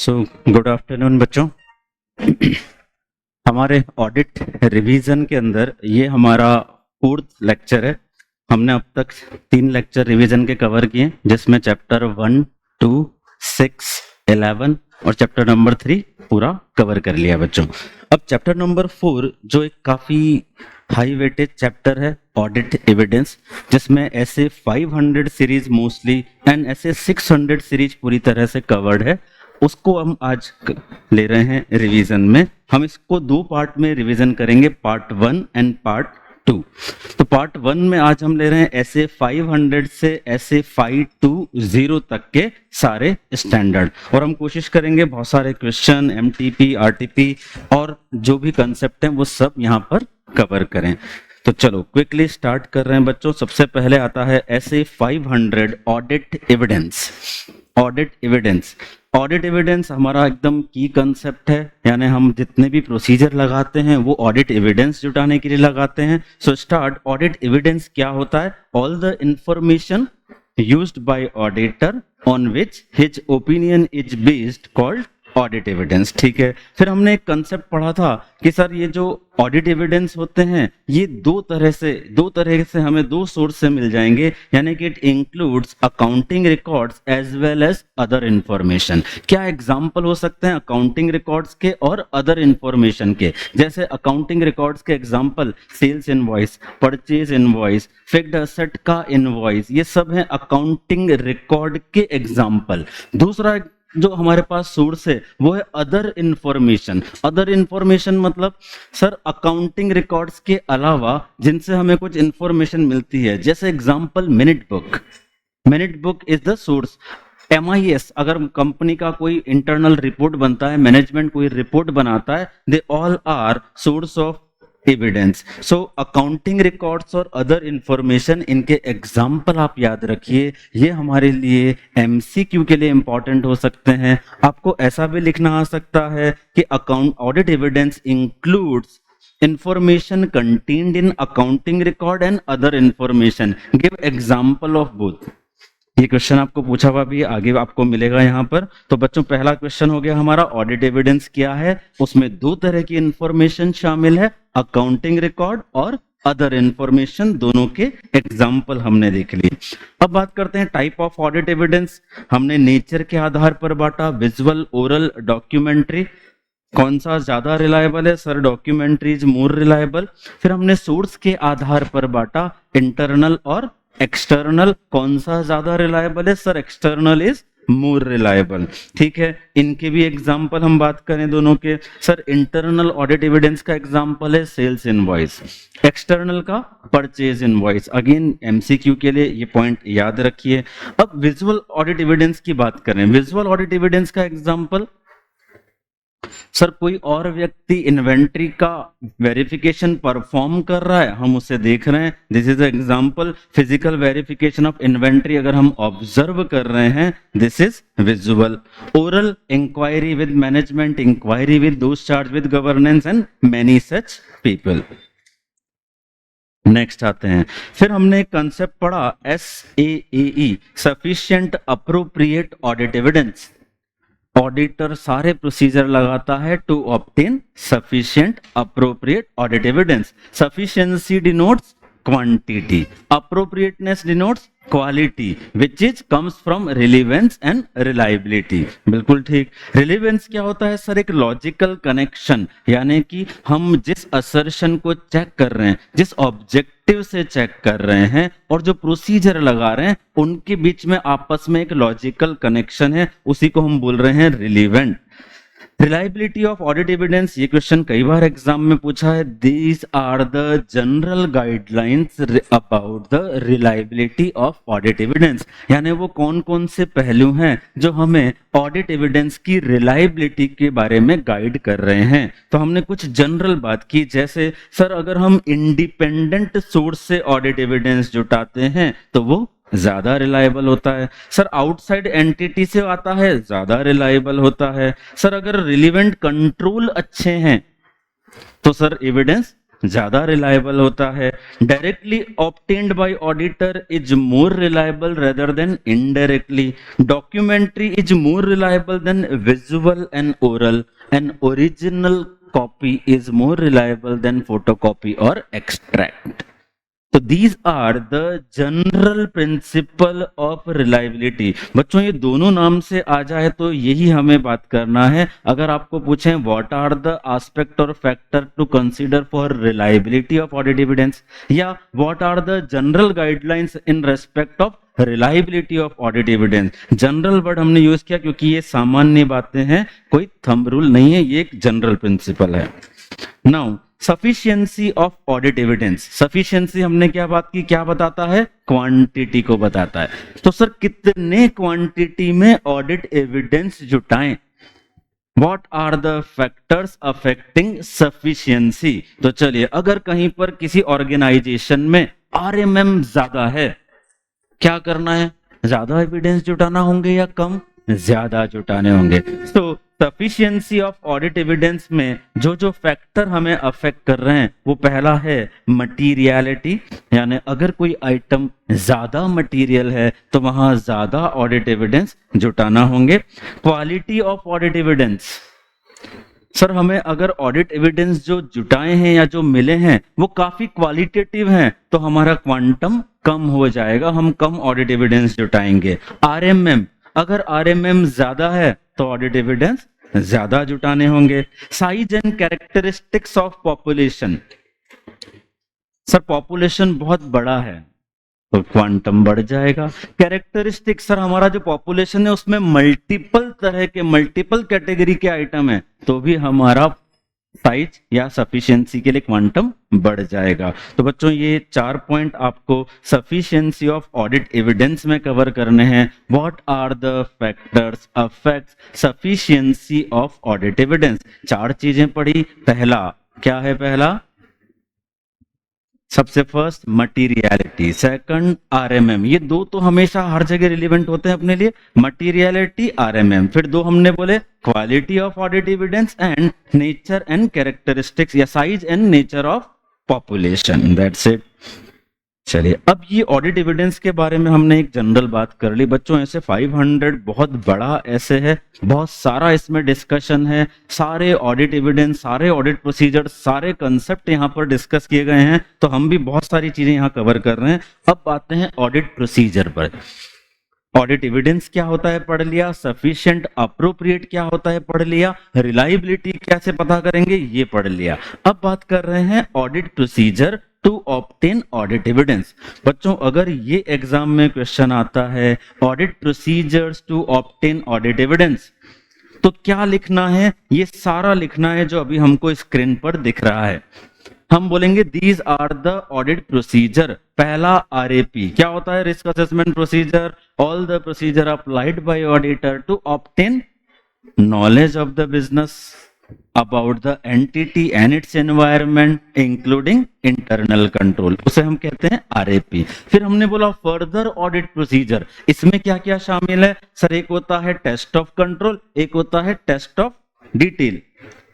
So good afternoon बच्चों। हमारे audit revision के अंदर ये हमारा 4th लेक्चर है। हमने अब तक 3 लेक्चर रिवीजन के कवर किए, जिसमें चैप्टर 1, 2, 6, 11 और चैप्टर नंबर 3 पूरा कवर कर लिया बच्चों। अब चैप्टर नंबर 4 जो एक काफ़ी हाई वेटेज चैप्टर है, ऑडिट एविडेंस, जिसमें ऐसे 500 सीरीज मोस्टली एंड ऐसे 600 सीरीज पूरी तरह से कवर्ड है, उसको हम आज ले रहे हैं रिवीजन में। हम इसको 2 पार्ट में रिवीजन करेंगे, पार्ट 1 एंड पार्ट 2। तो पार्ट 1 में आज हम ले रहे हैं ऐसे 500 से ऐसे 520 तक के सारे स्टैंडर्ड, और हम कोशिश करेंगे बहुत सारे क्वेश्चन, एमटीपी, आरटीपी और जो भी कंसेप्ट हैं वो सब यहाँ पर कवर करें। तो चलो क्विकली स्टार्ट कर रहे हैं बच्चों। सबसे पहले आता है ऐसे 500 ऑडिट एविडेंस। ऑडिट एविडेंस हमारा एकदम की कंसेप्ट है, यानी हम जितने भी प्रोसीजर लगाते हैं वो ऑडिट एविडेंस जुटाने के लिए लगाते हैं। So start. ऑडिट एविडेंस क्या होता है? All the information used by auditor on which his opinion is based called audit evidence. ठीक है। फिर हमने एक कंसेप्ट पढ़ा था कि सर ये जो ऑडिट एविडेंस होते हैं ये दो तरह से हमें 2 सोर्स से मिल जाएंगे, यानी कि it includes accounting records as well as other information. क्या एग्जांपल हो सकते हैं अकाउंटिंग रिकॉर्ड्स के और अदर इंफॉर्मेशन के? जैसे अकाउंटिंग रिकॉर्ड्स के example sales invoice, purchase invoice, fixed asset का इनवॉइस, ये सब हैं अकाउंटिंग रिकॉर्ड के एग्जांपल। दूसरा जो हमारे पास सोर्स है वो है अदर इंफॉर्मेशन। अदर इंफॉर्मेशन मतलब सर अकाउंटिंग रिकॉर्ड्स के अलावा जिनसे हमें कुछ इंफॉर्मेशन मिलती है, जैसे example minute book is the source. MIS, अगर कंपनी का कोई इंटरनल रिपोर्ट बनता है, मैनेजमेंट कोई रिपोर्ट बनाता है, they all are source of evidence. So accounting records और अदर इंफॉर्मेशन, इनके एग्जाम्पल आप याद रखिए, ये हमारे लिए MCQ के लिए इंपॉर्टेंट हो सकते हैं। आपको ऐसा भी लिखना आ सकता है कि audit evidence includes information contained in accounting record and other information, give example of both। ये क्वेश्चन आपको पूछा हुआ भी आगे आपको मिलेगा यहाँ पर। तो बच्चों पहला क्वेश्चन हो गया हमारा ऑडिट एविडेंस क्या है। उसमें 2 तरह की इंफॉर्मेशन शामिल है, अकाउंटिंग रिकॉर्ड और अदर इंफॉर्मेशन, दोनों के एग्जाम्पल हमने देख लिए। अब बात करते हैं टाइप ऑफ ऑडिट एविडेंस। हमने नेचर के आधार पर बांटा, विजुअल, ओरल, डॉक्यूमेंट्री। कौन सा ज्यादा रिलायबल है? Sir documentary is more reliable. फिर हमने सोर्स के आधार पर बांटा, इंटरनल और एक्सटर्नल। कौन सा ज्यादा रिलायबल है? Sir external is more reliable. ठीक है। इनके भी एग्जांपल हम बात करें दोनों के, सर इंटरनल ऑडिट एविडेंस का एग्जांपल है सेल्स इनवॉइस, एक्सटर्नल का परचेज इनवॉइस। अगेन MCQ के लिए ये पॉइंट याद रखिए। अब विजुअल ऑडिट एविडेंस की बात करें। विजुअल ऑडिट एविडेंस का एग्जांपल, सर कोई और व्यक्ति इन्वेंट्री का वेरिफिकेशन परफॉर्म कर रहा है, हम उसे देख रहे हैं, this is example. Physical verification of inventory अगर हम ऑब्जर्व कर रहे हैं, this is visual. Oral, inquiry with management, inquiry with those charge with governance and many such people. Next आते हैं, फिर हमने एक कंसेप्ट पढ़ा SAAE, sufficient appropriate audit evidence. Auditor सारे प्रोसीजर लगाता है to obtain sufficient appropriate audit evidence. Sufficiency denotes quantity, appropriateness denotes quality, which is comes from relevance and reliability. बिल्कुल ठीक। रिलेवेंस क्या होता है? सर एक लॉजिकल कनेक्शन, यानी कि हम जिस असर्शन को चेक कर रहे हैं, जिस ऑब्जेक्टिव से चेक कर रहे हैं और जो प्रोसीजर लगा रहे हैं, उनके बीच में आपस में एक लॉजिकल कनेक्शन है, उसी को हम बोल रहे हैं relevant. Reliability of audit evidence, ये क्वेश्चन कई बार एग्जाम में पूछा है। These are the general guidelines about the reliability of audit evidence, यानी वो कौन कौन से पहलू हैं जो हमें ऑडिट एविडेंस की रिलायबिलिटी के बारे में गाइड कर रहे हैं। तो हमने कुछ जनरल बात की, जैसे सर अगर हम इंडिपेंडेंट सोर्स से ऑडिट एविडेंस जुटाते हैं तो वो ज्यादा रिलायबल होता है। सर आउटसाइड एंटिटी से आता है, ज्यादा रिलायबल होता है। सर अगर रिलेवेंट कंट्रोल अच्छे हैं तो सर एविडेंस ज्यादा रिलायबल होता है। Directly obtained by auditor is more reliable rather than indirectly. Documentary is more reliable then visual and oral. An original copy is more reliable than photocopy or extract. तो these are the general principle of reliability। बच्चों ये दोनों नाम से आ जाए तो यही हमें बात करना है। अगर आपको पूछें what are the aspect or factor to consider for reliability of audit evidence, या what are the general guidelines in respect of reliability of audit evidence. General word हमने यूज किया क्योंकि ये सामान्य बातें हैं, कोई थंब रूल नहीं है, ये एक जनरल प्रिंसिपल है। Now sufficiency of audit evidence. Sufficiency हमने क्या बात की, क्या बताता है, क्वांटिटी को बताता है। तो सर कितने क्वांटिटी में ऑडिट एविडेंस जुटाएं, What are the factors affecting sufficiency? तो चलिए, अगर कहीं पर किसी ऑर्गेनाइजेशन में RMM ज्यादा है, क्या करना है, ज्यादा एविडेंस जुटाना होंगे या कम, ज्यादा जुटाने होंगे। तो सफिशिएंसी ऑफ ऑडिट एविडेंस में जो जो फैक्टर हमें अफेक्ट कर रहे हैं, वो पहला है मटीरियलिटी, यानी अगर कोई आइटम ज्यादा मटीरियल है तो वहां ज्यादा ऑडिट एविडेंस जुटाना होंगे। Quality of audit evidence, sir हमें अगर ऑडिट एविडेंस जो जुटाए हैं या जो मिले हैं वो काफी क्वालिटेटिव हैं तो हमारा क्वांटम कम हो जाएगा, हम कम ऑडिट एविडेंस जुटाएंगे। आरएमएम, अगर आरएमएम ज्यादा है तो ऑडिट एविडेंस ज्यादा जुटाने होंगे। Size and characteristics of population, sir population बहुत बड़ा है तो क्वांटम बढ़ जाएगा। कैरेक्टरिस्टिक, सर हमारा जो पॉपुलेशन है उसमें मल्टीपल तरह के, मल्टीपल कैटेगरी के आइटम है तो भी हमारा साइज या सफिशिएंसी के लिए क्वांटम बढ़ जाएगा। तो बच्चों ये 4 पॉइंट आपको सफिशिएंसी ऑफ ऑडिट एविडेंस में कवर करने हैं। What are the factors affect sufficiency of audit evidence. 4 चीजें पढ़ी। पहला क्या है, पहला सबसे फर्स्ट मटीरियलिटी, सेकंड आरएमएम। ये दो तो हमेशा हर जगह रिलेवेंट होते हैं अपने लिए, मटीरियलिटी आरएमएम। फिर 2 हमने बोले quality of audit evidence and nature and characteristics या size and nature of population. That's it. चलिए, अब ये ऑडिट एविडेंस के बारे में हमने एक जनरल बात कर ली। बच्चों ऐसे 500 बहुत बड़ा ऐसे है, बहुत सारा इसमें डिस्कशन है, सारे ऑडिट एविडेंस, सारे ऑडिट प्रोसीजर, सारे कंसेप्ट यहाँ पर डिस्कस किए गए हैं, तो हम भी बहुत सारी चीजें यहाँ कवर कर रहे हैं। अब आते हैं ऑडिट प्रोसीजर पर। ऑडिट एविडेंस क्या होता है पढ़ लिया, सफिशिएंट अप्रोप्रिएट क्या होता है पढ़ लिया, रिलायबिलिटी कैसे पता करेंगे ये पढ़ लिया। अब बात कर रहे हैं audit procedure to obtain audit evidence. बच्चों अगर ये एग्जाम में क्वेश्चन आता है audit procedures to obtain audit evidence, तो क्या लिखना है, ये सारा लिखना है जो अभी हमको स्क्रीन पर दिख रहा है। हम बोलेंगे these are the audit procedure. पहला आरएपी क्या होता है, risk assessment procedure, all the procedure applied by auditor to obtain knowledge of the business about the entity and its environment including internal control, उसे हम कहते हैं आरएपी। फिर हमने बोला फर्दर ऑडिट प्रोसीजर, इसमें क्या क्या शामिल है सर, एक होता है टेस्ट ऑफ कंट्रोल, एक होता है टेस्ट ऑफ डिटेल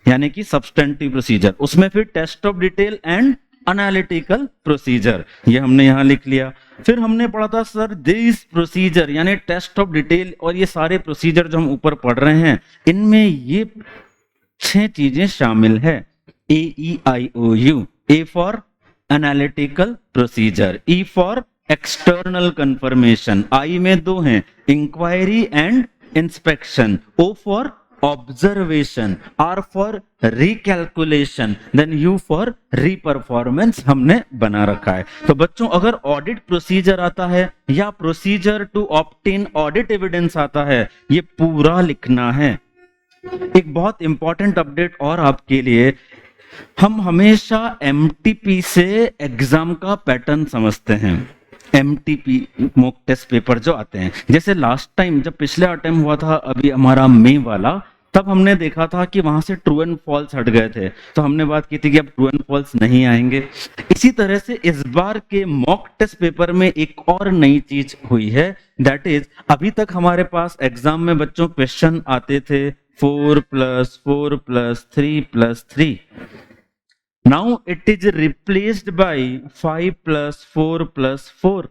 यानी कि सब्सटेंटिव प्रोसीजर, उसमें फिर test of detail and analytical procedure, ये हमने यहां लिख लिया। फिर हमने पढ़ा था सर दिस प्रोसीजर यानी टेस्ट ऑफ डिटेल और ये सारे प्रोसीजर जो हम ऊपर पढ़ रहे हैं इनमें ये 6 चीजें शामिल है। AEIOU, A for analytical procedure, E for external confirmation, I में 2 हैं, inquiry and inspection, O for observation, R for recalculation, then U for reperformance हमने बना रखा है। तो बच्चों अगर ऑडिट प्रोसीजर आता है या procedure to obtain audit evidence आता है, ये पूरा लिखना है। एक बहुत इंपॉर्टेंट अपडेट और आपके लिए, हम हमेशा एमटीपी से एग्जाम का पैटर्न समझते हैं। एमटीपी मॉक टेस्ट पेपर जो आते हैं, जैसे लास्ट टाइम जब पिछले अटेम्प्ट हुआ था अभी हमारा मई वाला, तब हमने देखा था कि वहां से ट्रू एंड फॉल्स हट गए थे, तो हमने बात की थी कि अब ट्रू एंड फॉल्स नहीं आएंगे। इसी तरह से इस बार के मॉक टेस्ट पेपर में एक और नई चीज हुई है, दैट इज अभी तक हमारे पास एग्जाम में बच्चों क्वेश्चन आते थे 4 + 4 + 3 + 3, now it is replaced by 5 + 4 + 4,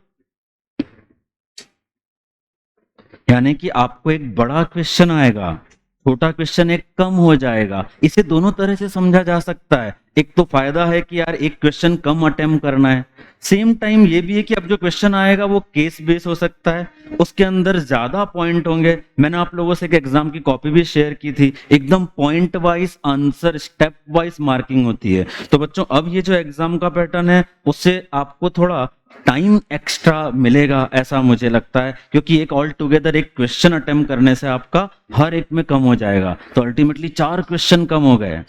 यानी कि आपको एक बड़ा क्वेश्चन आएगा, छोटा क्वेश्चन एक कम हो जाएगा। इसे दोनों तरह से समझा जा सकता है। एक तो फायदा है कि यार एक क्वेश्चन कम अटेम्प्ट करना है, सेम टाइम ये भी है कि अब जो क्वेश्चन आएगा वो केस बेस हो सकता है, उसके अंदर ज्यादा पॉइंट होंगे। मैंने आप लोगों से एक एग्जाम की कॉपी भी शेयर की थी, एकदम point wise answer, step wise marking होती है। तो बच्चों अब ये जो एग्जाम का पैटर्न है उससे आपको थोड़ा टाइम एक्स्ट्रा मिलेगा, ऐसा मुझे लगता है, क्योंकि एक ऑल टुगेदर एक क्वेश्चन अटेम्प्ट करने से आपका हर एक में कम हो जाएगा। तो अल्टीमेटली 4 क्वेश्चन कम हो गए,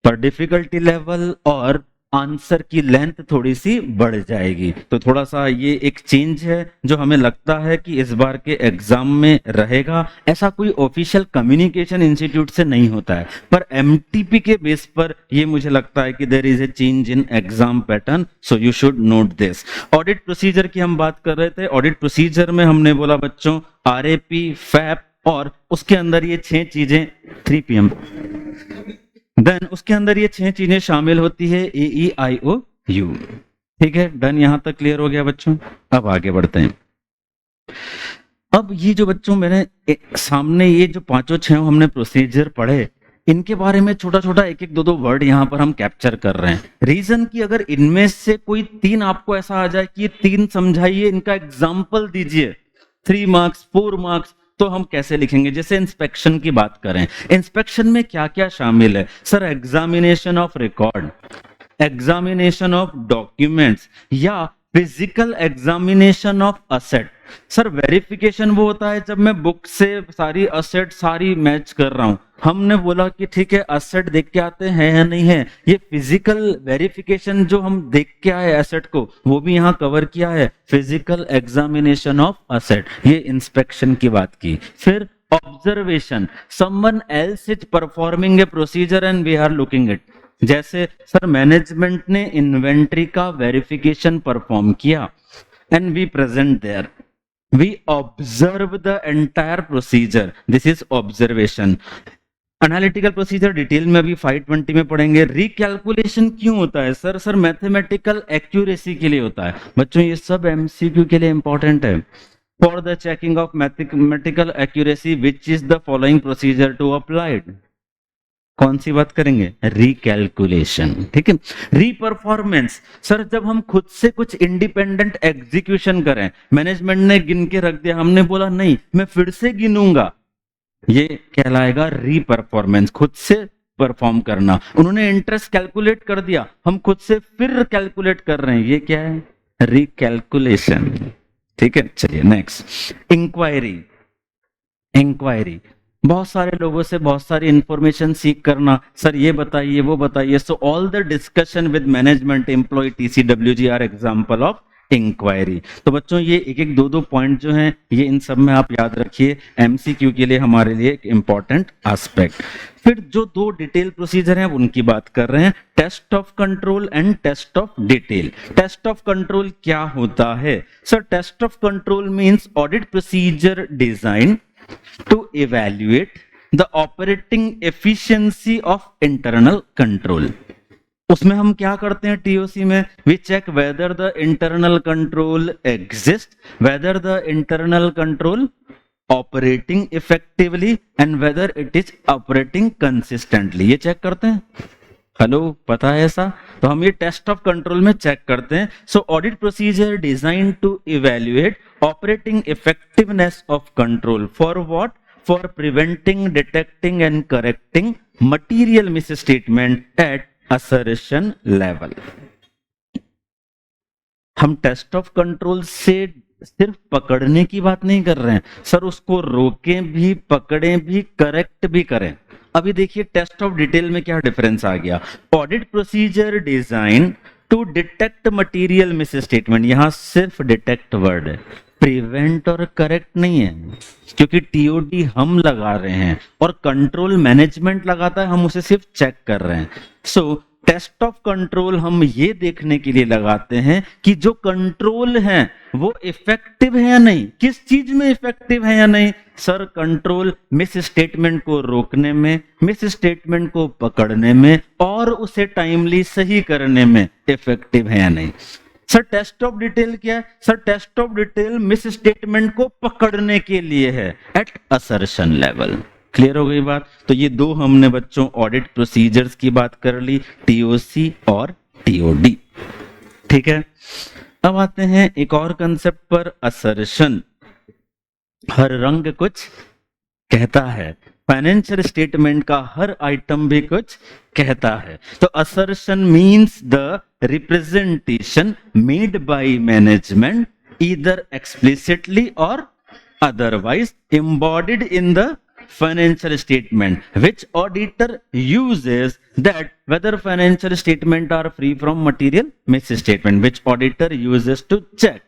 पर डिफिकल्टी लेवल और आंसर की लेंथ थोड़ी सी बढ़ जाएगी। तो थोड़ा सा ये एक चेंज है जो हमें लगता है कि इस बार के एग्जाम में रहेगा। ऐसा कोई ऑफिशियल कम्युनिकेशन इंस्टीट्यूट से नहीं होता है, पर एमटीपी के बेस पर ये मुझे लगता है कि there is a change in exam pattern, so you should note this. Audit procedure की हम बात कर रहे थे। ऑडिट प्रोसीजर में हमने बोला बच्चों आरएपी, फैप, और उसके अंदर ये 6 चीजें 3 PM, देन उसके अंदर ये 6 चीजें शामिल होती है, AEIOU। ठीक है, डन, यहां तक क्लियर हो गया बच्चों। अब आगे बढ़ते हैं। अब ये जो बच्चों मैंने सामने ये जो 5-6 हमने प्रोसीजर पढ़े, इनके बारे में छोटा छोटा एक एक 2-2 वर्ड यहां पर हम कैप्चर कर रहे हैं। रीजन कि अगर इनमें से कोई 3 आपको ऐसा आ जाए कि ये 3 समझाइए, इनका एग्जाम्पल दीजिए, 3 मार्क्स 4 मार्क्स, तो हम कैसे लिखेंगे? जैसे इंस्पेक्शन की बात करें, इंस्पेक्शन में क्या क्या शामिल है? Sir examination of record, examination of documents, या physical examination of asset. Sir verification वो होता है जब मैं बुक से सारी असेट सारी मैच कर रहा हूं। हमने बोला कि ठीक है असेट देख के आते हैं या नहीं है। ये फिजिकल वेरिफिकेशन जो हम देख के आए एसेट को, वो भी यहाँ कवर किया है, फिजिकल एग्जामिनेशन ऑफ असेट, ये इंस्पेक्शन की बात की। फिर observation, someone else is performing a procedure and we are looking it. जैसे सर मैनेजमेंट ने इन्वेंट्री का वेरिफिकेशन परफॉर्म किया and we present there, we observe the entire procedure, this is observation. Analytical procedure detail में अभी 520 में पढ़ेंगे। Recalculation क्यों होता है? सर मैथमेटिकल एक्यूरेसी के लिए होता है। बच्चों ये सब एमसीक्यू के लिए इंपॉर्टेंट है। For the checking of mathematical accuracy which is the following procedure to applied? कौन सी बात करेंगे? रिकैलकुलेशन। ठीक है। रीपरफॉर्मेंस, सर जब हम खुद से कुछ इंडिपेंडेंट एग्जीक्यूशन करें, मैनेजमेंट ने गिन के रख दिया, हमने बोला नहीं मैं फिर से गिनूंगा, ये कहलाएगा रीपरफॉर्मेंस, खुद से परफॉर्म करना। उन्होंने इंटरेस्ट कैलकुलेट कर दिया, हम खुद से फिर कैलकुलेट कर रहे हैं, ये क्या है? रिकैलकुलेशन। ठीक है, चलिए नेक्स्ट। इंक्वायरी, इंक्वायरी बहुत सारे लोगों से बहुत सारी इंफॉर्मेशन सीख करना, सर ये बताइए वो बताइए। So all the discussion with management employ TCWG are example of inquiry. तो बच्चों ये एक एक 2-2 पॉइंट जो हैं ये इन सब में आप याद रखिए, एमसीक्यू के लिए हमारे लिए एक इंपॉर्टेंट एस्पेक्ट। फिर जो 2 डिटेल प्रोसीजर हैं उनकी बात कर रहे हैं, test of control and test of detail. Test of control क्या होता है? Sir test of control means audit procedure design to evaluate the operating efficiency of internal control। उसमें हम क्या करते हैं टीओसी में? we check whether the internal control exists, whether the internal control operating effectively and whether it is operating consistently। ये check करते हैं। Hello, पता है ऐसा? तो हम ये टेस्ट ऑफ कंट्रोल में चेक करते हैं। So audit procedure design to evaluate operating effectiveness of control for what? For preventing, detecting and correcting material misstatement at assertion level. हम टेस्ट ऑफ कंट्रोल से सिर्फ पकड़ने की बात नहीं कर रहे हैं सर, उसको रोकें भी, पकड़ें भी, करेक्ट भी करें। अभी देखिए टेस्ट ऑफ डिटेल में क्या डिफरेंस आ गया। Audit procedure design to detect material misstatement, यहां सिर्फ डिटेक्ट वर्ड है, प्रिवेंट और करेक्ट नहीं है, क्योंकि टीओडी हम लगा रहे हैं और कंट्रोल मैनेजमेंट लगाता है, हम उसे सिर्फ चेक कर रहे हैं। सो टेस्ट ऑफ कंट्रोल हम ये देखने के लिए लगाते हैं कि जो कंट्रोल है वो इफेक्टिव है या नहीं, किस चीज में इफेक्टिव है या नहीं। सर कंट्रोल मिस स्टेटमेंट को रोकने में, मिस स्टेटमेंट को पकड़ने में और उसे टाइमली सही करने में इफेक्टिव है या नहीं। सर टेस्ट ऑफ डिटेल क्या है? Sir test of detail misstatement को पकड़ने के लिए है एट असर्शन लेवल। क्लियर हो गई बात? तो ये दो हमने बच्चों ऑडिट प्रोसीजर्स की बात कर ली, टीओसी और टीओडी। ठीक है, अब आते हैं एक और कंसेप्ट पर, असर्शन। हर रंग कुछ कहता है, फाइनेंशियल स्टेटमेंट का हर आइटम भी कुछ कहता है। तो assertion means the representation made by management either explicitly और otherwise embodied in the financial statement which auditor uses that whether financial statement are free from material misstatement which auditor uses to check।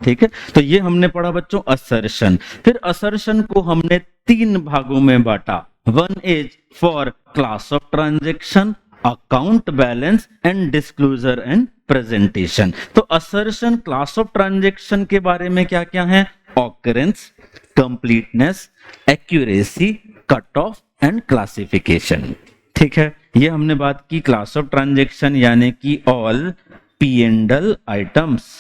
ठीक है, तो ये हमने पढ़ा बच्चों assertion. फिर assertion को हमने तीन भागों में बांटा। One is for class of transaction, account balance and disclosure and presentation. तो असर्शन क्लास ऑफ ट्रांजेक्शन के बारे में क्या क्या है? Occurrence, completeness, accuracy, cut off and classification. ठीक है, ये हमने बात की क्लास ऑफ ट्रांजेक्शन यानी कि all P and L items.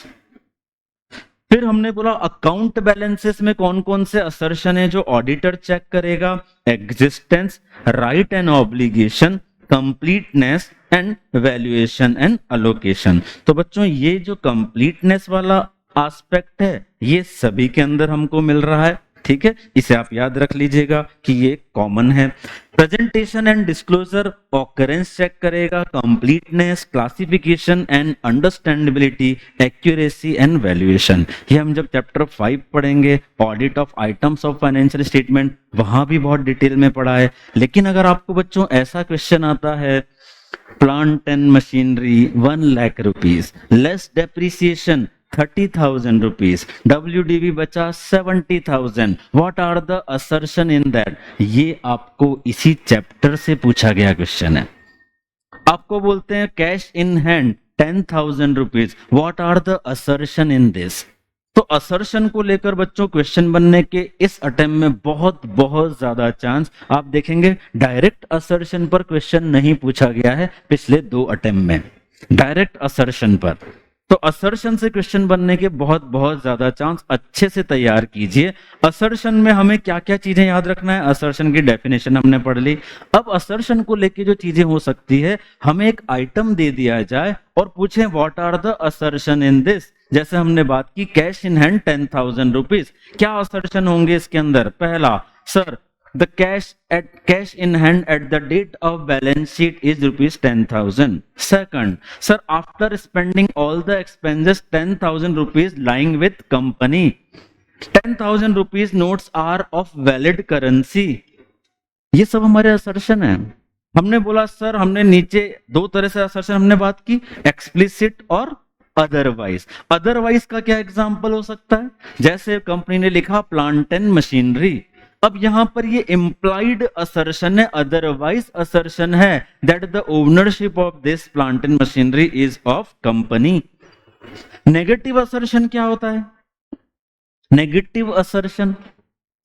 फिर हमने बोला अकाउंट बैलेंसेस में कौन कौन से असर्शन है जो ऑडिटर चेक करेगा? Existence, right and obligation, completeness and valuation and allocation. तो बच्चों ये जो कंप्लीटनेस वाला एस्पेक्ट है ये सभी के अंदर हमको मिल रहा है। ठीक है, इसे आप याद रख लीजिएगा कि ये कॉमन है। Presentation and disclosure occurrence check करेगा, completeness, classification and understandability, accuracy and valuation. ये हम जब चैप्टर 5 पढ़ेंगे audit of items of financial statement, वहां भी बहुत डिटेल में पढ़ा है। लेकिन अगर आपको बच्चों ऐसा क्वेश्चन आता है, plant and machinery 1 lakh rupees, less depreciation 30,000 rupees, WDV बचा 70,000, what are the assertion in that? ये आपको इसी चैप्टर से पूछा गया क्वेश्चन है। आपको बोलते हैं cash in hand 10,000 rupees, what are the assertion in this? तो असर्शन को लेकर बच्चों क्वेश्चन बनने के इस अटेम्प्ट में बहुत बहुत ज्यादा चांस आप देखेंगे। डायरेक्ट असर्शन पर क्वेश्चन नहीं पूछा गया है पिछले 2 अटेम्प्ट में, डायरेक्ट असर्शन पर। तो असर्शन से क्वेश्चन बनने के बहुत बहुत ज्यादा चांस, अच्छे से तैयार कीजिए। असर्शन में हमें क्या क्या चीजें याद रखना है? असर्शन की डेफिनेशन हमने पढ़ ली। अब असर्शन को लेके जो चीजें हो सकती है, हमें एक आइटम दे दिया जाए और पूछें what are the assertion in this. जैसे हमने बात की कैश इन हैंड 10,000 रुपीज, क्या असर्शन होंगे इसके अंदर? पहला, sir the cash in hand at the date of balance sheet is rupees 10,000. Second, sir, after spending all the expenses 10,000 rupees lying with company, 10,000 rupees notes are of valid currency. ये सब हमारे assertion है। हमने बोला sir, हमने नीचे 2 तरह से असर्शन हमने बात की, एक्सप्लिसिट और अदरवाइज। अदरवाइज का क्या एग्जांपल हो सकता है? जैसे कंपनी ने लिखा प्लांट एंड मशीनरी, अब यहां पर ये इंप्लाइड असर्शन है, अदरवाइज असर्शन है that the ownership of this plant and machinery is of company. Negative assertion क्या होता है? नेगेटिव असर्शन,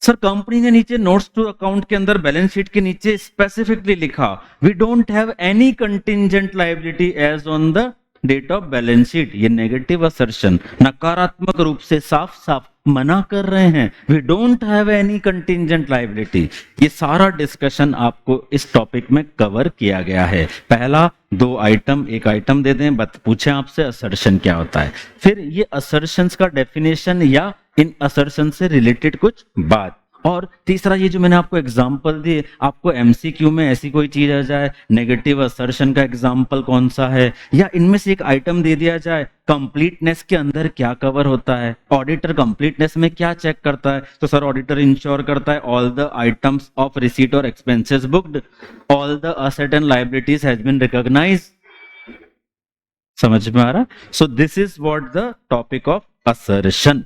सर कंपनी ने नीचे नोट्स टू अकाउंट के अंदर बैलेंस शीट के नीचे स्पेसिफिकली लिखा we don't have any contingent liability as on the date of balance sheet. ये नेगेटिव असर्शन, नकारात्मक रूप से साफ साफ मना कर रहे हैं, we don't have any contingent liability. ये सारा डिस्कशन आपको इस टॉपिक में कवर किया गया है। पहला 2 आइटम, एक आइटम दे दें, पूछें आपसे असर्शन क्या होता है, फिर ये असर्शंस का डेफिनेशन या इन असर्शन से रिलेटेड कुछ बात, और तीसरा ये जो मैंने आपको एग्जांपल दिए, आपको एमसीक्यू में ऐसी कोई चीज आ जाए, नेगेटिव असर्शन का एग्जांपल कौन सा है, या इनमें से एक आइटम दे दिया जाए, कंप्लीटनेस के अंदर क्या कवर होता है, ऑडिटर कंप्लीटनेस में क्या चेक करता है? तो सर ऑडिटर इंश्योर करता है all the items of receipt और expenses booked, all the asset and liabilities has been recognised. समझ में आ रहा? So this is what the topic of assertion.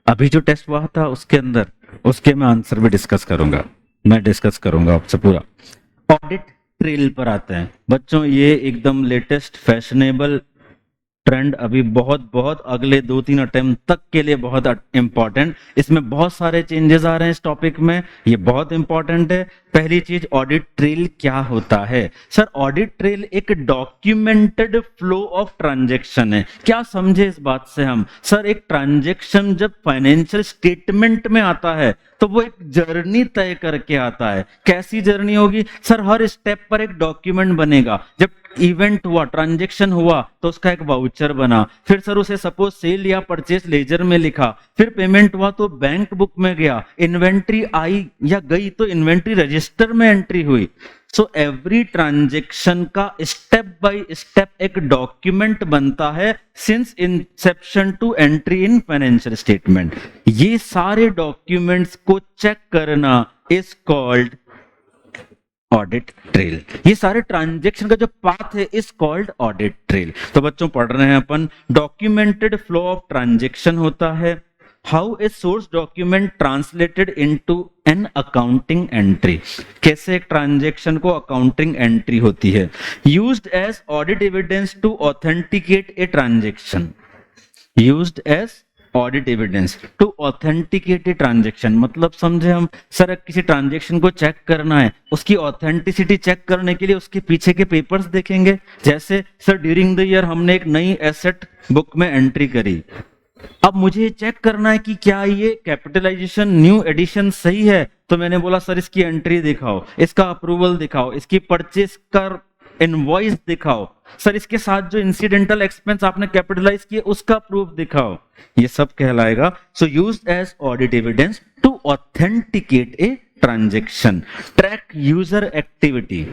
अभी जो टेस्ट हुआ था उसके अंदर, उसके मैं आंसर भी डिस्कस करूंगा। मैं डिस्कस करूंगा आपसे पूरा। ऑडिट ट्रेल पर आते हैं बच्चों, ये एकदम लेटेस्ट फैशनेबल ट्रेंड, अभी बहुत बहुत अगले 2-3 अटेम्प्ट तक के लिए बहुत इंपॉर्टेंट। इसमें बहुत सारे चेंजेस आ रहे हैं इस टॉपिक में, ये बहुत इंपॉर्टेंट है। पहली चीज, ऑडिट ट्रेल क्या होता है? सर ऑडिट ट्रेल एक डॉक्यूमेंटेड फ्लो ऑफ ट्रांजैक्शन है। क्या समझे इस बात से हम? सर एक ट्रांजैक्शन जब फाइनेंशियल स्टेटमेंट में आता है तो वो एक जर्नी तय करके आता है। कैसी जर्नी होगी? सर हर स्टेप पर एक डॉक्यूमेंट बनेगा। जब इवेंट हुआ, ट्रांजैक्शन हुआ, तो उसका एक वाउचर बना, फिर सर उसे सपोज सेल या परचेस लेजर में लिखा, फिर पेमेंट हुआ तो बैंक बुक में गया, इन्वेंट्री आई या गई तो इन्वेंट्री रजिस्टर में एंट्री हुई। सो एवरी ट्रांजैक्शन का स्टेप बाय स्टेप एक डॉक्यूमेंट बनता है since inception to entry in financial statement. ये सारे डॉक्यूमेंट्स को चेक करना इज कॉल्ड ऑडिट ट्रेल। ये सारे ट्रांजैक्शन का जो पाथ है इज कॉल्ड ऑडिट ट्रेल। तो बच्चों पढ़ रहे हैं अपन, डॉक्यूमेंटेड फ्लो ऑफ ट्रांजैक्शन होता है। How a source document translated into an accounting entry, कैसे एक ट्रांजैक्शन को अकाउंटिंग एंट्री होती है। Used as audit evidence to authenticate a transaction, used as audit evidence to authenticate a transaction. मतलब समझे हम, सर किसी ट्रांजैक्शन को चेक करना है, उसकी ऑथेंटिसिटी चेक करने के लिए उसके पीछे के पेपर्स देखेंगे। जैसे सर ड्यूरिंग द ईयर हमने एक नई एसेट बुक में एंट्री करी, अब मुझे चेक करना है कि क्या ये कैपिटलाइजेशन न्यू एडिशन सही है, तो मैंने बोला सर इसकी एंट्री दिखाओ, इसका अप्रूवल दिखाओ, इसकी परचेस का इनवॉइस दिखाओ, सर इसके साथ जो इंसिडेंटल एक्सपेंस आपने कैपिटलाइज किए उसका प्रूफ दिखाओ। ये सब कहलाएगा। So used as audit evidence to authenticate a transaction. Track user activity,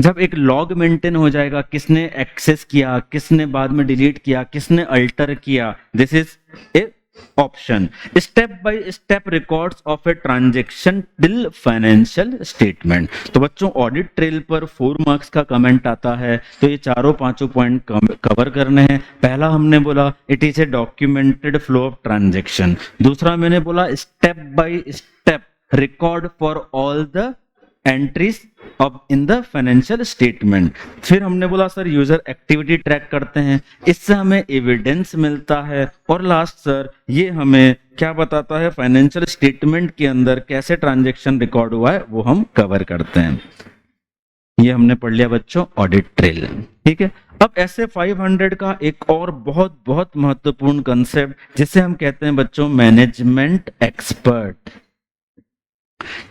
जब एक लॉग मेंटेन हो जाएगा, किसने एक्सेस किया, किसने बाद में डिलीट किया, किसने अल्टर किया, this is A option. Step by step records of a transaction till financial statement. तो बच्चों ऑडिट ट्रेल पर 4 मार्क्स का कमेंट आता है, तो ये चारों पांचों पॉइंट कवर करने हैं। पहला हमने बोला it is A documented flow of transaction. दूसरा मैंने बोला step by step record for all the entries of in the financial statement. फिर हमने बोला सर यूजर एक्टिविटी ट्रैक करते हैं, इससे हमें एविडेंस मिलता है। और लास्ट सर ये हमें क्या बताता है, फाइनेंशियल स्टेटमेंट के अंदर कैसे ट्रांजैक्शन रिकॉर्ड हुआ है वो हम कवर करते हैं। ये हमने पढ़ लिया बच्चों ऑडिट ट्रेल, ठीक है। अब ऐसे 500 का एक और बहुत बहुत महत्वपूर्ण कंसेप्ट जिसे हम कहते हैं बच्चों मैनेजमेंट एक्सपर्ट।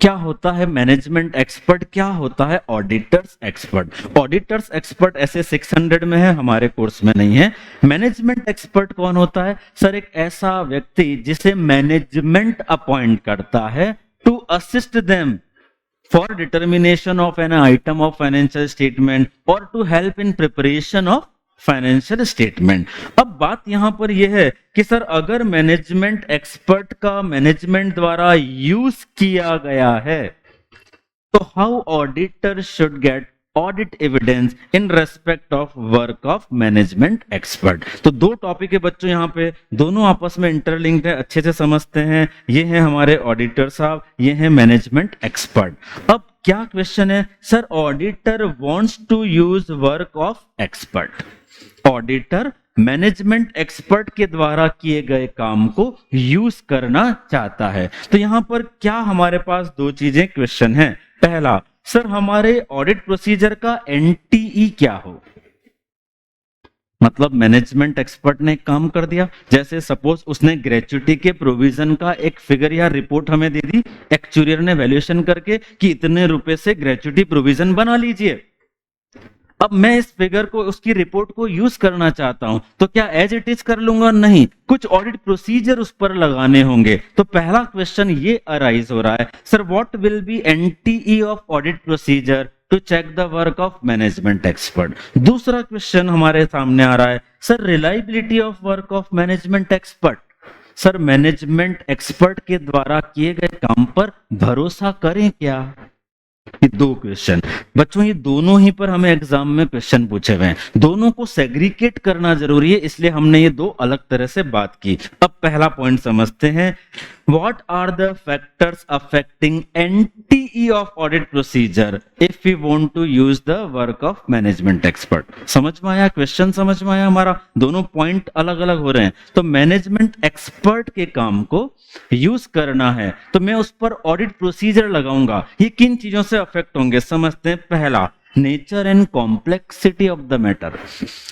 क्या होता है मैनेजमेंट एक्सपर्ट, क्या होता है ऑडिटर्स एक्सपर्ट? ऑडिटर्स एक्सपर्ट ऐसे 600 में है, हमारे कोर्स में नहीं है। मैनेजमेंट एक्सपर्ट कौन होता है? सर एक ऐसा व्यक्ति जिसे मैनेजमेंट अपॉइंट करता है to assist them for determination of an item of financial statement और to help in preparation of financial statement. अब बात यहां पर यह है कि सर अगर मैनेजमेंट एक्सपर्ट का मैनेजमेंट द्वारा यूज किया गया है तो how auditor should get audit evidence in respect of work of management expert. तो 2 टॉपिक है बच्चों यहाँ पे, दोनों आपस में इंटरलिंक्ड है, अच्छे से समझते हैं। ये है हमारे ऑडिटर साहब, ये है मैनेजमेंट एक्सपर्ट। अब क्या क्वेश्चन है, sir auditor wants to use work of expert. Auditor management expert के द्वारा किए गए काम को यूज करना चाहता है। तो यहां पर क्या हमारे पास 2 चीजें क्वेश्चन है। पहला, सर हमारे ऑडिट प्रोसीजर का एनटीई क्या हो। मतलब मैनेजमेंट एक्सपर्ट ने काम कर दिया, जैसे सपोज उसने ग्रेच्युटी के प्रोविजन का एक फिगर या रिपोर्ट हमें दे दी, एक्चुरियर ने वैल्यूएशन करके कि इतने रुपए से ग्रेच्युटी प्रोविजन बना लीजिए। अब मैं इस फिगर को, उसकी रिपोर्ट को यूज करना चाहता हूं, तो क्या एज इट इज कर लूंगा? नहीं, कुछ ऑडिट प्रोसीजर उस पर लगाने होंगे। तो पहला क्वेश्चन ये अराइज हो रहा है, sir what will be NTE of audit procedure to check the work of management expert. दूसरा क्वेश्चन हमारे सामने आ रहा है, sir reliability of work of management expert. Sir management expert के द्वारा किए गए काम पर भरोसा करें क्या? ये दो क्वेश्चन बच्चों, ये दोनों ही पर हमें एग्जाम में क्वेश्चन पूछे हुए हैं, दोनों को सेग्रीगेट करना जरूरी है, इसलिए हमने ये दो अलग तरह से बात की। अब पहला पॉइंट समझते हैं, what are the factors affecting NTE of audit procedure if we want to use the work of management expert. समझ में आया क्वेश्चन? समझ में आया? हमारा दोनों पॉइंट अलग अलग हो रहे हैं। तो मैनेजमेंट एक्सपर्ट के काम को यूज करना है तो मैं उस पर ऑडिट प्रोसीजर लगाऊंगा। ये किन चीजों से अफेक्ट होंगे समझते हैं। पहला, nature and complexity of the matter.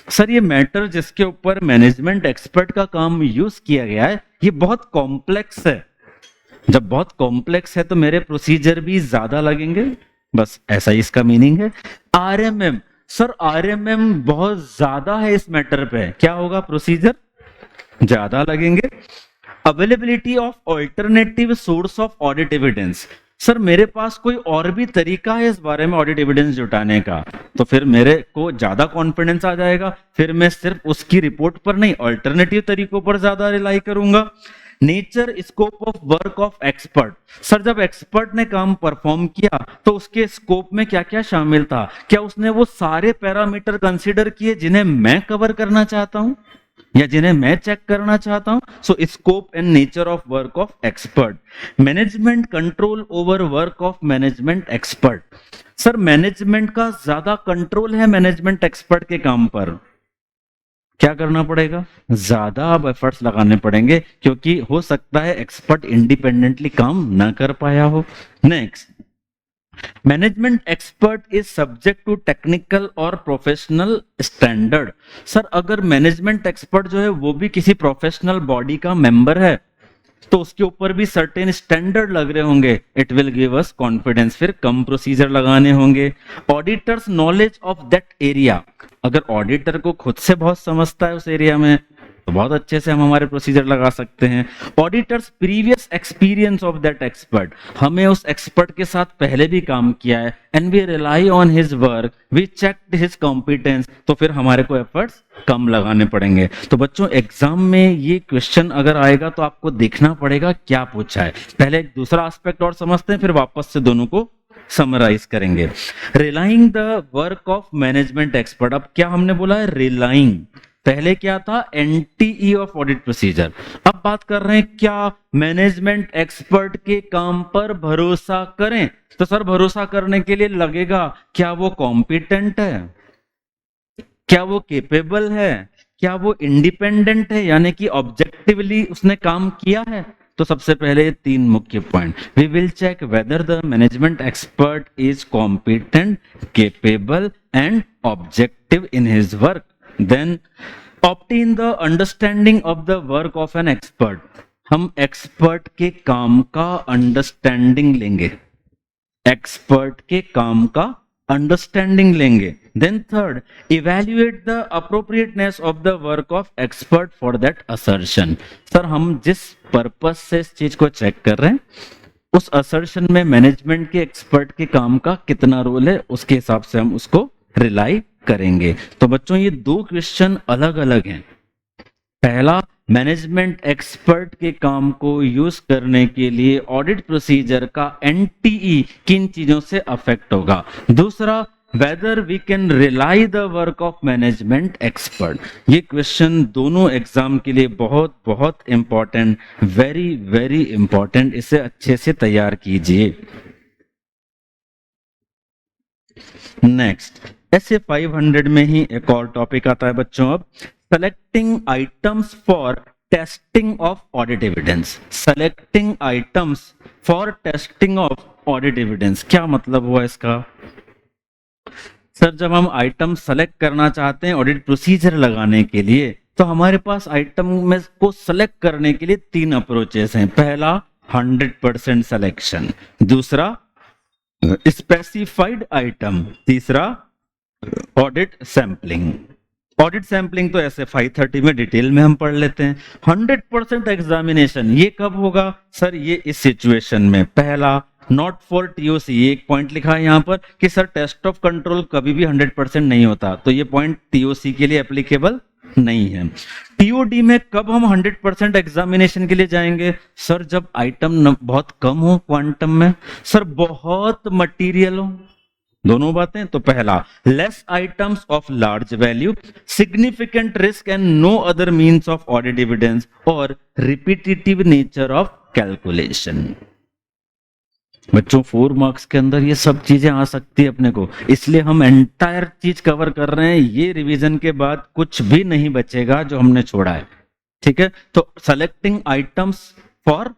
Sir ये मैटर जिसके ऊपर मैनेजमेंट एक्सपर्ट का काम यूज किया गया है ये बहुत कॉम्प्लेक्स है। जब बहुत कॉम्प्लेक्स है तो मेरे प्रोसीजर भी ज्यादा लगेंगे, बस ऐसा ही इसका मीनिंग है। आरएमएम, सर आरएमएम बहुत ज्यादा है इस मैटर पे, क्या होगा? प्रोसीजर ज्यादा लगेंगे। Availability of alternative source of audit evidence, sir मेरे पास कोई और भी तरीका है इस बारे में ऑडिट एविडेंस जुटाने का, तो फिर मेरे को ज्यादा कॉन्फिडेंस आ जाएगा, फिर मैं सिर्फ उसकी रिपोर्ट पर नहीं ऑल्टरनेटिव तरीकों पर ज्यादा रिलाई करूंगा। Nature scope of work of expert, sir जब एक्सपर्ट ने काम परफॉर्म किया तो उसके स्कोप में क्या क्या शामिल था? क्या उसने वो सारे पैरामीटर कंसीडर किए जिन्हें मैं कवर करना चाहता हूं या जिन्हें मैं चेक करना चाहता हूं? So scope and nature of work of expert. Management control over work of management expert, sir management का ज्यादा कंट्रोल है मैनेजमेंट एक्सपर्ट के काम पर, क्या करना पड़ेगा? ज्यादा अब एफर्ट्स लगाने पड़ेंगे क्योंकि हो सकता है एक्सपर्ट इंडिपेंडेंटली काम ना कर पाया हो। Next, management expert is subject to technical और प्रोफेशनल स्टैंडर्ड। सर अगर मैनेजमेंट एक्सपर्ट जो है वो भी किसी प्रोफेशनल बॉडी का मेंबर है तो उसके ऊपर भी सर्टेन स्टैंडर्ड लग रहे होंगे, it will give us confidence, फिर कम प्रोसीजर लगाने होंगे। Auditors knowledge of that area, अगर ऑडिटर को खुद से बहुत समझता है उस एरिया में तो बहुत अच्छे से हम हमारे प्रोसीजर लगा सकते हैं। Auditors previous experience of that expert, हमें उस एक्सपर्ट के साथ पहले भी काम किया है and we rely on his work, we checked his competence, तो फिर हमारे को एफर्ट्स कम लगाने पड़ेंगे। तो बच्चों एग्जाम में ये क्वेश्चन अगर आएगा तो आपको देखना पड़ेगा क्या पूछा है। पहले एक दूसरा एस्पेक्ट और समझते हैं फिर वापस से दोनों को समराइज करेंगे। Relying the work of management expert, अब क्या हमने बोला है? रिलाइंग, पहले क्या था? एनटीई ऑफ ऑडिट प्रोसीजर। अब बात कर रहे हैं क्या मैनेजमेंट एक्सपर्ट के काम पर भरोसा करें? तो सर भरोसा करने के लिए लगेगा क्या वो कॉम्पिटेंट है, क्या वो केपेबल है, क्या वो इंडिपेंडेंट है, यानी कि ऑब्जेक्टिवली उसने काम किया है। तो सबसे पहले तीन मुख्य point, we will check whether the management expert is competent, capable and objective in his work. Then obtain the understanding of the work of an expert, हम एक्सपर्ट के काम का अंडरस्टैंडिंग लेंगे, एक्सपर्ट के काम का अंडरस्टैंडिंग लेंगे। Then third, evaluate the appropriateness of the work of expert for that assertion, sir हम जिस पर्पस से इस चीज को चेक कर रहे हैं उस असर्शन में मैनेजमेंट के एक्सपर्ट के काम का कितना रोल है, उसके हिसाब से हम उसको रिलाई करेंगे। तो बच्चों ये दो क्वेश्चन अलग अलग हैं। पहला, मैनेजमेंट एक्सपर्ट के काम को यूज करने के लिए ऑडिट प्रोसीजर का एनटीई किन चीजों से अफेक्ट होगा। दूसरा, whether we can rely the work of management expert. ये क्वेश्चन दोनों एग्जाम के लिए बहुत बहुत इंपॉर्टेंट, वेरी वेरी इंपॉर्टेंट, इसे अच्छे से तैयार कीजिए। नेक्स्ट, ऐसे 500 में ही एक और टॉपिक आता है बच्चों, अब selecting items for testing of audit evidence. Selecting items for testing of audit evidence, क्या मतलब हुआ इसका? सर जब हम आइटम सेलेक्ट करना चाहते हैं ऑडिट प्रोसीजर लगाने के लिए तो हमारे पास आइटम में को सेलेक्ट करने के लिए तीन अप्रोचेस हैं। पहला 100% सिलेक्शन, दूसरा स्पेसिफाइड आइटम, तीसरा ऑडिट सैंपलिंग। ऑडिट सैंपलिंग तो ऐसे 530 में डिटेल में हम पढ़ लेते हैं। 100% एग्जामिनेशन ये कब होगा? सर ये इस सिचुएशन में, पहला नॉट फॉर टीओसी, ये एक पॉइंट लिखा है यहाँ पर कि सर टेस्ट ऑफ कंट्रोल कभी भी 100% नहीं होता, तो ये पॉइंट टीओसी के लिए एप्लीकेबल नहीं है। टीओडी में कब हम 100% एग्जामिनेशन के लिए जाएंगे? सर जब आइटम बहुत कम हो क्वांटम में, सर बहुत मटेरियल हो, दोनों बातें। तो पहला, less items of large value, significant risk and no other means of audit evidence, और रिपीटेटिव नेचर ऑफ कैलकुलेशन। बच्चों 4 मार्क्स के अंदर ये सब चीजें आ सकती है अपने को, इसलिए हम एंटायर चीज कवर कर रहे हैं। ये रिवीजन के बाद कुछ भी नहीं बचेगा जो हमने छोड़ा है, ठीक है। तो selecting items for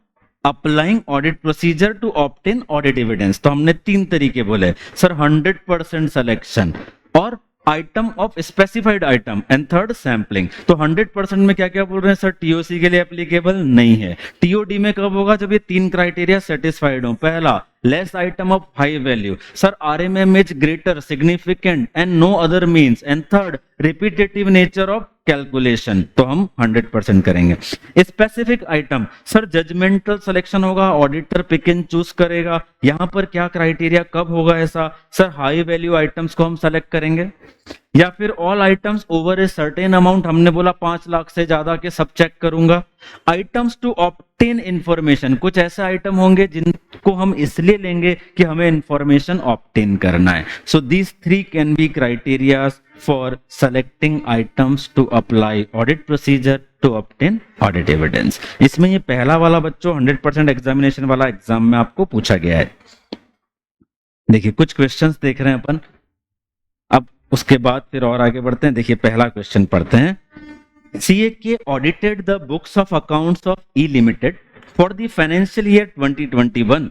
applying audit procedure to obtain audit evidence, तो हमने 3 तरीके बोले सर, 100% सिलेक्शन और item of specified item and third sampling. तो 100% में क्या क्या बोल रहे हैं सर? टीओसी के लिए एप्लीकेबल नहीं है। टीओडी में कब होगा? जब ये 3 क्राइटेरिया सेटिस्फाइड हो। पहला, less item of high value, sir RMM is greater, significant and no other means, and third repetitive nature of calculation, तो हम 100% करेंगे। Specific item, sir judgemental selection होगा, ऑडिटर पिक एंड चूज करेगा। यहां पर क्या क्राइटेरिया, कब होगा ऐसा? सर हाई वैल्यू आइटम्स को हम सेलेक्ट करेंगे, या फिर all items over a certain amount, हमने बोला 5 लाख से ज्यादा के सब चेक करूंगा। आइटम्स टू ऑब्टेन इंफॉर्मेशन, कुछ ऐसे आइटम होंगे जिनको हम इसलिए लेंगे कि हमें इंफॉर्मेशन ऑब्टेन करना है। So these 3 can be criteria for selecting items to apply audit procedure to obtain audit evidence. इसमें ये पहला वाला बच्चों 100% एग्जामिनेशन वाला एग्जाम में आपको पूछा गया है। देखिए कुछ क्वेश्चंस देख रहे हैं अपन, अब उसके बाद फिर और आगे बढ़ते हैं। देखिए पहला क्वेश्चन पढ़ते हैं। CAK audited the books of accounts of E Limited for the financial year 2021.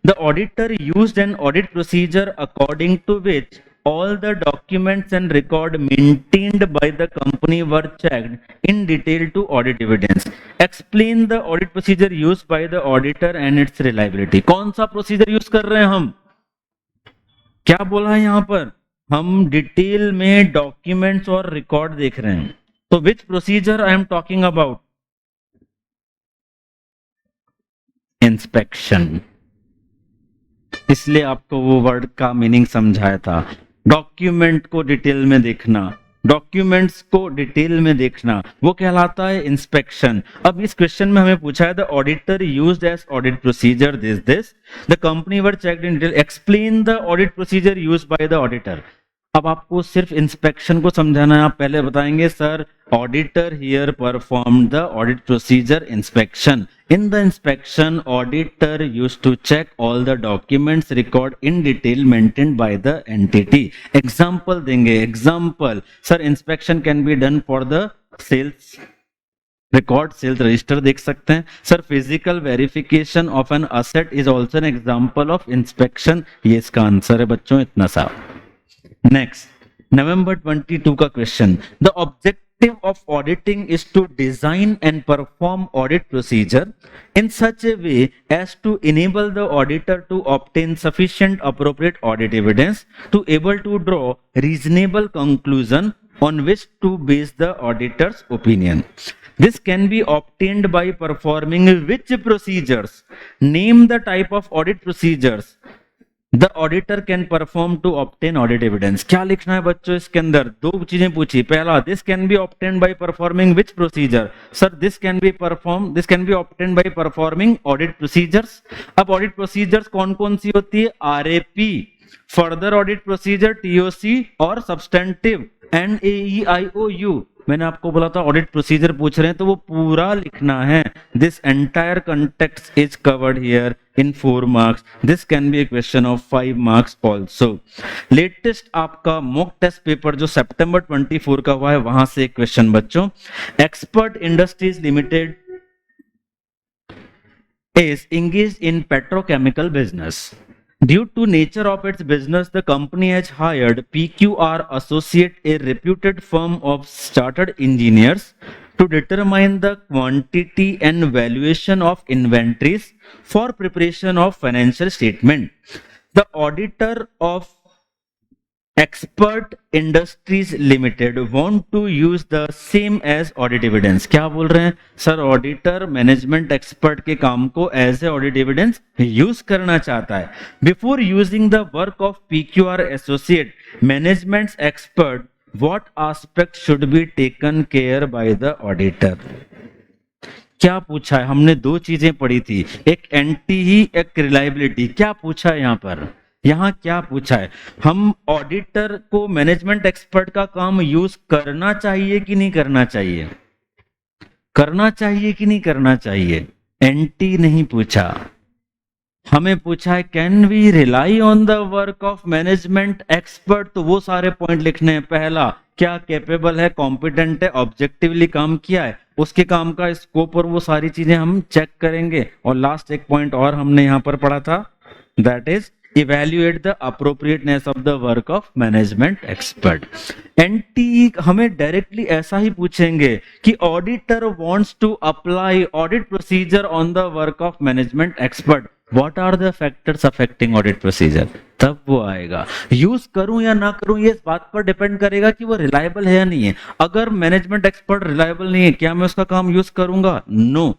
The auditor used an audit procedure according to which all the documents and record maintained by the company were checked in detail to audit evidence. Explain the audit procedure used by the auditor and its reliability. कौन सा procedure use कर रहे हैं हम? क्या बोला है यहां पर? हम डिटेल में डॉक्यूमेंट्स और रिकॉर्ड देख रहे हैं। तो which procedure I am talking about? Inspection. इसलिए आपको वो वर्ड का मीनिंग समझाया था। डॉक्यूमेंट को डिटेल में देखना, डॉक्यूमेंट्स को डिटेल में देखना, वो कहलाता है इंस्पेक्शन। अब इस क्वेश्चन में हमें पूछा है the auditor used as audit procedure this the company were checked in detail, explain the audit procedure used by the auditor. अब आपको सिर्फ इंस्पेक्शन को समझाना है। आप पहले बताएंगे sir auditor here performed the audit procedure inspection. In the inspection auditor used to check all the documents record in detail maintained by the entity. Example देंगे। Example, sir inspection can be done for the sales record, sales register देख सकते हैं। Sir physical verification of an asset is also an example of inspection. ये इसका answer है बच्चों, इतना सा। नेक्स्ट, नवंबर 22 का question. The objective of auditing is to design and perform audit procedure in such a way as to enable the auditor to obtain sufficient appropriate audit evidence to able to draw reasonable conclusion on which to base the auditor's opinion. This can be obtained by performing which procedures? Name the type of audit procedures the auditor can perform to obtain audit evidence. क्या लिखना है बच्चों इसके अंदर? 2 चीजें पूछी। पहला, this can be obtained by performing which procedure? Sir, this can be obtained by performing audit procedures. अब audit procedures कौन कौन सी होती है? RAP, further audit procedure, TOC और substantive NAEIOU। मैंने आपको बोला था ऑडिट प्रोसीजर पूछ रहे हैं तो वो पूरा लिखना है। This entire context is covered here in 4 marks. This can be A question of 5 marks also. Latest आपका मॉक टेस्ट पेपर जो सितंबर 24 का हुआ है, वहां से एक क्वेश्चन बच्चों। Expert industries limited is engaged in petrochemical business. Due to nature of its business, the company has hired PQR Associate, a reputed firm of chartered engineers, to determine the quantity and valuation of inventories for preparation of financial statement. The auditor of Expert Industries Limited want to use the same as audit evidence. क्या बोल रहे हैं sir? Auditor management expert के काम को as a audit evidence use करना चाहता है। Before using the work of PQR associate, management expert what aspect should be taken care by the auditor. क्या पूछा है, हमने दो चीजें पढ़ी थी, एक एंटी ही एक रिलायबिलिटी। क्या पूछा है यहाँ पर, यहाँ क्या पूछा है, हम ऑडिटर को मैनेजमेंट एक्सपर्ट का काम यूज करना चाहिए कि नहीं करना चाहिए, करना चाहिए कि नहीं करना चाहिए। एंटी नहीं पूछा, हमें पूछा है can we rely on the work of management expert. तो वो सारे पॉइंट लिखने हैं। पहला, क्या कैपेबल है, कॉम्पिटेंट है, ऑब्जेक्टिवली काम किया है, उसके काम का स्कोप और वो सारी चीजें हम चेक करेंगे। और लास्ट एक पॉइंट और हमने यहां पर पढ़ा था, that is evaluate the appropriateness of the work of management expert. एंटी हमें डायरेक्टली ऐसा ही पूछेंगे कि auditor wants to apply audit procedure on the work of management expert, what are the factors affecting audit procedure, तब वो आएगा। Use करूं या ना करूं ये इस बात पर डिपेंड करेगा कि वो रिलायबल है या नहीं है। अगर मैनेजमेंट एक्सपर्ट रिलायबल नहीं है, क्या मैं उसका काम यूज करूंगा? No,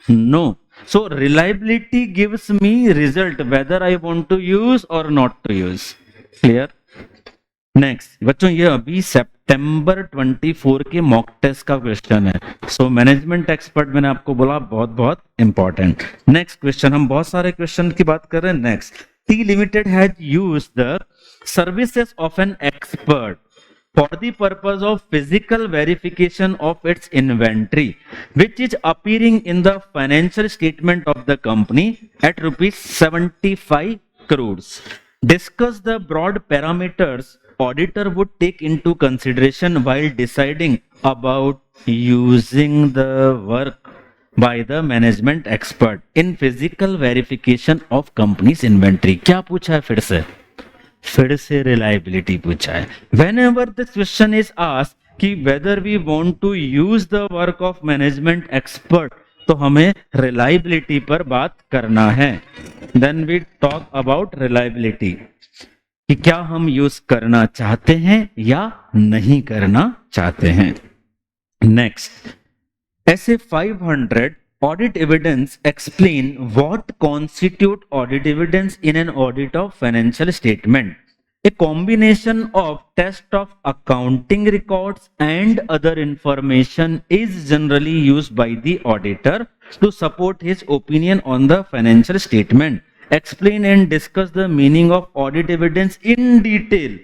no. So reliability gives me result whether I want to use or not to use. Clear? Next बच्चों, ये अभी सितंबर 24 के मॉक टेस्ट का क्वेश्चन है। सो मैनेजमेंट एक्सपर्ट मैंने आपको बोला बहुत बहुत इंपॉर्टेंट। नेक्स्ट क्वेश्चन, हम बहुत सारे क्वेश्चन की बात कर रहे हैं। Next, T limited has used the services of an expert for the purpose of physical verification of its inventory, which is appearing in the financial statement of the company at rupees 75 crores. Discuss the broad parameters auditor would take into consideration while deciding about using the work by the management expert in physical verification of company's inventory. क्या पूछा है फिर से reliability पूछा है। Whenever this question is asked कि whether we want to use the work of management expert, तो हमें रिलायबिलिटी पर बात करना है। Then we talk about reliability कि क्या हम यूज करना चाहते हैं या नहीं करना चाहते हैं। नेक्स्ट, ऐसे 500 audit evidence explain what constitute audit evidence in an audit of financial statement. A combination of test of accounting records and other information is generally used by the auditor to support his opinion on the financial statement. Explain and discuss the meaning of audit evidence in detail.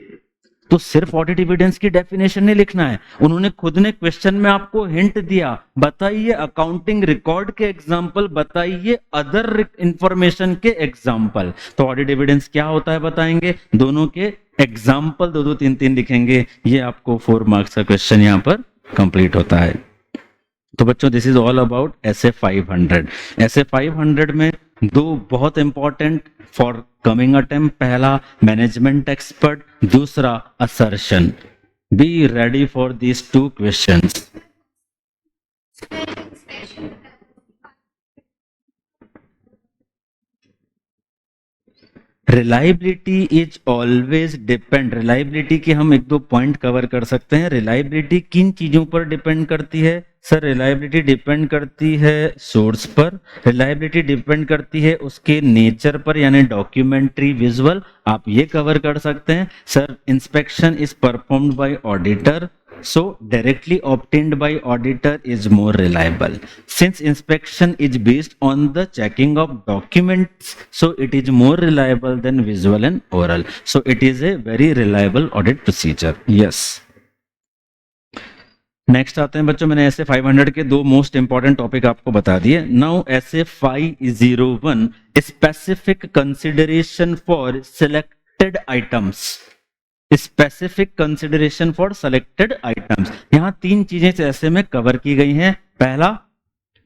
तो सिर्फ audit evidence की definition नहीं लिखना है, उन्होंने खुद ने question में आपको हिंट दिया, बताइए अकाउंटिंग रिकॉर्ड के एग्जांपल, बताइए अदर इंफॉर्मेशन के एग्जांपल। तो ऑडिट एविडेंस क्या होता है बताएंगे, दोनों के एग्जांपल दो दो तीन तीन लिखेंगे। ये आपको 4 मार्क्स का क्वेश्चन यहां पर कंप्लीट होता है। तो बच्चों, this is all about SA 500। SA 500 में दो बहुत इंपॉर्टेंट फॉर कमिंग अटेम्प्ट, पहला मैनेजमेंट एक्सपर्ट, दूसरा assertion. Be ready for these 2 questions. Reliability is always depend, reliability के हम 1-2 पॉइंट कवर कर सकते हैं। रिलायबिलिटी किन चीजों पर डिपेंड करती है सर? रिलायबिलिटी डिपेंड करती है सोर्स पर, रिलायबिलिटी डिपेंड करती है उसके नेचर पर, यानी डॉक्यूमेंट्री, विजुअल, आप ये कवर कर सकते हैं। Sir, inspection is performed by auditor, so directly obtained by auditor is more reliable. Since inspection is based on the checking of documents, so it is more reliable than visual and oral. So it is a very reliable audit procedure. Yes. Next आते हैं बच्चों, मैंने ऐसे 500 के 2 most important topic आपको बता दिए। Now ऐसे 501 specific consideration for selected items, specific consideration for selected items. यहां 3 चीजें ऐसे में कवर की गई हैं। पहला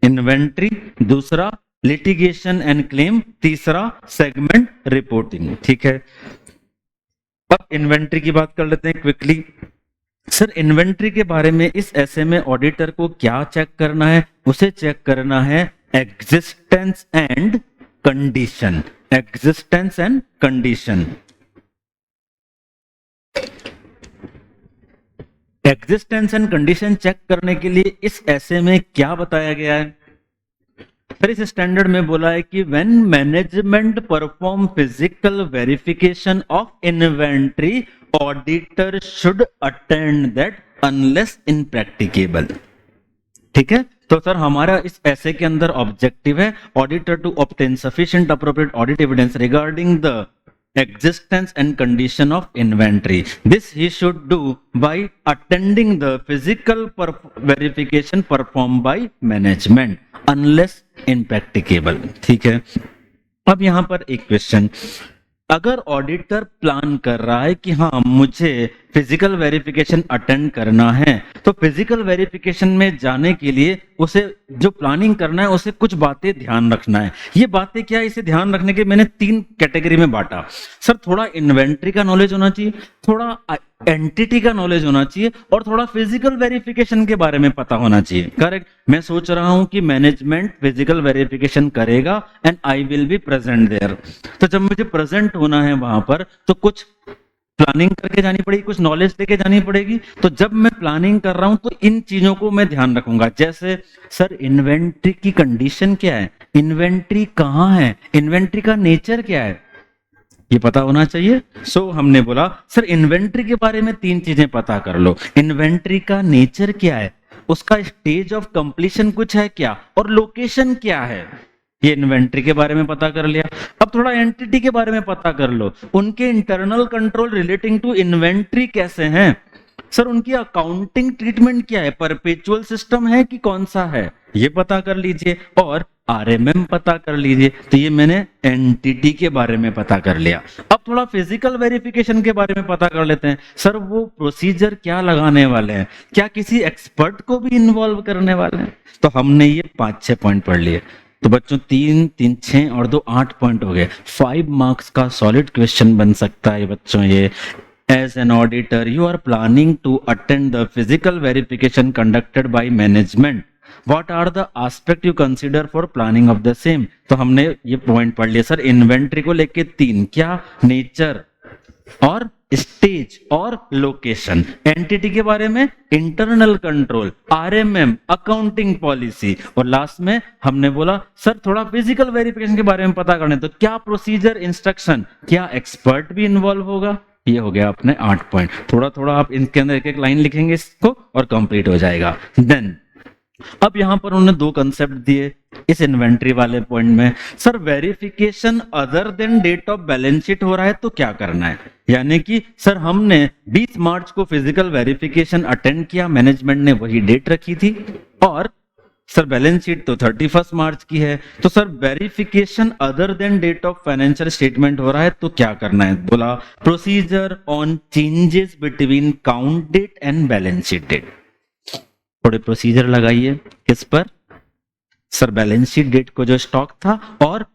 इन्वेंट्री, दूसरा लिटिगेशन एंड क्लेम, तीसरा सेगमेंट रिपोर्टिंग। ठीक है, अब इन्वेंट्री की बात कर लेते हैं क्विकली। सर, इन्वेंट्री के बारे में इस ऐसे में ऑडिटर को क्या चेक करना है? उसे चेक करना है existence and condition, existence and condition. Existence and condition check करने के लिए इस ऐसे में क्या बताया गया है? सर इस स्टैंडर्ड में बोला है कि when management perform physical verification of inventory auditor should attend that unless impracticable. ठीक है, तो सर हमारा इस ऐसे के अंदर ऑब्जेक्टिव है auditor to obtain sufficient appropriate audit evidence regarding the existence and condition of inventory. This he should do by attending the physical verification performed by management unless impracticable. ठीक है, अब यहां पर एक क्वेश्चन, अगर ऑडिटर प्लान कर रहा है कि हाँ मुझे फिजिकल वेरिफिकेशन अटेंड करना है, तो फिजिकल वेरिफिकेशन में जाने के लिए उसे जो प्लानिंग करना है उसे कुछ बातें ध्यान रखना है। ये बातें क्या है, इसे ध्यान रखने के मैंने 3 कैटेगरी में बांटा। सर थोड़ा इन्वेंट्री का नॉलेज होना चाहिए, थोड़ा एंटिटी का नॉलेज होना चाहिए और थोड़ा फिजिकल वेरिफिकेशन के बारे में पता होना चाहिए। करेक्ट, मैं सोच रहा हूं कि मैनेजमेंट फिजिकल वेरिफिकेशन करेगा and I will be present there. तो जब मुझे प्रेजेंट होना है वहां पर तो कुछ प्लानिंग करके जानी पड़ेगी, कुछ नॉलेज लेके जानी पड़ेगी। तो जब मैं प्लानिंग कर रहा हूं तो इन चीजों को मैं ध्यान रखूंगा। जैसे सर इन्वेंट्री की कंडीशन क्या है, इन्वेंट्री कहां है, इन्वेंट्री का नेचर क्या है, ये पता होना चाहिए। सो हमने बोला सर इन्वेंट्री के बारे में 3 चीजें पता कर लो। इन्वेंट्री का नेचर क्या है, उसका स्टेज ऑफ कंप्लीशन कुछ है क्या, और लोकेशन क्या है, ये इन्वेंट्री के बारे में पता कर लिया। अब थोड़ा एंटिटी के बारे में पता कर लो, उनके internal control relating to inventory कैसे हैं, सर उनकी अकाउंटिंग ट्रीटमेंट क्या है, परपेचुअल सिस्टम है कि कौन सा है, ये पता कर लीजिए, और आरएमएम पता कर लीजिए। तो ये मैंने एंटिटी के बारे में पता कर लिया। अब थोड़ा फिजिकल वेरिफिकेशन के बारे में पता कर लेते हैं। सर वो प्रोसीजर क्या लगाने वाले हैं, क्या किसी एक्सपर्ट को भी इन्वॉल्व करने वाले हैं। तो हमने ये 5-6 पॉइंट पढ़ लिए। तो बच्चों 3 6 और 2 8 पॉइंट हो गए। 5 मार्क्स का सॉलिड क्वेश्चन बन सकता है बच्चों ये। As an auditor, you are planning to attend the physical verification conducted by management. What are the aspect you consider for planning of the same? तो हमने ये पॉइंट पढ़ लिया। सर इन्वेंट्री को लेके 3 क्या, नेचर और स्टेज और लोकेशन। एंटिटी के बारे में internal control, RMM, accounting policy, और लास्ट में हमने बोला सर थोड़ा फिजिकल वेरिफिकेशन के बारे में पता करने, तो क्या प्रोसीजर, इंस्ट्रक्शन, क्या एक्सपर्ट भी इन्वॉल्व होगा। ये हो गया अपने 8 पॉइंट। थोड़ा थोड़ा आप इनके अंदर एक एक लाइन लिखेंगे इसको और कंप्लीट हो जाएगा। देन अब यहां पर उन्होंने 2 कंसेप्ट दिए इस इन्वेंट्री वाले पॉइंट में। Sir verification other than date of balance sheet हो रहा है तो क्या करना है, यानी कि सर हमने 20 मार्च को फिजिकल वेरिफिकेशन अटेंड किया, मैनेजमेंट ने वही डेट रखी थी, और सर बैलेंस शीट तो 31 मार्च की है। तो sir verification other than date of financial statement हो रहा है तो क्या करना है। बोला procedure on changes between count date and balance sheet date. थोड़े प्रोसीजर लगाइए किस पर, सर बैलेंस शीट डेट को जो स्टॉक था और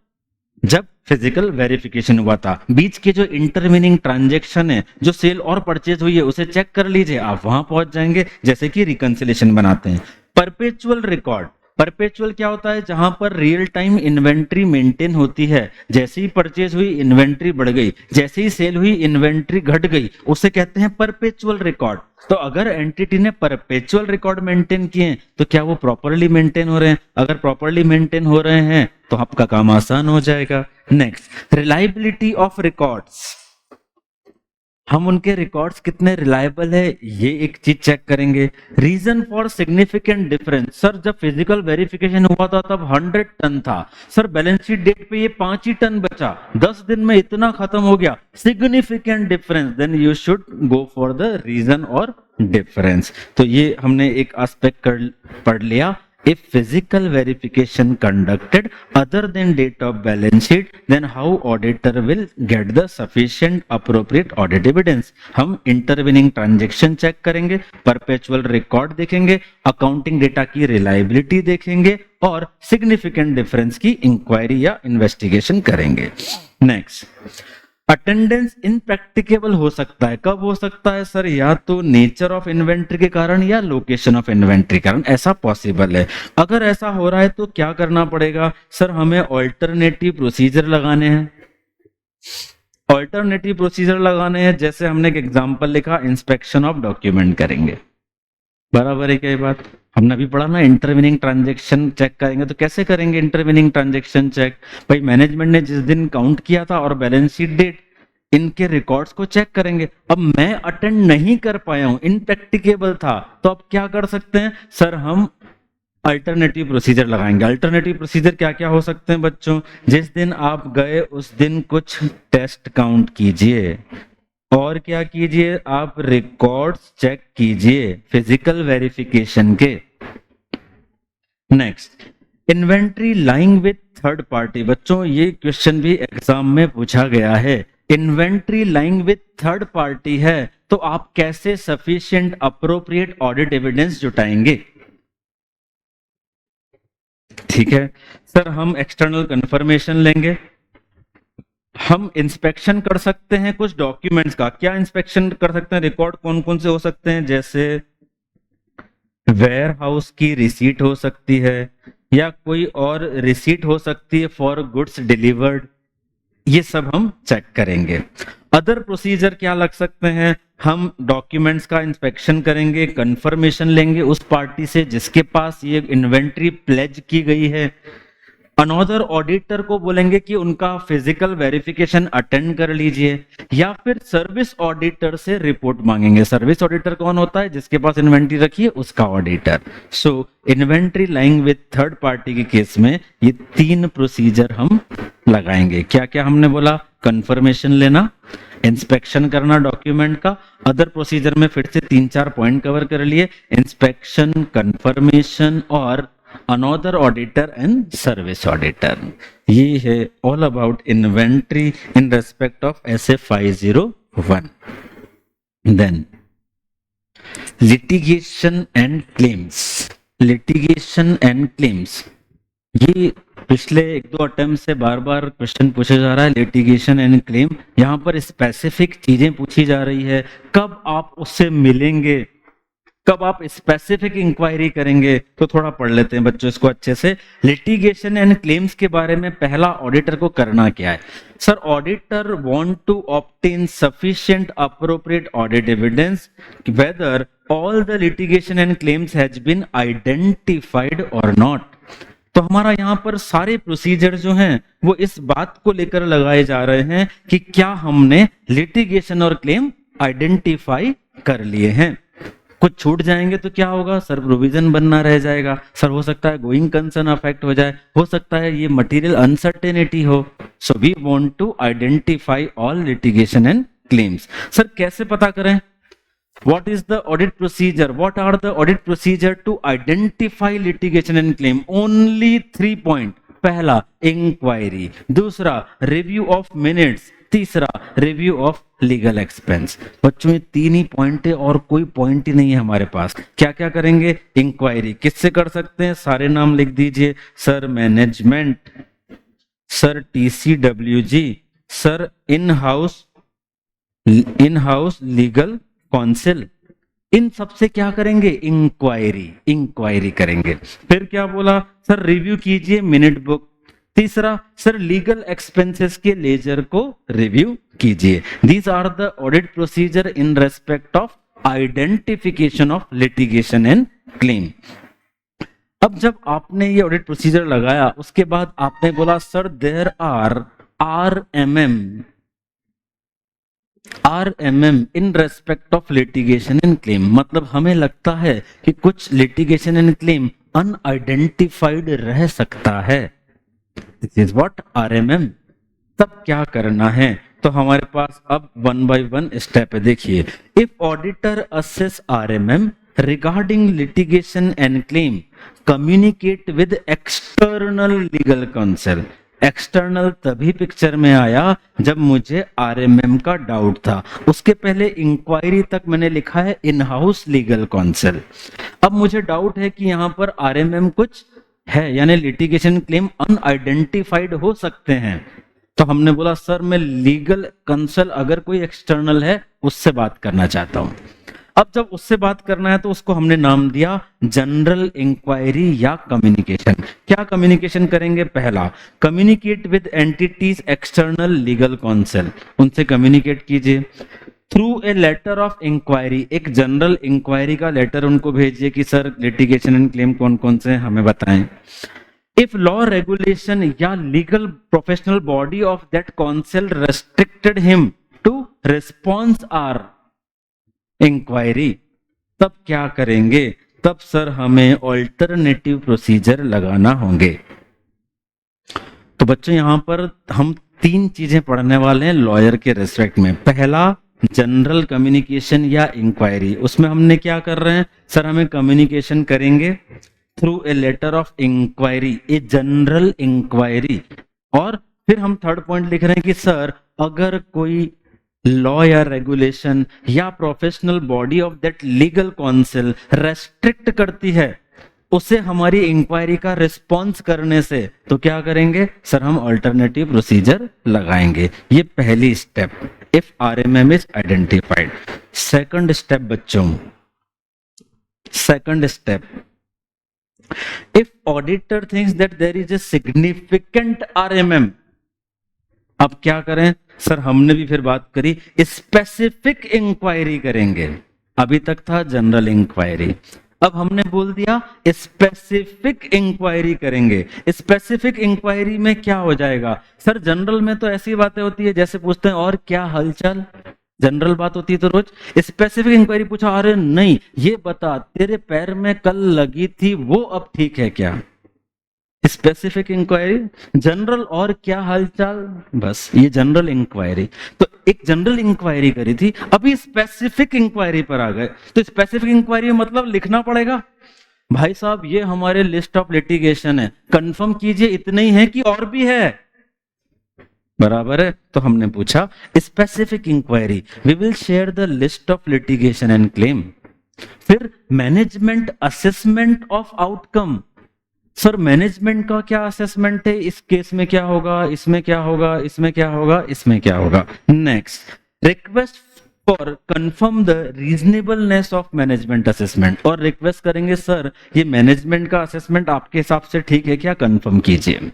जब फिजिकल वेरिफिकेशन हुआ था, बीच के जो इंटरमीनिंग ट्रांजैक्शन है, जो सेल और परचेज हुई है, उसे चेक कर लीजिए। आप वहां पहुंच जाएंगे जैसे कि रिकंसिलेशन बनाते हैं। परपेचुअल रिकॉर्ड, परपेचुअल क्या होता है, जहां पर रियल टाइम इन्वेंट्री मेंटेन होती है। जैसे ही परचेज हुई इन्वेंट्री बढ़ गई, जैसे ही सेल हुई इन्वेंट्री घट गई, उसे कहते हैं परपेचुअल रिकॉर्ड। तो अगर एंटिटी ने परपेचुअल रिकॉर्ड मेंटेन किए तो क्या वो प्रॉपरली मेंटेन हो रहे हैं, अगर प्रॉपरली मेंटेन हो रहे हैं तो आपका काम आसान हो जाएगा। नेक्स्ट, रिलायबिलिटी ऑफ रिकॉर्ड्स, हम उनके रिकॉर्ड्स कितने रिलायबल है ये एक चीज चेक करेंगे। Reason for significant difference, sir जब फिजिकल वेरिफिकेशन हुआ था तब 100 टन था, सर बैलेंस शीट डेट पे ये 5 ही टन बचा, 10 दिन में इतना खत्म हो गया, significant difference, then you should go for the reason और डिफरेंस। तो ये हमने एक एस्पेक्ट पढ़ लिया। If physical verification conducted other than date of balance sheet, then how auditor will get the sufficient appropriate audit evidence? हम intervening transaction check करेंगे, perpetual record देखेंगे, accounting data की reliability देखेंगे और significant difference की inquiry या investigation करेंगे। Next, attendance इनप्रैक्टिकेबल हो सकता है, कब हो सकता है सर, या तो नेचर ऑफ इन्वेंट्री के कारण या लोकेशन ऑफ इन्वेंट्री के कारण, ऐसा पॉसिबल है। अगर ऐसा हो रहा है तो क्या करना पड़ेगा, सर हमें ऑल्टरनेटिव प्रोसीजर लगाने हैं। ऑल्टरनेटिव प्रोसीजर लगाने हैं, जैसे हमने एक एग्जांपल लिखा, इंस्पेक्शन ऑफ डॉक्यूमेंट करेंगे। बराबर है क्या ये बात? हमने अभी पढ़ा ना, इंटरविनिंग ट्रांजैक्शन चेक करेंगे तो कैसे करेंगे इंटरविनिंग ट्रांजैक्शन चेक? भाई मैनेजमेंट ने जिस दिन काउंट किया था और बैलेंस शीट डेट, इनके रिकॉर्ड्स को चेक करेंगे। अब मैं अटेंड नहीं कर पाया हूं, इनप्रैक्टिकेबल था, तो अब क्या कर सकते हैं सर? हम अल्टरनेटिव प्रोसीजर लगाएंगे। अल्टरनेटिव प्रोसीजर क्या क्या हो सकते हैं बच्चों? जिस दिन आप गए उस दिन कुछ टेस्ट काउंट कीजिए, और क्या कीजिए आप? रिकॉर्ड्स चेक कीजिए फिजिकल वेरिफिकेशन के। Next, inventory lying with third party. बच्चों ये क्वेश्चन भी एग्जाम में पूछा गया है। Inventory lying with third party है तो आप कैसे सफिशिएंट अप्रोप्रिएट ऑडिट एविडेंस जुटाएंगे? ठीक है सर, हम एक्सटर्नल कंफर्मेशन लेंगे, हम इंस्पेक्शन कर सकते हैं कुछ डॉक्यूमेंट्स का। क्या इंस्पेक्शन कर सकते हैं? रिकॉर्ड कौन कौन से हो सकते हैं? जैसे वेयर हाउस की रिसीट हो सकती है, या कोई और रिसीट हो सकती है फॉर गुड्स डिलीवर्ड, ये सब हम चेक करेंगे। अदर प्रोसीजर क्या लग सकते हैं? हम डॉक्यूमेंट्स का इंस्पेक्शन करेंगे, कंफर्मेशन लेंगे उस पार्टी से जिसके पास ये इन्वेंट्री प्लेज की गई है। अनदर ऑडिटर को बोलेंगे कि उनका फिजिकल वेरिफिकेशन अटेंड कर लीजिए, या फिर सर्विस ऑडिटर से रिपोर्ट मांगेंगे। सर्विस ऑडिटर कौन होता है? जिसके पास इन्वेंट्री रखी है उसका auditor. So inventory lying with third party के केस में ये तीन प्रोसीजर हम लगाएंगे। क्या क्या हमने बोला? कंफर्मेशन लेना, इंस्पेक्शन करना डॉक्यूमेंट का। अदर प्रोसीजर में फिर से 3-4 पॉइंट कवर कर लिए, इंस्पेक्शन, कंफर्मेशन और another auditor and service auditor. ये है all about inventory in respect of SA 501। Then litigation and claims. Litigation and claims, ये पिछले 1-2 अटेम्प्ट से बार बार क्वेश्चन पूछा जा रहा है। लिटिगेशन एंड क्लेम, यहाँ पर स्पेसिफिक चीजें पूछी जा रही है। कब आप उससे मिलेंगे, कब आप स्पेसिफिक इंक्वायरी करेंगे, तो थोड़ा पढ़ लेते हैं बच्चों इसको अच्छे से। लिटिगेशन एंड क्लेम्स के बारे में पहला ऑडिटर को करना क्या है? Sir, auditor want to obtain sufficient appropriate audit evidence whether all the litigation and claims has been identified और नॉट। तो हमारा यहाँ पर सारे प्रोसीजर जो हैं वो इस बात को लेकर लगाए जा रहे हैं कि क्या हमने लिटिगेशन और क्लेम आइडेंटिफाई कर लिए हैं। कुछ छूट जाएंगे तो क्या होगा सर? प्रोविजन बनना रह जाएगा। सर हो सकता है गोइंग कंसर्न अफेक्ट हो जाए, हो सकता है ये मटेरियल अनसर्टेनिटी हो। So we want to identify all litigation and claims. Sir कैसे पता करें? What is the audit procedure? What are the audit procedure to identify litigation and claim? Only 3 point. पहला इंक्वायरी, दूसरा रिव्यू ऑफ मिनट्स, तीसरा review of legal expense. बच्चों ये 3 ही point है और कोई पॉइंट ही नहीं है हमारे पास। क्या क्या करेंगे? इंक्वायरी किससे कर सकते हैं? सारे नाम लिख दीजिए। Sir management, sir TCWG, sir in house legal counsel. इन सबसे क्या करेंगे? इंक्वायरी करेंगे। फिर क्या बोला? सर रिव्यू कीजिए मिनट बुक। तीसरा, सर लीगल एक्सपेंसेस के लेजर को रिव्यू कीजिए। These are the audit procedure in respect of identification of litigation and claim. अब जब आपने ये ऑडिट प्रोसीजर लगाया उसके बाद आपने बोला sir there are RMM in respect of litigation and claim. मतलब हमें लगता है कि कुछ लिटिगेशन एंड क्लेम अनआइडेंटिफाइड रह सकता है। This is what RMM। तब क्या करना है? तो हमारे पास अब 1 by 1 स्टेप है। देखिए, if auditor assess RMM regarding litigation and claim, communicate with external legal counsel। External तभी पिक्चर में आया जब मुझे RMM का डाउट था। उसके पहले इंक्वायरी तक मैंने लिखा है इन हाउस लीगल काउंसिल। अब मुझे डाउट है कि यहाँ पर RMM कुछ है, यानी लिटिगेशन क्लेम अनआइडेंटिफाइड हो सकते हैं। तो हमने बोला सर मैं लीगल काउंसिल अगर कोई एक्सटर्नल है उससे बात करना चाहता हूं। अब जब उससे बात करना है तो उसको हमने नाम दिया जनरल इंक्वायरी या कम्युनिकेशन। क्या कम्युनिकेशन करेंगे? पहला, communicate with entities external legal counsel, उनसे कम्युनिकेट कीजिए। Through a letter of inquiry, एक जनरल इंक्वायरी का लेटर उनको भेजिए कि सर लिटिगेशन एंड क्लेम कौन कौन से हैं हमें बताएं। इफ लॉ रेगुलेशन या legal professional body of that counsel restricted him to response our inquiry, तब क्या करेंगे? तब सर हमें ऑल्टरनेटिव प्रोसीजर लगाना होंगे। तो बच्चों यहां पर हम 3 चीजें पढ़ने वाले हैं लॉयर के रेस्पेक्ट में। पहला जनरल कम्युनिकेशन या इंक्वायरी, उसमें हमने क्या कर रहे हैं? सर हमें कम्युनिकेशन करेंगे through a letter of inquiry, a general inquiry. और फिर हम थर्ड पॉइंट लिख रहे हैं कि सर अगर कोई लॉ या रेगुलेशन या professional body of that legal council restrict करती है उसे हमारी इंक्वायरी का रिस्पॉन्स करने से, तो क्या करेंगे? सर हम अल्टरनेटिव प्रोसीजर लगाएंगे। ये पहली step, if RMM is identified. Second step बच्चों, second step, if auditor thinks that there is a significant RMM, अब क्या करें? सर हमने भी फिर बात करी स्पेसिफिक इंक्वायरी करेंगे। अभी तक था जनरल इंक्वायरी, अब हमने बोल दिया स्पेसिफिक इंक्वायरी करेंगे। स्पेसिफिक इंक्वायरी में क्या हो जाएगा? सर जनरल में तो ऐसी बातें होती है जैसे पूछते हैं और क्या हालचाल, जनरल बात होती है तो रोज। स्पेसिफिक इंक्वायरी पूछा, अरे नहीं ये बता तेरे पैर में कल लगी थी वो अब ठीक है क्या? स्पेसिफिक इंक्वायरी, जनरल और क्या हालचाल, बस ये जनरल इंक्वायरी। तो एक जनरल इंक्वायरी करी थी, अभी स्पेसिफिक इंक्वायरी पर आ गए। तो स्पेसिफिक इंक्वायरी मतलब लिखना पड़ेगा, भाई साहब ये हमारे लिस्ट ऑफ लिटिगेशन है, कंफर्म कीजिए इतने ही है कि और भी है, बराबर है। तो हमने पूछा specific inquiry, we will share the list of litigation and claim. फिर management assessment of outcome, sir management का क्या असेसमेंट है, इस केस में क्या होगा, इसमें क्या होगा, इसमें क्या होगा, इसमें क्या होगा। Next, request for confirm the reasonableness of management assessment, और रिक्वेस्ट करेंगे सर ये मैनेजमेंट का असेसमेंट आपके हिसाब से ठीक है क्या, कंफर्म कीजिए।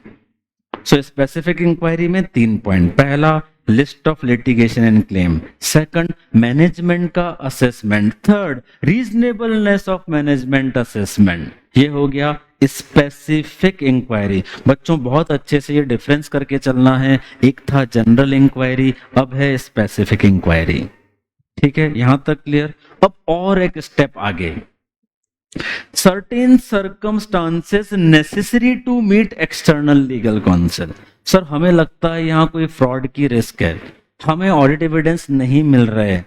सो स्पेसिफिक इंक्वायरी में 3 पॉइंट, पहला list of litigation and claim, second management का assessment, third reasonableness of management assessment. ये हो गया स्पेसिफिक इंक्वायरी। बच्चों बहुत अच्छे से ये डिफरेंस करके चलना है, एक था जनरल इंक्वायरी, अब है स्पेसिफिक इंक्वायरी। ठीक है, यहां तक क्लियर। अब और एक स्टेप आगे, certain circumstances necessary to meet external legal counsel. Sir हमें लगता है यहां कोई फ्रॉड की रिस्क है, हमें ऑडिट एविडेंस नहीं मिल रहा है,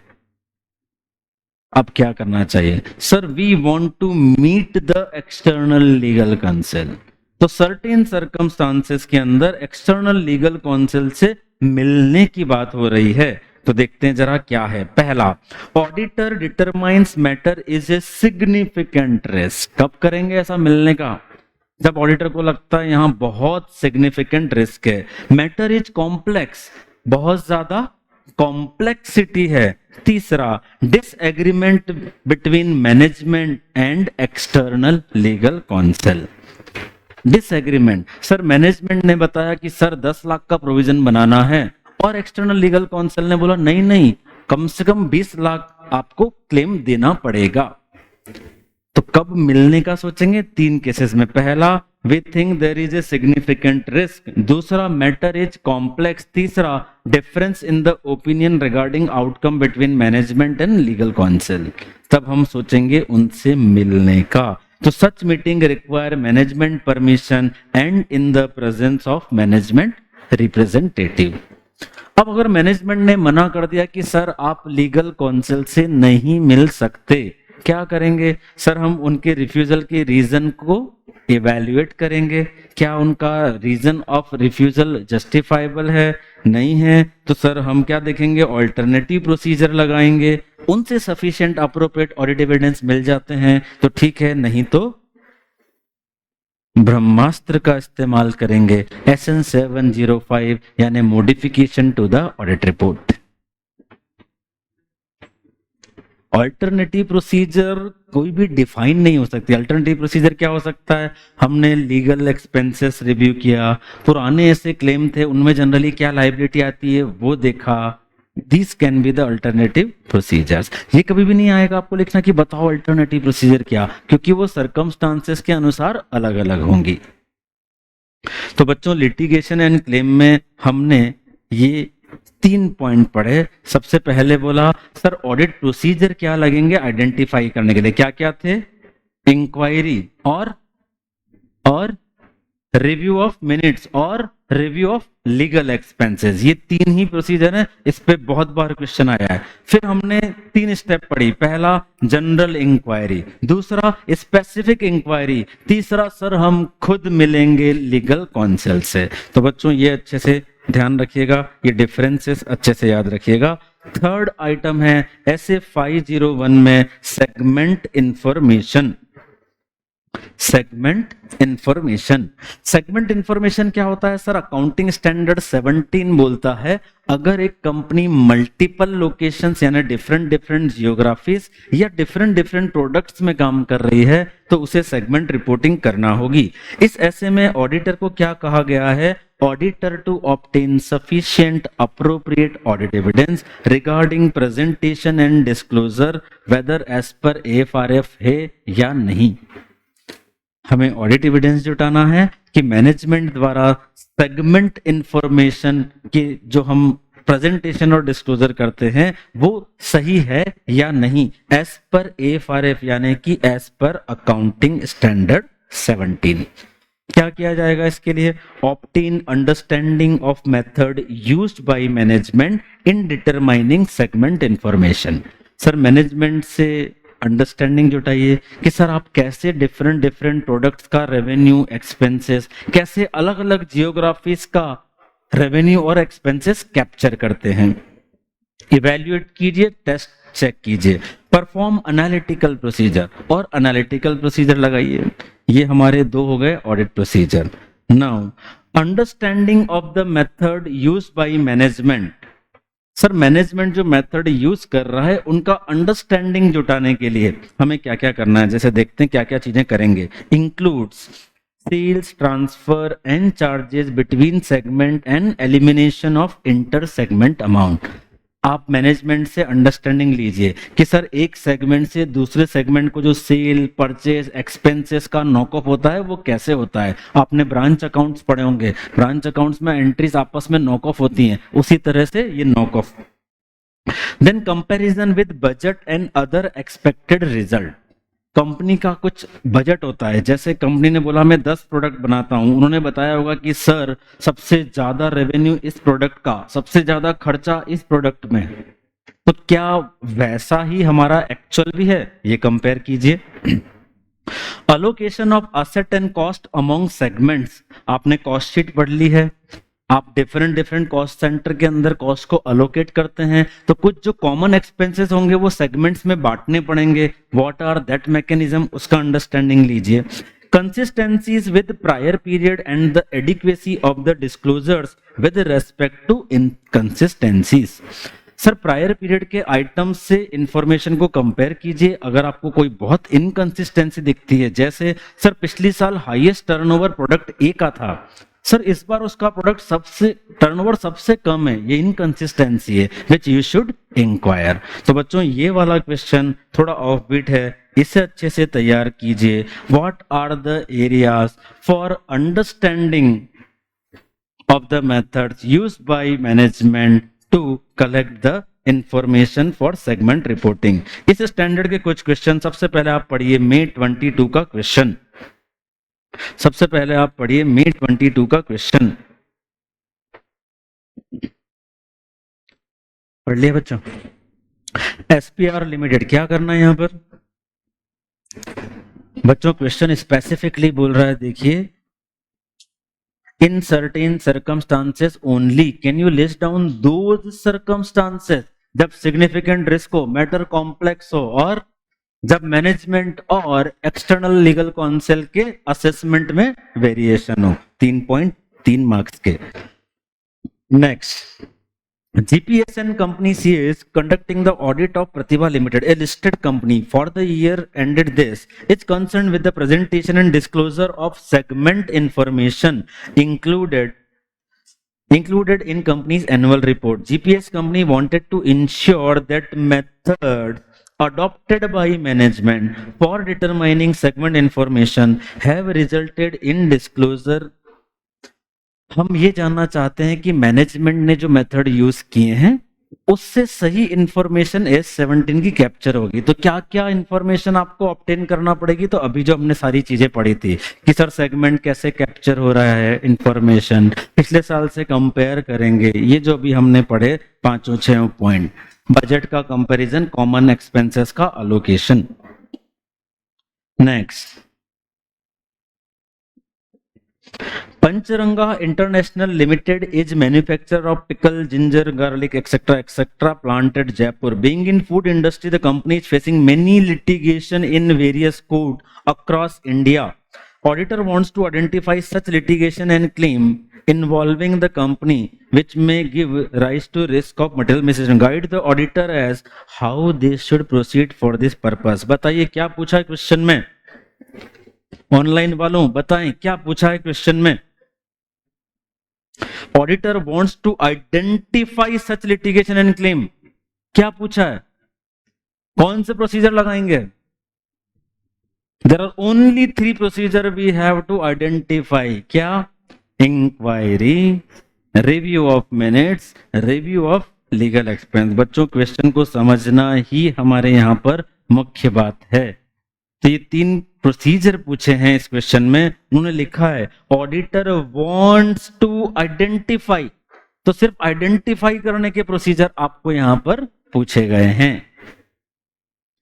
अब क्या करना चाहिए? Sir we want to meet the external legal counsel. तो सर्टेन सर्कमस्टांसेस के अंदर एक्सटर्नल लीगल काउंसिल से मिलने की बात हो रही है। तो देखते हैं जरा क्या है। पहला, auditor determines matter is a significant risk. कब करेंगे ऐसा मिलने का? जब ऑडिटर को लगता है यहां बहुत सिग्निफिकेंट रिस्क है, मैटर इज कॉम्प्लेक्स, बहुत ज्यादा कॉम्प्लेक्सिटी है। तीसरा, disagreement between management and external legal council. Disagreement, sir management ने बताया कि सर 10 लाख का प्रोविजन बनाना है और एक्सटर्नल लीगल काउंसिल ने बोला नहीं नहीं कम से कम 20 लाख आपको क्लेम देना पड़ेगा। तो कब मिलने का सोचेंगे? 3 केसेस में, पहला we think there is a significant risk, दूसरा मैटर इज कॉम्प्लेक्स, तीसरा difference in the opinion regarding outcome between management and legal counsel. तब हम सोचेंगे उनसे मिलने का। तो such meeting require management permission and in the presence of management representative. अब अगर मैनेजमेंट ने मना कर दिया कि सर आप लीगल काउंसिल से नहीं मिल सकते, क्या करेंगे? सर हम उनके रिफ्यूजल के रीजन को इवैल्यूएट करेंगे, क्या उनका रीजन ऑफ रिफ्यूजल जस्टिफाइबल है, नहीं है तो सर हम क्या देखेंगे? ऑल्टरनेटिव प्रोसीजर लगाएंगे। उनसे सफिशिएंट अप्रोप्रिएट ऑडिट एविडेंस मिल जाते हैं तो ठीक है, नहीं तो ब्रह्मास्त्र का इस्तेमाल करेंगे, SN 705 यानी modification to the audit report. Alternative procedure कोई भी डिफाइन नहीं हो सकती। अल्टरनेटिव प्रोसीजर क्या हो सकता है? हमने लीगल एक्सपेंसेस रिव्यू किया, पुराने ऐसे क्लेम थे उनमें जनरली क्या लायबिलिटी आती है वो देखा, These can be the alternative procedures. ये कभी भी नहीं आएगा आपको लिखना कि बताओ अल्टरनेटिव प्रोसीजर क्या, क्योंकि वो सर्कमस्टांसेस के अनुसार अलग अलग होंगी। तो बच्चों लिटिगेशन एंड क्लेम में हमने ये 3 पॉइंट पढ़े। सबसे पहले बोला सर ऑडिट प्रोसीजर क्या लगेंगे आइडेंटिफाई करने के लिए, क्या क्या थे, इंक्वायरी और रिव्यू ऑफ मिनट्स और रिव्यू ऑफ लीगल एक्सपेंसेस, ये 3 ही प्रोसीजर हैं। इस पे बहुत बार क्वेश्चन आया है। फिर हमने 3 स्टेप पढ़ी, पहला जनरल इंक्वायरी, दूसरा स्पेसिफिक इंक्वायरी, तीसरा सर हम खुद मिलेंगे लीगल काउंसिल से। तो बच्चों ये अच्छे से ध्यान रखिएगा, ये डिफरेंसेस अच्छे से याद रखिएगा। थर्ड आइटम है ऐसे 501 में सेगमेंट इंफॉर्मेशन। सेगमेंट इंफॉर्मेशन क्या होता है सर? अकाउंटिंग स्टैंडर्ड 17 बोलता है अगर एक कंपनी मल्टीपल लोकेशंस यानी डिफरेंट जियोग्राफीज या डिफरेंट प्रोडक्ट्स में काम कर रही है तो उसे सेगमेंट रिपोर्टिंग करना होगी। इस ऐसे में ऑडिटर को क्या कहा गया है? Auditor to obtain sufficient appropriate audit evidence regarding presentation and disclosure whether as per AFRF है या नहीं। हमें ऑडिट एविडेंस जुटाना है कि मैनेजमेंट द्वारा सेगमेंट इंफॉर्मेशन के जो हम प्रेजेंटेशन और डिस्क्लोजर करते हैं वो सही है या नहीं एज पर AFRF यानी कि एज पर अकाउंटिंग स्टैंडर्ड 17। क्या किया जाएगा इसके लिए? Obtain understanding of method used by management in determining segment information. Sir management से अंडरस्टैंडिंग जुटाइए कि सर आप कैसे डिफरेंट प्रोडक्ट्स का रेवेन्यू एक्सपेंसेस, कैसे अलग अलग जियोग्राफीज का रेवेन्यू और एक्सपेंसेस कैप्चर करते हैं। इवैल्यूएट कीजिए, टेस्ट चेक कीजिए, परफॉर्म एनालिटिकल प्रोसीजर और एनालिटिकल प्रोसीजर लगाइए। ये हमारे 2 हो गए audit procedure. Now understanding of the method used by management. Sir management जो मेथड यूज कर रहा है उनका अंडरस्टैंडिंग जुटाने के लिए हमें क्या क्या करना है, जैसे देखते हैं क्या क्या चीजें करेंगे। Includes sales transfer and charges between segment and elimination of inter segment amount. आप मैनेजमेंट से अंडरस्टैंडिंग लीजिए कि सर एक सेगमेंट से दूसरे सेगमेंट को जो सेल परचेज एक्सपेंसेस का नॉकऑफ होता है वो कैसे होता है। आपने ब्रांच अकाउंट्स पढ़े होंगे, ब्रांच अकाउंट्स में एंट्रीज आपस में नॉकऑफ होती हैं, उसी तरह से ये knock off. Then comparison with budget and other expected result. Company का कुछ बजट होता है, जैसे कंपनी ने बोला मैं 10 प्रोडक्ट बनाता हूं, उन्होंने बताया होगा कि सर सबसे ज्यादा रेवेन्यू इस प्रोडक्ट का, सबसे ज्यादा खर्चा इस प्रोडक्ट में, तो क्या वैसा ही हमारा एक्चुअल भी है? ये कंपेयर कीजिए। Allocation of asset and cost among segments. आपने कॉस्ट शीट पढ़ ली है, आप डिफरेंट कॉस्ट सेंटर के अंदर कॉस्ट को अलोकेट करते हैं तो कुछ जो कॉमन एक्सपेंसेस होंगे वो सेगमेंट्स में बांटने पड़ेंगे। व्हाट आर दैट मैकेनिज्म, उसका अंडरस्टैंडिंग लीजिए। Consistencies with prior period and the adequacy of the disclosures with respect to inconsistencies. Sir prior period के आइटम से इंफॉर्मेशन को कंपेयर कीजिए। अगर आपको कोई बहुत इनकंसिस्टेंसी दिखती है, जैसे सर पिछली साल हाईएस्ट टर्नओवर प्रोडक्ट ए का था, सर इस बार उसका प्रोडक्ट सबसे टर्नओवर सबसे कम है, ये इनकंसिस्टेंसी है विच यू शुड इंक्वायर। तो बच्चों ये वाला क्वेश्चन थोड़ा ऑफ बीट है, इसे अच्छे से तैयार कीजिए। What are the areas for understanding of the methods used by management to collect the information for segment reporting. इस स्टैंडर्ड के कुछ क्वेश्चन सबसे पहले आप पढ़िए मई 22 का क्वेश्चन। सबसे पहले आप पढ़िए मई 22 का क्वेश्चन। पढ़ लिया बच्चों? SPR लिमिटेड, क्या करना है यहां पर बच्चों? क्वेश्चन स्पेसिफिकली बोल रहा है, देखिए in certain circumstances only can you list down those circumstances जब सिग्निफिकेंट रिस्क हो, मैटर कॉम्प्लेक्स हो और जब मैनेजमेंट और एक्सटर्नल लीगल काउंसिल के असेसमेंट में वेरिएशन हो। 3.3 मार्क्स के। Next, GPSN company is conducting the audit of Pratibha Limited, a listed company, for the year ended this. It's concerned with the presentation and disclosure of segment information included included in company's annual report. GPS company wanted to ensure that methods adopted by management for determining segment information have resulted in disclosure. हम ये जानना चाहते हैं कि management ने जो method use किए हैं उससे सही इंफॉर्मेशन S17 की कैप्चर होगी। तो क्या क्या इंफॉर्मेशन आपको ऑब्टेन करना पड़ेगी? तो अभी जो हमने सारी चीजें पढ़ी थी कि सर सेगमेंट कैसे कैप्चर हो रहा है इंफॉर्मेशन, पिछले साल से कंपेयर करेंगे, ये जो भी हमने पढ़े 5-6 पॉइंट, बजट का कंपैरिजन, कॉमन एक्सपेंसेस का allocation. Next, Pancharanga International Limited is manufacturer of pickle, ginger, garlic, etc. plant at Jaipur. Being in food industry, the company is facing many litigation in various court across India. Auditor wants to identify such litigation and claim involving the company which may give rise to risk of material misstatement. Guide the auditor as how they should proceed for this purpose. बताइए क्या पूछा है question में? Online वालों बताएं क्या पूछा है क्वेश्चन में? Auditor wants to identify such litigation and claim, क्या पूछा है? कौन से प्रोसीजर लगाएंगे? There are only 3 procedure we have to identify. क्या? Inquiry, review of minutes, review of legal expense. बच्चों क्वेश्चन को समझना ही हमारे यहां पर मुख्य बात है। तो ये 3 प्रोसीजर पूछे हैं इस क्वेश्चन में। उन्होंने लिखा है ऑडिटर वांट्स टू आइडेंटिफाई, तो सिर्फ आइडेंटिफाई करने के प्रोसीजर आपको यहां पर पूछे गए हैं।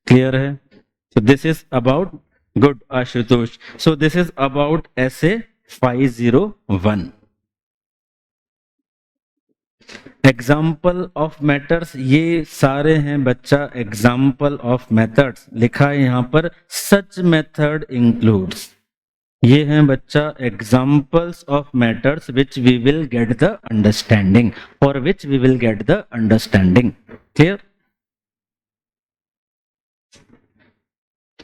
क्लियर है? सो this is about, good Ashutosh, so this is about essay 501। Example of matters, ये सारे हैं बच्चा एग्जाम्पल ऑफ मेथड्स। लिखा है यहां पर सच मेथड इंक्लूड्स, ये हैं बच्चा examples of matters which we will get the understanding, for which we will get the understanding. Clear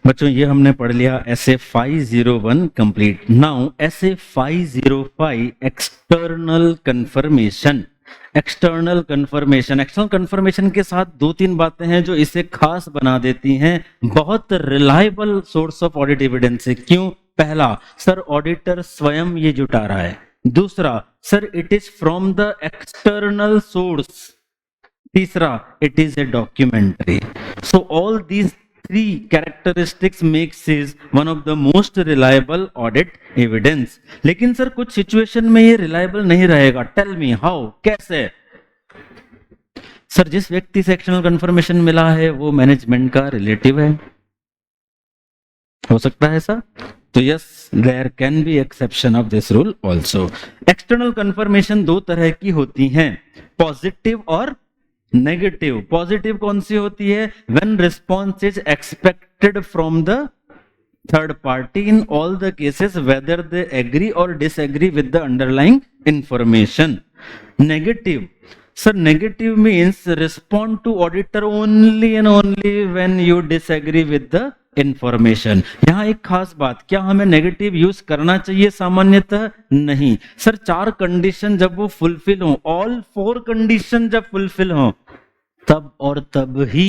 बच्चों? ये हमने पढ़ लिया essay 501 complete. Now essay 505 external confirmation. External confirmation, external confirmation के साथ 2-3 बातें हैं जो इसे खास बना देती हैं। बहुत reliable source of audit evidence है। क्यों? पहला, सर ऑडिटर स्वयं ये जुटा रहा है। दूसरा, sir it is from the external source. तीसरा, it is a documentary. So all these 3 characteristics makes is one of the most reliable audit evidence। लेकिन सर कुछ सिचुएशन में ये रिलायबल नहीं रहेगा। टेल मी हाउ, कैसे? सर जिस व्यक्ति से एक्सटर्नल कंफर्मेशन मिला है वो मैनेजमेंट का रिलेटिव है, हो सकता है सर? तो yes, there can be exception of this rule also. External confirmation 2 तरह की होती हैं, पॉजिटिव और नेगेटिव। पॉजिटिव कौन सी होती है? When response is expected from the third party in all the cases whether they agree और disagree with the underlying information. Negative, sir negative means respond to auditor only and only when you disagree with the information. यहां एक खास बात, क्या हमें negative use करना चाहिए? सामान्यतः नहीं। सर 4 कंडीशन जब वो फुलफिल हो, ऑल 4 कंडीशन जब फुलफिल हो, तब और तब ही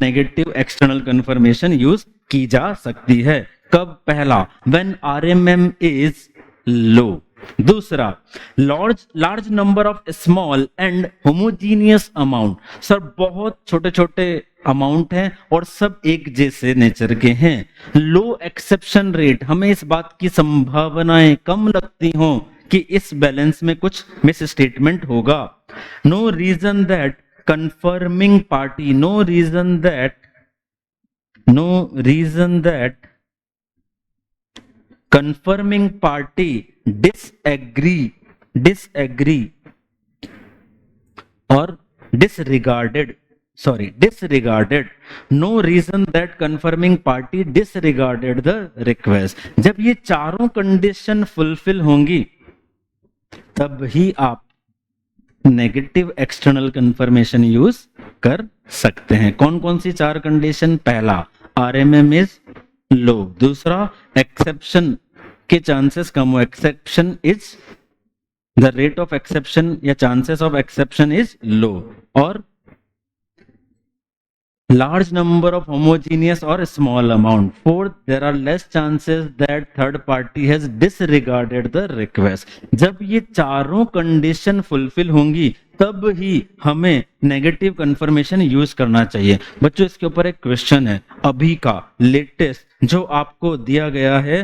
नेगेटिव एक्सटर्नल कंफर्मेशन यूज की जा सकती है। कब? पहला, व्हेन RMM इज लो। दूसरा, large number of small and homogeneous amount. Sir बहुत छोटे छोटे अमाउंट हैं और सब एक जैसे नेचर के हैं। लो एक्सेप्शन रेट, हमें इस बात की संभावनाएं कम लगती हो कि इस बैलेंस में कुछ मिस स्टेटमेंट होगा। No reason that confirming party, no reason that confirming party disagree or disregarded, no reason that confirming party disregarded the request। जब ये चारों कंडीशन फुलफिल होंगी तब ही आप नेगेटिव एक्सटर्नल कंफर्मेशन यूज कर सकते हैं। कौन कौन सी 4 कंडीशन? पहला, RMM इज लो। दूसरा, एक्सेप्शन के चांसेस कम हो, exception is the rate of exception या chances of exception is low, और large number of homogeneous or small amount. Fourth, there are less chances that third party has disregarded the request. जब ये चारों condition fulfil होंगी तब ही हमें negative confirmation use करना चाहिए। बच्चों इसके ऊपर एक क्वेश्चन है अभी का लेटेस्ट जो आपको दिया गया है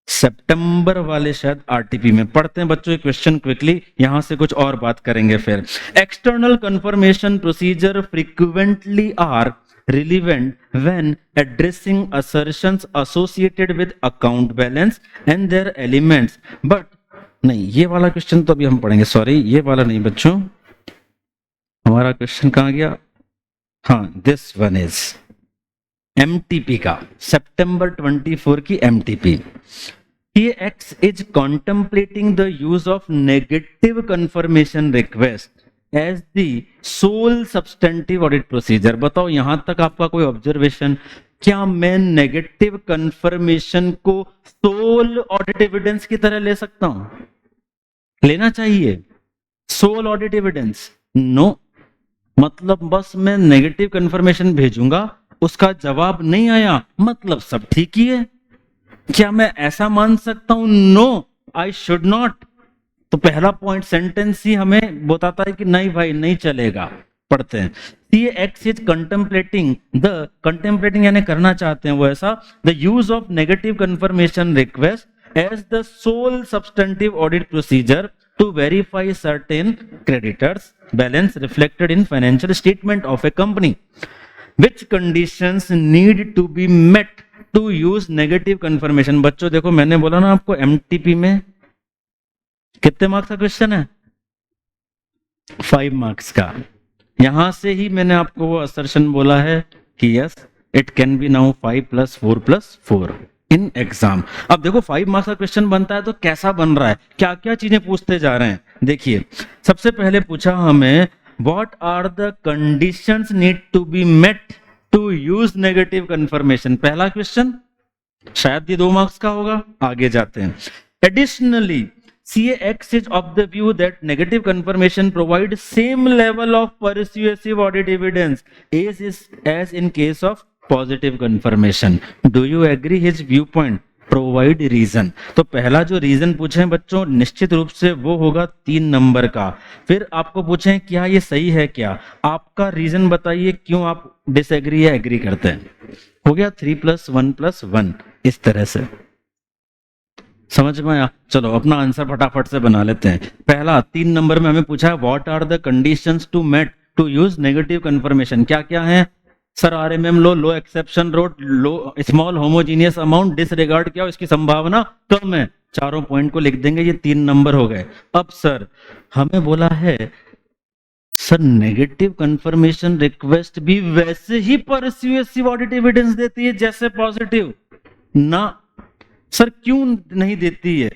सितंबर वाले शायद आरटीपी में। पढ़ते हैं बच्चों ये क्वेश्चन क्विकली, यहां से कुछ और बात करेंगे फिर। External confirmation procedure frequently are relevant when addressing assertions associated with account balance and their elements, but नहीं, ये वाला क्वेश्चन तो अभी हम पढ़ेंगे, सॉरी ये वाला नहीं बच्चों, हमारा क्वेश्चन कहाँ गया, हाँ दिस वन इज एमटीपी का, सितंबर 24 की MTP. PX is contemplating the use of negative confirmation request as the sole substantive audit procedure। बताओ यहां तक आपका कोई ऑब्जर्वेशन? क्या मैं नेगेटिव कंफर्मेशन को सोल ऑडिट एविडेंस की तरह ले सकता हूं? लेना चाहिए सोल ऑडिट एविडेंस? नो, मतलब बस मैं नेगेटिव कंफर्मेशन भेजूंगा, उसका जवाब नहीं आया मतलब सब ठीक ही है। क्या मैं ऐसा मान सकता हूं? No, I should not. तो पहला पॉइंट सेंटेंस ही हमें बताता है कि नहीं भाई नहीं चलेगा। पढ़ते हैं CX इज कंटेम्पलेटिंग यानी करना चाहते हैं वो ऐसा, the use of negative confirmation request as the sole substantive audit procedure to verify certain creditors balance reflected in financial statement of a company, which conditions need to be met to use negative confirmation. बच्चों देखो मैंने बोला ना आपको MTP में कितने marks का question है? 5 मार्क्स का। यहां से ही मैंने आपको वो असर्शन बोला है कि yes it can be now 5 + 4 + 4 in exam. अब देखो 5 मार्क्स का क्वेश्चन बनता है तो कैसा बन रहा है, क्या क्या चीजें पूछते जा रहे हैं। देखिए सबसे पहले पूछा हमें what are the conditions need to be met to use negative confirmation. पहला क्वेश्चन शायद ये 2 मार्क्स का होगा, आगे जाते हैं। Additionally CAX is of the view that negative confirmation provides same level of persuasive audit evidence as in case of positive confirmation. Do you agree his viewpoint? Provide reason। तो पहला जो रीजन पूछे बच्चों निश्चित रूप से वो होगा 3 नंबर का। फिर आपको पूछें क्या ये सही है, क्या आपका रीजन बताइए क्यों आप डिसएग्री या एग्री करते हैं। हो गया 3 + 1 + 1 इस तरह से, समझ में आया? चलो अपना आंसर फटाफट से बना लेते हैं। पहला 3 नंबर में हमें पूछा है what are the conditions to met to use negative confirmation. क्या क्या है sir? RMM low exception rate, low small homogeneous amount, disregard क्या हो इसकी संभावना कम है। चारों पॉइंट को लिख देंगे, ये 3 नंबर हो गए। अब सर हमें बोला है सर नेगेटिव कंफर्मेशन रिक्वेस्ट भी वैसे ही परस्यूएसिव ऑडिट एविडेंस देती है जैसे पॉजिटिव ना। सर क्यों नहीं देती है?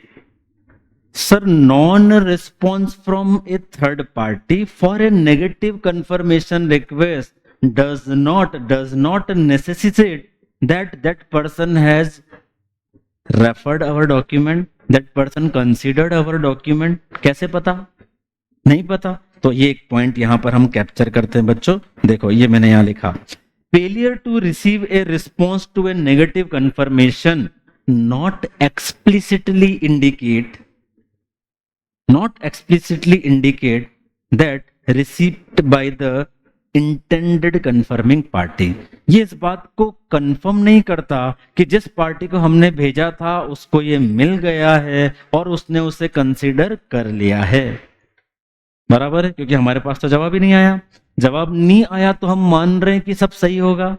Sir non response from A third party for a negative confirmation request does not necessitate that person has referred our document, that person considered our document। कैसे पता? नहीं पता। तो ये एक पॉइंट यहां पर हम कैप्चर करते हैं बच्चों। देखो ये मैंने यहां लिखा, failure to receive a response to a negative confirmation not explicitly indicate that receipt by the intended confirming party। ये इस बात को कंफर्म नहीं करता कि जिस पार्टी को हमने भेजा था उसको ये मिल गया है और उसने उसे कंसीडर कर लिया है। बराबर है, क्योंकि हमारे पास तो जवाब ही नहीं आया। जवाब नहीं आया तो हम मान रहे हैं कि सब सही होगा।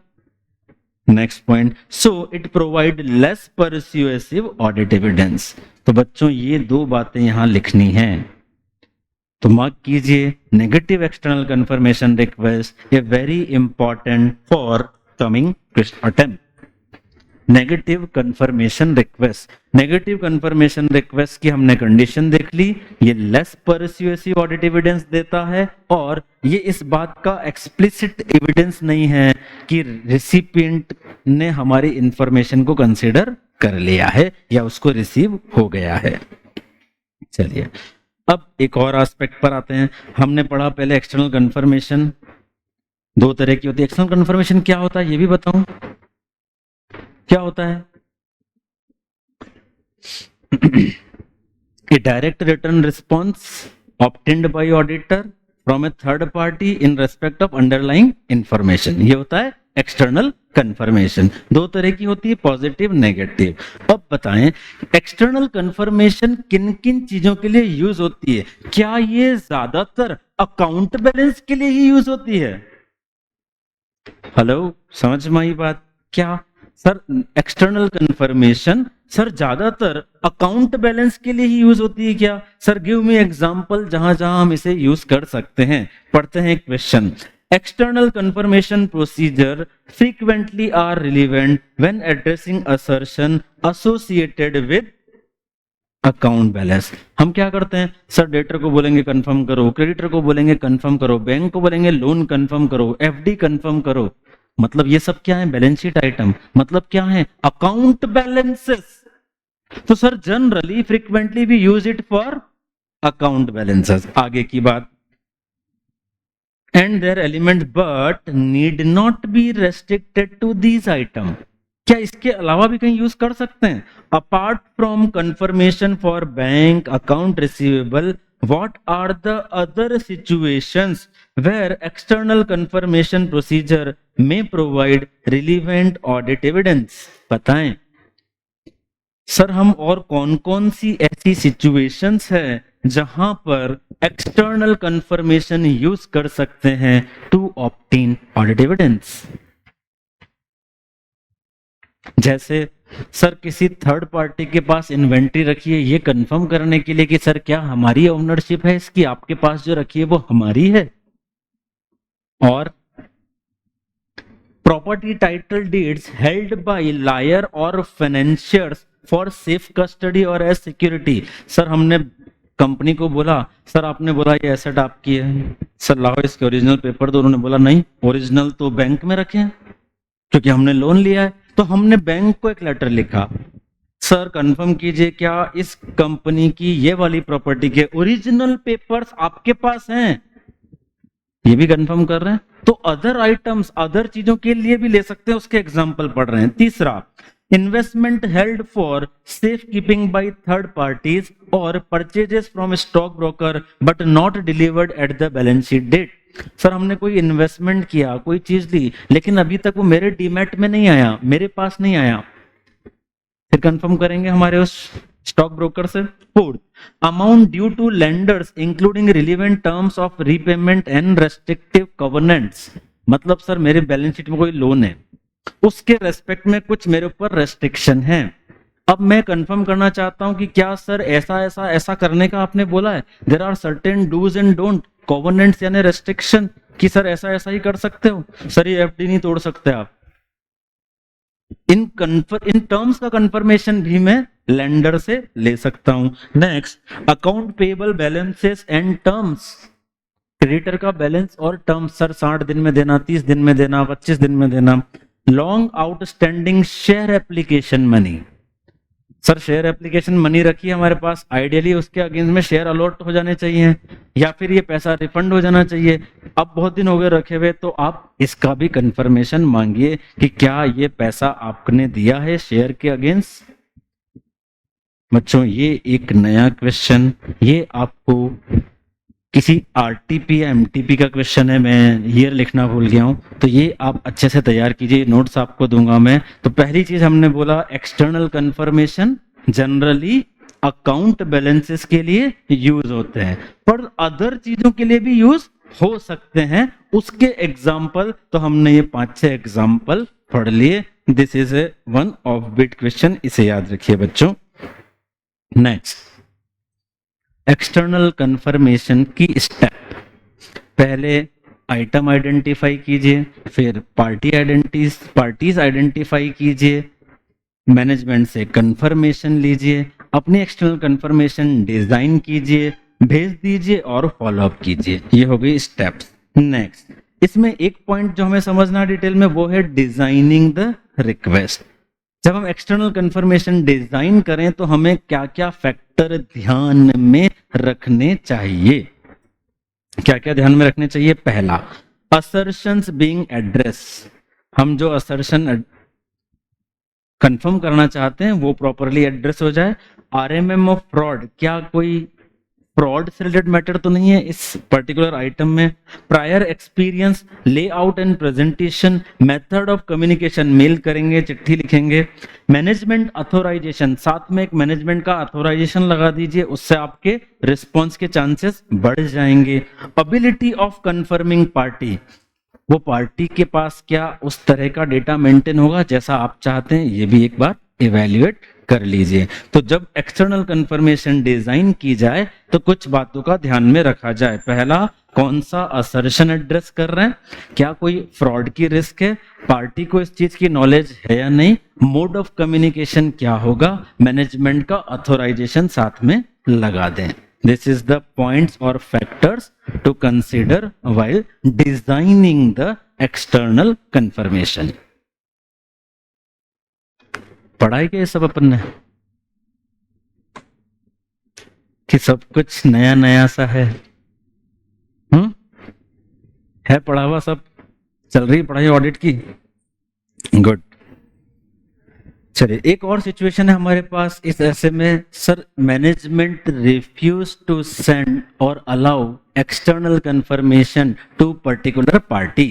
Next point, so it provide less persuasive audit evidence. तो बच्चों ये 2 बातें यहां लिखनी है, तो मार्क कीजिए। Negative external confirmation request a very important for coming attempt. Negative confirmation request की हमने कंडीशन देख ली, ये लेस परस्यूएसिव ऑडिट एविडेंस देता है और ये इस बात का एक्सप्लिसिट एविडेंस नहीं है कि रिसिपिएंट ने हमारी इंफॉर्मेशन को कंसीडर कर लिया है या उसको रिसीव हो गया है। चलिए अब एक और एस्पेक्ट पर आते हैं। हमने पढ़ा पहले एक्सटर्नल कंफर्मेशन दो तरह की होती है। एक्सटर्नल कंफर्मेशन क्या होता है ये भी बताऊं, क्या होता है? A direct return response obtained by auditor from a third party in respect of underlying information, ये होता है एक्सटर्नल कंफर्मेशन। दो तरह की होती है, पॉजिटिव नेगेटिव। अब बताएं एक्सटर्नल कंफर्मेशन किन किन चीजों के लिए यूज होती है? क्या ये ज्यादातर अकाउंट बैलेंस के लिए ही यूज होती है? हेलो, समझ में आई बात? क्या सर एक्सटर्नल कंफर्मेशन सर ज्यादातर अकाउंट बैलेंस के लिए ही यूज होती है क्या? सर गिव मी एग्जांपल जहां जहां हम इसे यूज कर सकते हैं। पढ़ते हैं question. External confirmation procedure frequently are relevant when addressing assertion associated with account balance. हम क्या करते हैं सर, डेटर को बोलेंगे कंफर्म करो, क्रेडिटर को बोलेंगे कंफर्म करो, बैंक को बोलेंगे लोन कंफर्म करो, एफडी कंफर्म करो। मतलब ये सब क्या है? Balance sheet item. मतलब क्या है? Account balances. तो sir generally frequently we use it for account balances. आगे की बात, and their element but need not be restricted to these item. क्या इसके अलावा भी कहीं यूज कर सकते हैं? Apart from confirmation for bank account receivable, what are the other situations where external confirmation procedure में प्रोवाइड रिलीवेंट ऑडिट एविडेंस? बताएं सर, हम और कौन कौन सी ऐसी सिचुएशंस है जहां पर एक्सटर्नल कंफर्मेशन यूज कर सकते हैं टू ऑब्टेन ऑडिट एविडेंस? जैसे सर किसी थर्ड पार्टी के पास इन्वेंट्री रखी है ये कंफर्म करने के लिए कि सर क्या हमारी ओनरशिप है इसकी, आपके पास जो रखी है वो हमारी है। और property title deeds held by lawyer और फाइनेंशियर्स फॉर सेफ कस्टडी और एज सिक्योरिटी। सर हमने कंपनी को बोला सर आपने बोला ये एसेट आपकी है, सर लाओ इसके ओरिजिनल पेपर दो। उन्होंने बोला नहीं, ओरिजिनल तो बैंक में रखे हैं क्योंकि हमने लोन लिया है। तो हमने बैंक को एक लेटर लिखा, सर कंफर्म कीजिए क्या इस कंपनी की ये वाली प्रॉपर्टी के ओरिजिनल पेपर्स आपके पास हैं? ये भी कंफर्म कर रहे हैं। तो अदर आइटम्स, अदर चीजों के लिए भी ले सकते हैं, उसके एग्जांपल पढ़ रहे हैं। तीसरा, investment held for safe keeping by third parties और purchases from stock broker but not delivered at the balance sheet date. Sir हमने कोई इन्वेस्टमेंट किया, कोई चीज ली, लेकिन अभी तक वो मेरे डीमैट में नहीं आया, मेरे पास नहीं आया, फिर कंफर्म करेंगे हमारे उस स्टॉक ब्रोकर से। Fourth, amount due to lenders including relevant terms of repayment and restrictive covenants. मतलब सर मेरे बैलेंस शीट में कोई लोन है, उसके रेस्पेक्ट में कुछ मेरे ऊपर रेस्ट्रिक्शन है। अब मैं कंफर्म करना चाहता हूं कि क्या सर ऐसा ऐसा ऐसा करने का आपने बोला है, there are certain dos and don't, covenants यानी रेस्ट्रिक्शन कि सर ऐसा ऐसा ही कर सकते हो, सर ये एफडी नहीं तोड़ सकते आप। इन टर्म्स का कंफर्मेशन भी मैं लेंडर से ले सकता हूं। Next, account payable balances and terms. Creditor का बैलेंस और टर्म्स, सर 60 दिन में देना, 30 दिन में देना, 25 दिन में देना। Long outstanding share application money. Sir share application money रखी है हमारे पास, आइडियली उसके अगेंस्ट में शेयर अलॉट हो जाने चाहिए या फिर ये पैसा रिफंड हो जाना चाहिए। अब बहुत दिन हो गए रखे हुए, तो आप इसका भी कंफर्मेशन मांगिए कि क्या ये पैसा आपने दिया है शेयर के अगेंस्ट। बच्चों ये एक नया क्वेश्चन, ये आपको किसी आरटीपी या एमटीपी का क्वेश्चन है, मैं ईयर लिखना भूल गया हूं, तो ये आप अच्छे से तैयार कीजिए, नोट्स आपको दूंगा मैं। तो पहली चीज हमने बोला external confirmation generally account balances के लिए यूज होते हैं, पर अदर चीजों के लिए भी यूज हो सकते हैं। उसके एग्जाम्पल तो हमने ये 5-6 एग्जाम्पल पढ़ लिए। This is a one of bit question, इसे याद रखिए बच्चों। नेक्स्ट, एक्सटर्नल कंफर्मेशन की स्टेप, पहले आइटम आइडेंटिफाई कीजिए, फिर पार्टीज आइडेंटिफाई कीजिए, मैनेजमेंट से कंफर्मेशन लीजिए, अपनी एक्सटर्नल कंफर्मेशन डिजाइन कीजिए, भेज दीजिए और फॉलोअप कीजिए। ये हो गई स्टेप्स। नेक्स्ट, इसमें एक पॉइंट जो हमें समझना डिटेल में वो है डिजाइनिंग द रिक्वेस्ट। जब हम एक्सटर्नल कंफर्मेशन डिजाइन करें तो हमें क्या क्या फैक्टर फैक्टर ध्यान में रखने चाहिए। क्या क्या ध्यान में रखने चाहिए? पहला, असर्शंस बीइंग एड्रेस, हम जो असर्शन कंफर्म करना चाहते हैं वो प्रॉपरली एड्रेस हो जाए। आरएमएम ऑफ फ्रॉड, क्या कोई फ्रॉड से रिलेटेड मैटर तो नहीं है इस पर्टिकुलर आइटम में। Prior experience, layout and presentation, method of communication, mail करेंगे, चिट्ठी लिखेंगे। मैनेजमेंट अथोराइजेशन, साथ में एक मैनेजमेंट का अथोराइजेशन लगा दीजिए, उससे आपके रिस्पॉन्स के चांसेस बढ़ जाएंगे। एबिलिटी ऑफ कंफर्मिंग पार्टी, वो पार्टी के पास क्या उस तरह का डेटा मेंटेन होगा जैसा आप चाहते हैं, ये भी एक बार इवेल्युएट कर लीजिए। तो जब एक्सटर्नल कंफर्मेशन डिजाइन की जाए तो कुछ बातों का ध्यान में रखा जाए। पहला, कौन सा असर्शन एड्रेस कर रहे हैं, क्या कोई फ्रॉड की रिस्क है, पार्टी को इस चीज की नॉलेज है या नहीं, मोड ऑफ कम्युनिकेशन क्या होगा, मैनेजमेंट का अथोराइजेशन साथ में लगा दें। This is the points or factors to consider while designing the external confirmation. पढ़ाई के सब अपन ने कि सब कुछ नया नया सा है? है पढ़ा हुआ सब? चल रही पढ़ाई ऑडिट की? गुड। चलिए, एक और सिचुएशन है हमारे पास इस ऐसे में, sir management refuse to send और allow external confirmation to particular party.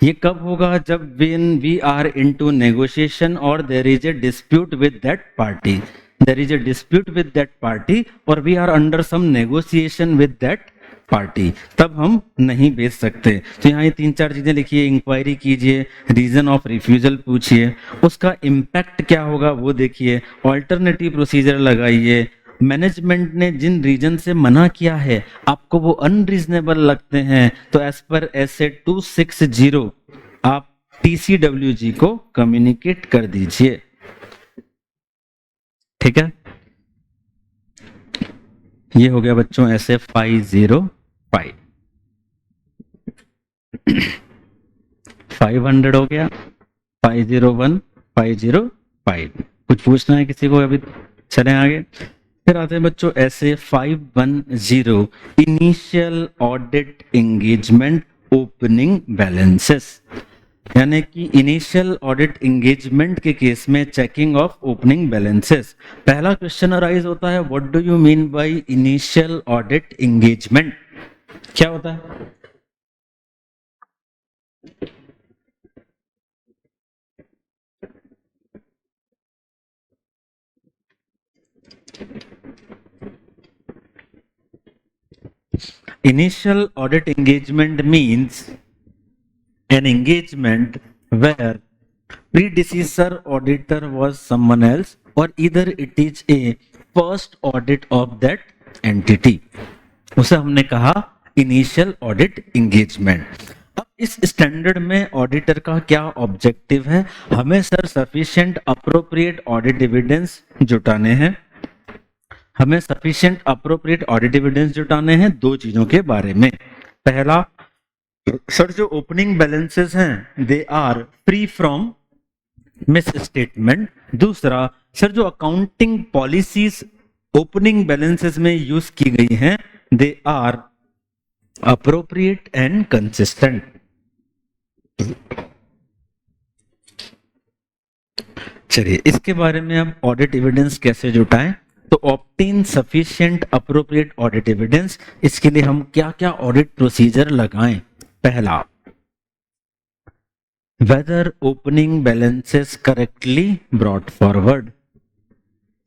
ये कब होगा? जब when we are into negotiation और there is a dispute with that party, there is a dispute with that party और we are under some negotiation with that party, तब हम नहीं भेज सकते। तो यहाँ ये 3-4 चीजें लिखिए, इंक्वायरी कीजिए, रीजन ऑफ रिफ्यूजल पूछिए, उसका इम्पैक्ट क्या होगा वो देखिए, ऑल्टरनेटिव प्रोसीजर लगाइए, मैनेजमेंट ने जिन रीजन से मना किया है आपको वो अनरीजनेबल लगते हैं तो एज पर एसए 260 आप टीसीडब्ल्यूजी को कम्युनिकेट कर दीजिए। ठीक है, ये हो गया बच्चों एसए 505। 500 हो गया, 501, 505। कुछ पूछना है किसी को अभी? चलें आगे। फिर आते हैं बच्चों ऐसे 510, initial audit engagement opening balances, यानी कि इनिशियल ऑडिट एंगेजमेंट के केस में चेकिंग ऑफ ओपनिंग बैलेंसेस। पहला क्वेश्चन अराइज होता है, what do you mean by initial audit engagement? क्या होता है? Initial audit engagement means an engagement where predecessor auditor was someone else or either it is a first audit of that entity, उसे हमने कहा initial audit engagement. अब इस standard में auditor का क्या ऑब्जेक्टिव है? हमें sir sufficient appropriate audit evidence जुटाने हैं, हमें सफिशिएंट अप्रोप्रिएट ऑडिट एविडेंस जुटाने हैं दो चीजों के बारे में। पहला, सर जो ओपनिंग बैलेंसेस हैं they are free from misstatement. दूसरा, सर जो अकाउंटिंग पॉलिसीज ओपनिंग बैलेंसेस में यूज की गई हैं they are appropriate and consistent. चलिए इसके बारे में अब ऑडिट एविडेंस कैसे जुटाएं, तो obtain sufficient appropriate audit evidence, इसके लिए हम क्या क्या ऑडिट प्रोसीजर लगाएं? पहला, whether opening balances correctly brought forward,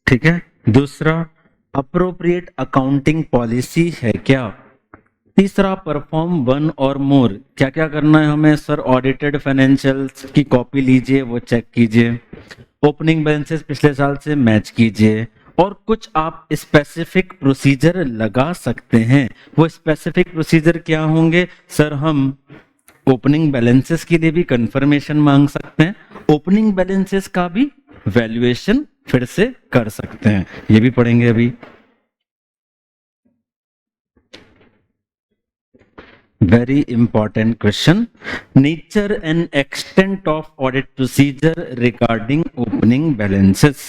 ठीक है। दूसरा, अप्रोप्रिएट अकाउंटिंग पॉलिसी है क्या। तीसरा, परफॉर्म वन और मोर, क्या क्या करना है हमें? सर ऑडिटेड फाइनेंशियल्स की कॉपी लीजिए, वो चेक कीजिए, ओपनिंग बैलेंसेस पिछले साल से मैच कीजिए, और कुछ आप स्पेसिफिक प्रोसीजर लगा सकते हैं। वो स्पेसिफिक प्रोसीजर क्या होंगे? सर हम ओपनिंग बैलेंसेस के लिए भी कंफर्मेशन मांग सकते हैं, ओपनिंग बैलेंसेस का भी वैल्यूएशन फिर से कर सकते हैं, ये भी पढ़ेंगे अभी। Very important question. Nature and extent of audit procedure regarding opening balances.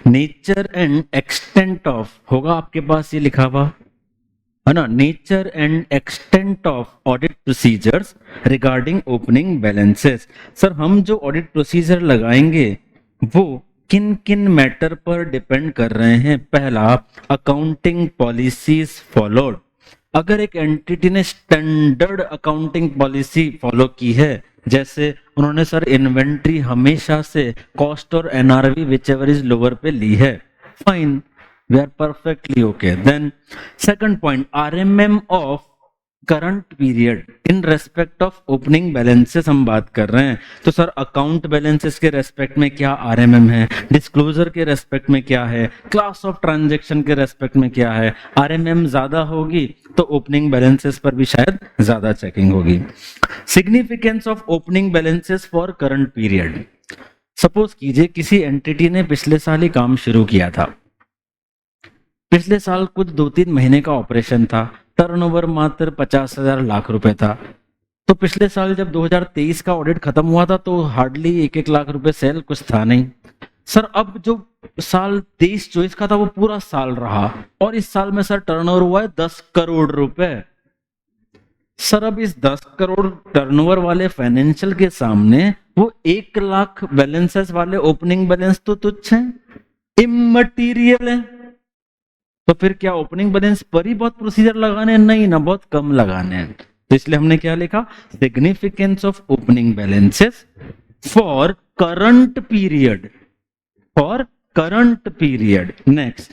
Nature and extent of होगा आपके पास ये लिखा हुआ है ना, nature and extent of audit procedures regarding opening balances. Sir हम जो ऑडिट प्रोसीजर लगाएंगे वो किन किन मैटर पर डिपेंड कर रहे हैं। पहला, अकाउंटिंग पॉलिसीज फॉलोड। अगर एक एंटिटी ने स्टैंडर्ड अकाउंटिंग पॉलिसी फॉलो की है, जैसे उन्होंने सर इन्वेंट्री हमेशा से कॉस्ट और NRV whichever is lower पे ली है, fine, we are perfectly okay. Then second point, RMM of current period in respect of opening balances हम बात कर रहे हैं, तो सर अकाउंट बैलेंसेस के रेस्पेक्ट में क्या आरएमएम है, डिस्क्लोजर के रेस्पेक्ट में क्या है, क्लास ऑफ ट्रांजैक्शन के रेस्पेक्ट में क्या है। आरएमएम ज्यादा होगी तो ओपनिंग बैलेंसेस पर भी शायद ज्यादा चेकिंग होगी। Significance of opening balances for current period. Suppose कीजिए किसी एंटिटी ने पिछले साल ही काम शुरू किया था, पिछले साल कुछ 2-3 महीने का ऑपरेशन था, टर्नओवर मात्र 50,000 लाख रुपए था। तो पिछले साल जब 2023 का ऑडिट खत्म हुआ था तो हार्डली 1-1 लाख रुपए सेल कुछ था नहीं। सर अब जो साल 23-24 का था वो पूरा साल रहा और इस साल में सर टर्नओवर हुआ है 10 करोड़ रुपए। सर अब इस 10 करोड़ टर्नओवर वाले फाइनेंशियल के सामने वो 1 लाख बैलेंसेस वाले ओपनिंग बैलेंस तो तुच्छ हैं, इममटीरियल है। तो फिर क्या ओपनिंग बैलेंस पर ही बहुत प्रोसीजर लगाने हैं? नहीं ना, बहुत कम लगाने हैं। तो इसलिए हमने क्या लिखा, significance of opening balances for current period, for current period. Next,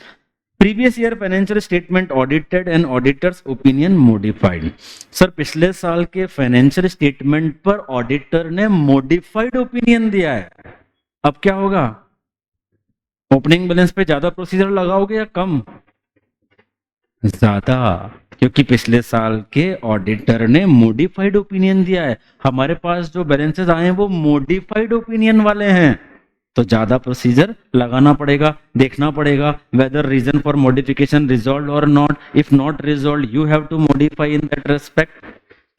previous year financial statement audited and auditors opinion modified. Sir पिछले साल के फाइनेंशियल स्टेटमेंट पर ऑडिटर ने मॉडिफाइड ओपिनियन दिया है। अब क्या होगा, ओपनिंग बैलेंस पे ज्यादा प्रोसीजर लगाओगे या कम? ज्यादा, क्योंकि पिछले साल के ऑडिटर ने मॉडिफाइड ओपिनियन दिया है। हमारे पास जो बैलेंसेस आए हैं वो मॉडिफाइड ओपिनियन वाले हैं, तो ज्यादा प्रोसीजर लगाना पड़ेगा, देखना पड़ेगा whether reason for modification resolve और not, if not resolve you have to modify in that respect.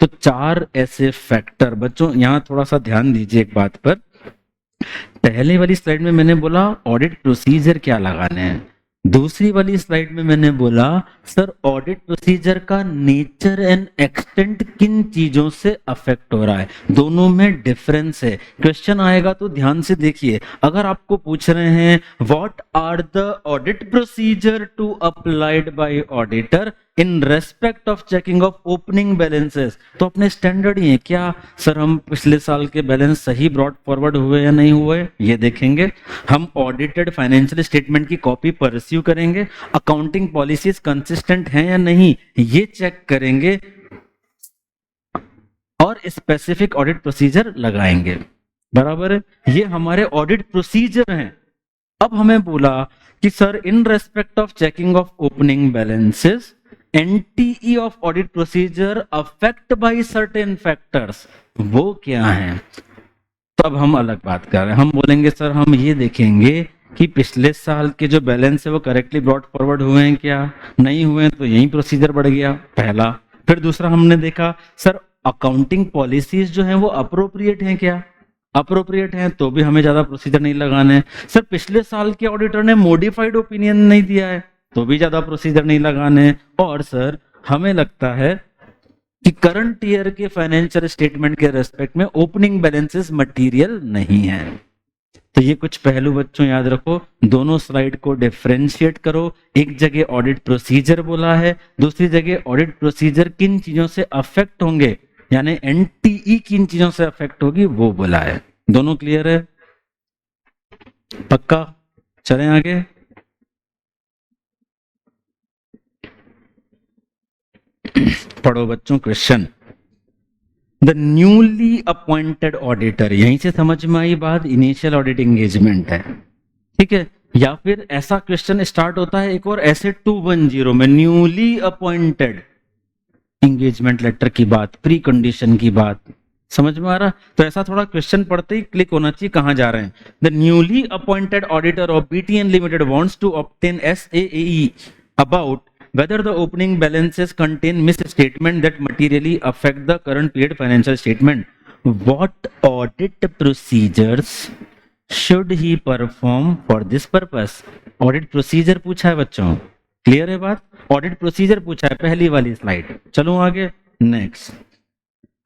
तो 4 ऐसे फैक्टर। बच्चों यहां थोड़ा सा ध्यान दीजिए एक बात पर, पहले वाली स्लाइड में मैंने बोला ऑडिट प्रोसीजर क्या लगाने हैं, दूसरी वाली स्लाइड में मैंने बोला सर ऑडिट प्रोसीजर का नेचर एंड एक्सटेंट किन चीजों से अफेक्ट हो रहा है, दोनों में डिफरेंस है। क्वेश्चन आएगा तो ध्यान से देखिए, अगर आपको पूछ रहे हैं what are the audit procedure to applied by auditor in respect of checking of opening balances, तो अपने स्टैंडर्ड ही है क्या सर, हम पिछले साल के बैलेंस सही ब्रॉड फॉरवर्ड हुए या नहीं हुए ये देखेंगे, हम ऑडिटेड फाइनेंशियल स्टेटमेंट की कॉपी परस्यू करेंगे, अकाउंटिंग पॉलिसीज कंसिस्टेंट हैं या नहीं ये चेक करेंगे और स्पेसिफिक ऑडिट प्रोसीजर लगाएंगे। बराबर है, ये हमारे ऑडिट प्रोसीजर हैं। अब हमें बोला कि sir in respect of checking of opening balances NTE of audit procedure affect by certain factors, वो क्या है? तो अब हम अलग बात कर रहे हैं, हम बोलेंगे सर हम ये देखेंगे कि पिछले साल के जो बैलेंस है वो करेक्टली ब्रॉड फॉरवर्ड हुए हैं क्या, नहीं हुए तो यही प्रोसीजर बढ़ गया पहला। फिर दूसरा हमने देखा सर अकाउंटिंग पॉलिसीज जो हैं वो अप्रोप्रिएट हैं क्या, अप्रोप्रिएट हैं तो भी हमें ज्यादा प्रोसीजर नहीं लगाने हैं। सर पिछले साल के ऑडिटर ने मॉडिफाइड ओपिनियन नहीं दिया है तो भी ज्यादा प्रोसीजर नहीं लगाने। और सर हमें लगता है कि करंट ईयर के फाइनेंशियल स्टेटमेंट के रेस्पेक्ट में ओपनिंग बैलेंसेस मटेरियल नहीं है। तो ये कुछ पहलू बच्चों याद रखो, दोनों स्लाइड को डिफरेंशिएट करो, एक जगह ऑडिट प्रोसीजर बोला है, दूसरी जगह ऑडिट प्रोसीजर किन चीजों से अफेक्ट होंगे यानी एनटीई किन चीजों से अफेक्ट होगी वो बोला है। दोनों क्लियर है? पक्का? चलें आगे। पढ़ो बच्चों question, the newly appointed auditor, यहीं से समझ में आई बात, इनिशियल ऑडिट एंगेजमेंट है, ठीक है। या फिर ऐसा क्वेश्चन स्टार्ट होता है एक और ऐसे 210 में, न्यूली अपॉइंटेड एंगेजमेंट लेटर की बात, प्री कंडीशन की बात, समझ में आ रहा? तो ऐसा थोड़ा क्वेश्चन पढ़ते ही क्लिक होना चाहिए कहां जा रहे हैं। The newly appointed auditor of BTN limited wants to obtain SAAE about whether the opening balances contain misstatement that materially affect the current period financial statement. What audit procedures should he perform for this purpose. Audit procedure पूछा है बच्चों, clear है बात? Audit procedure पूछा है, पहली वाली slide. चलो आगे, next.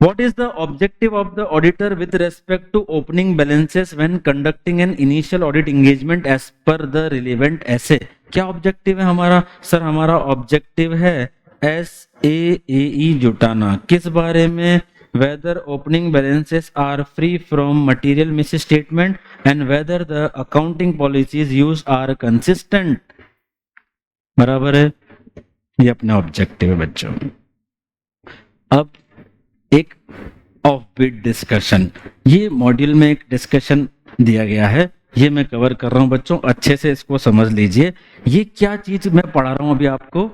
What is the objective of the auditor with respect to opening balances when conducting an initial audit engagement as per the relevant essay? क्या ऑब्जेक्टिव है हमारा? सर हमारा ऑब्जेक्टिव है SAAE जुटाना। किस बारे में? Whether opening balances are free from material misstatement and whether the accounting policies used are consistent। बराबर है, ये अपना ऑब्जेक्टिव है बच्चों। अब एक ऑफ बीट डिस्कशन, ये मॉड्यूल में एक डिस्कशन दिया गया है, ये मैं कवर कर रहा हूं बच्चों, अच्छे से इसको समझ लीजिए। ये क्या चीज मैं पढ़ा रहा हूं अभी आपको?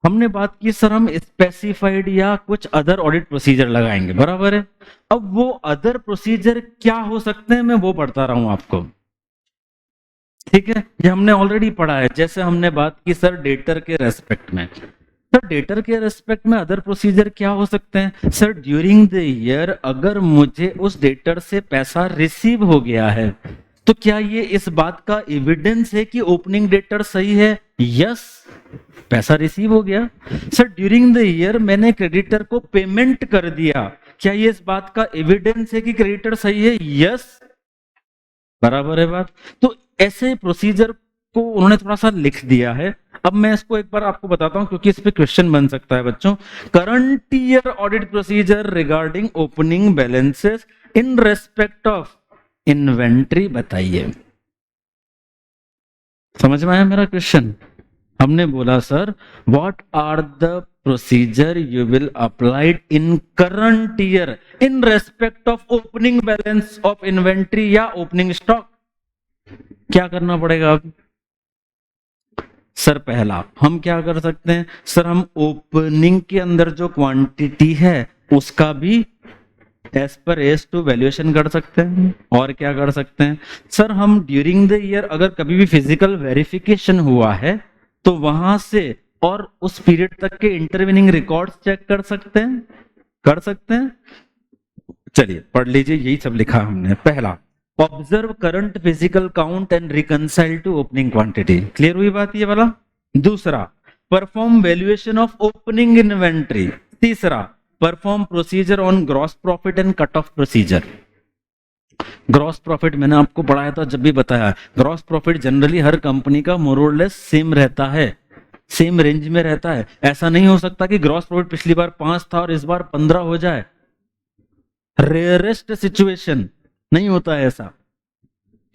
हमने बात की सर हम स्पेसिफाइड या कुछ अदर ऑडिट प्रोसीजर लगाएंगे, बराबर है। अब वो अदर प्रोसीजर क्या हो सकते हैं मैं वो पढ़ता रहा हूं आपको, ठीक है? ये हमने ऑलरेडी पढ़ा है। जैसे हमने बात की सर डेटर के रेस्पेक्ट में, सर डेटर के रेस्पेक्ट में अदर प्रोसीजर क्या हो सकते हैं? सर ड्यूरिंग द ईयर अगर मुझे उस डेटर से पैसा रिसीव हो गया है तो क्या ये इस बात का एविडेंस है कि ओपनिंग डेटर सही है? यस, पैसा रिसीव हो गया। सर ड्यूरिंग द ईयर मैंने क्रेडिटर को पेमेंट कर दिया, क्या ये इस बात का एविडेंस है कि क्रेडिटर सही है? यस, बराबर है बात। तो ऐसे प्रोसीजर को उन्होंने थोड़ा सा लिख दिया है। अब मैं इसको एक बार आपको बताता हूं क्योंकि इस पे क्वेश्चन बन सकता है बच्चों। Current year audit procedure regarding opening balances in respect of inventory बताइए। समझ में आया मेरा क्वेश्चन? हमने बोला sir what are the procedure you will applied in current year in respect of opening balance of inventory या ओपनिंग स्टॉक। क्या करना पड़ेगा अब? सर पहला हम क्या कर सकते हैं? सर हम ओपनिंग के अंदर जो क्वांटिटी है उसका भी as per as to valuation कर सकते हैं। और क्या कर सकते हैं? सर हम ड्यूरिंग द ईयर अगर कभी भी फिजिकल वेरिफिकेशन हुआ है तो वहां से और उस पीरियड तक के इंटरवीनिंग रिकॉर्ड्स चेक कर सकते हैं, कर सकते हैं। चलिए पढ़ लीजिए, यही सब लिखा हमने। पहला, observe current physical count and reconcile to opening quantity. Clear हुई बात ये वाला? दूसरा, perform valuation of opening inventory. तीसरा, perform procedure on gross profit and cut off procedure. Gross profit मैंने आपको पढ़ाया था जब भी बताया, ग्रॉस प्रॉफिट जनरली हर कंपनी का मोर और लेस सेम रहता है, सेम रेंज में रहता है। ऐसा नहीं हो सकता कि ग्रॉस प्रॉफिट पिछली बार 5 था और इस बार 15 हो जाए। रेयरेस्ट सिचुएशन, नहीं होता है ऐसा।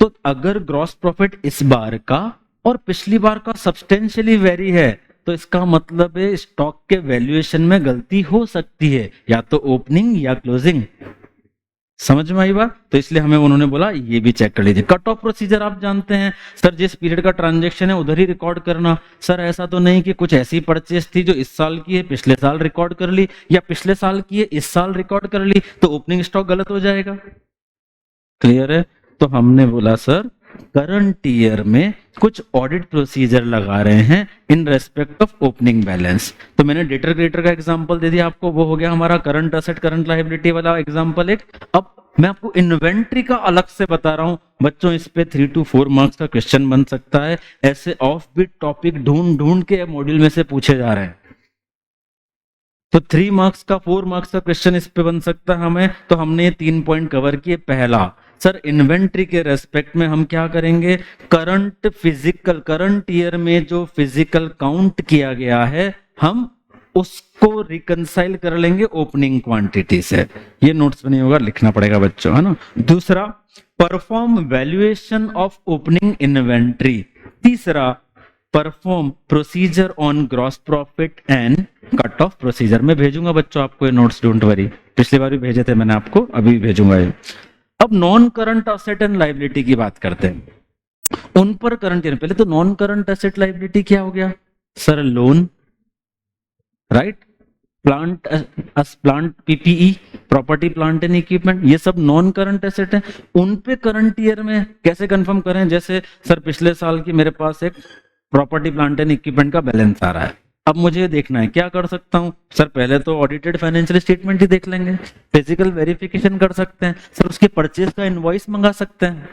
तो अगर ग्रॉस प्रॉफिट इस बार का और पिछली बार का सब्सटेंशियली वेरी है तो इसका मतलब है स्टॉक के वैल्यूएशन में गलती हो सकती है, या तो ओपनिंग या क्लोजिंग। समझ में आई बात? तो इसलिए हमें उन्होंने बोला ये भी चेक कर लीजिए। कट ऑफ प्रोसीजर आप जानते हैं सर, जिस पीरियड का ट्रांजैक्शन है उधर ही रिकॉर्ड करना। सर ऐसा तो नहीं कि कुछ ऐसी परचेस थी जो इस साल की है पिछले साल रिकॉर्ड कर ली, या पिछले साल की है इस साल रिकॉर्ड कर ली, तो ओपनिंग स्टॉक गलत हो जाएगा। क्लियर है? तो हमने बोला सर करंट ईयर में कुछ ऑडिट प्रोसीजर लगा रहे हैं इन रेस्पेक्ट ऑफ ओपनिंग बैलेंस। तो मैंने डेटर क्रेडिटर का एग्जांपल दे दिया आपको, वो हो गया हमारा करंट असेट करंट लायबिलिटी वाला एग्जांपल एक। अब मैं आपको इन्वेंट्री का अलग से बता रहा हूं बच्चों, इस पे 3 to 4 मार्क्स का क्वेश्चन बन सकता है। ऐसे ऑफ बीट टॉपिक ढूंढ ढूंढ के मॉड्यूल में से पूछे जा रहे हैं। तो 3 मार्क्स का 4 मार्क्स का क्वेश्चन इस पे बन सकता है हमें। तो हमने ये 3 पॉइंट कवर किए। पहला, सर इन्वेंट्री के रेस्पेक्ट में हम क्या करेंगे? करंट ईयर में जो फिजिकल काउंट किया गया है हम उसको रिकंसाइल कर लेंगे ओपनिंग क्वांटिटी से। ये नोट्स में नहीं होगा, लिखना पड़ेगा बच्चों, है ना। दूसरा, perform valuation of opening inventory. तीसरा, perform procedure on gross profit and cut off procedure. मैं भेजूंगा बच्चों आपको ये नोट्स, डोंट वरी, पिछली बार भी भेजे थे मैंने आपको, अभी भी भेजूंगा ये। अब non current asset and liability की बात करते हैं। उन पर करंट ईयर, पहले तो नॉन करंट असेट लायबिलिटी क्या हो गया sir? Loan, right, plant PPE, property plant and equipment, ये सब नॉन करंट एसेट है। उन पे करंट ईयर में कैसे कंफर्म करें? जैसे सर पिछले साल की मेरे पास एक प्रॉपर्टी प्लांट एंड इक्विपमेंट का बैलेंस आ रहा है, अब मुझे देखना है क्या कर सकता हूं सर? पहले तो ऑडिटेड फाइनेंशियल स्टेटमेंट ही देख लेंगे, फिजिकल वेरिफिकेशन कर सकते हैं सर, उसके परचेज का इनवॉइस मंगा सकते हैं,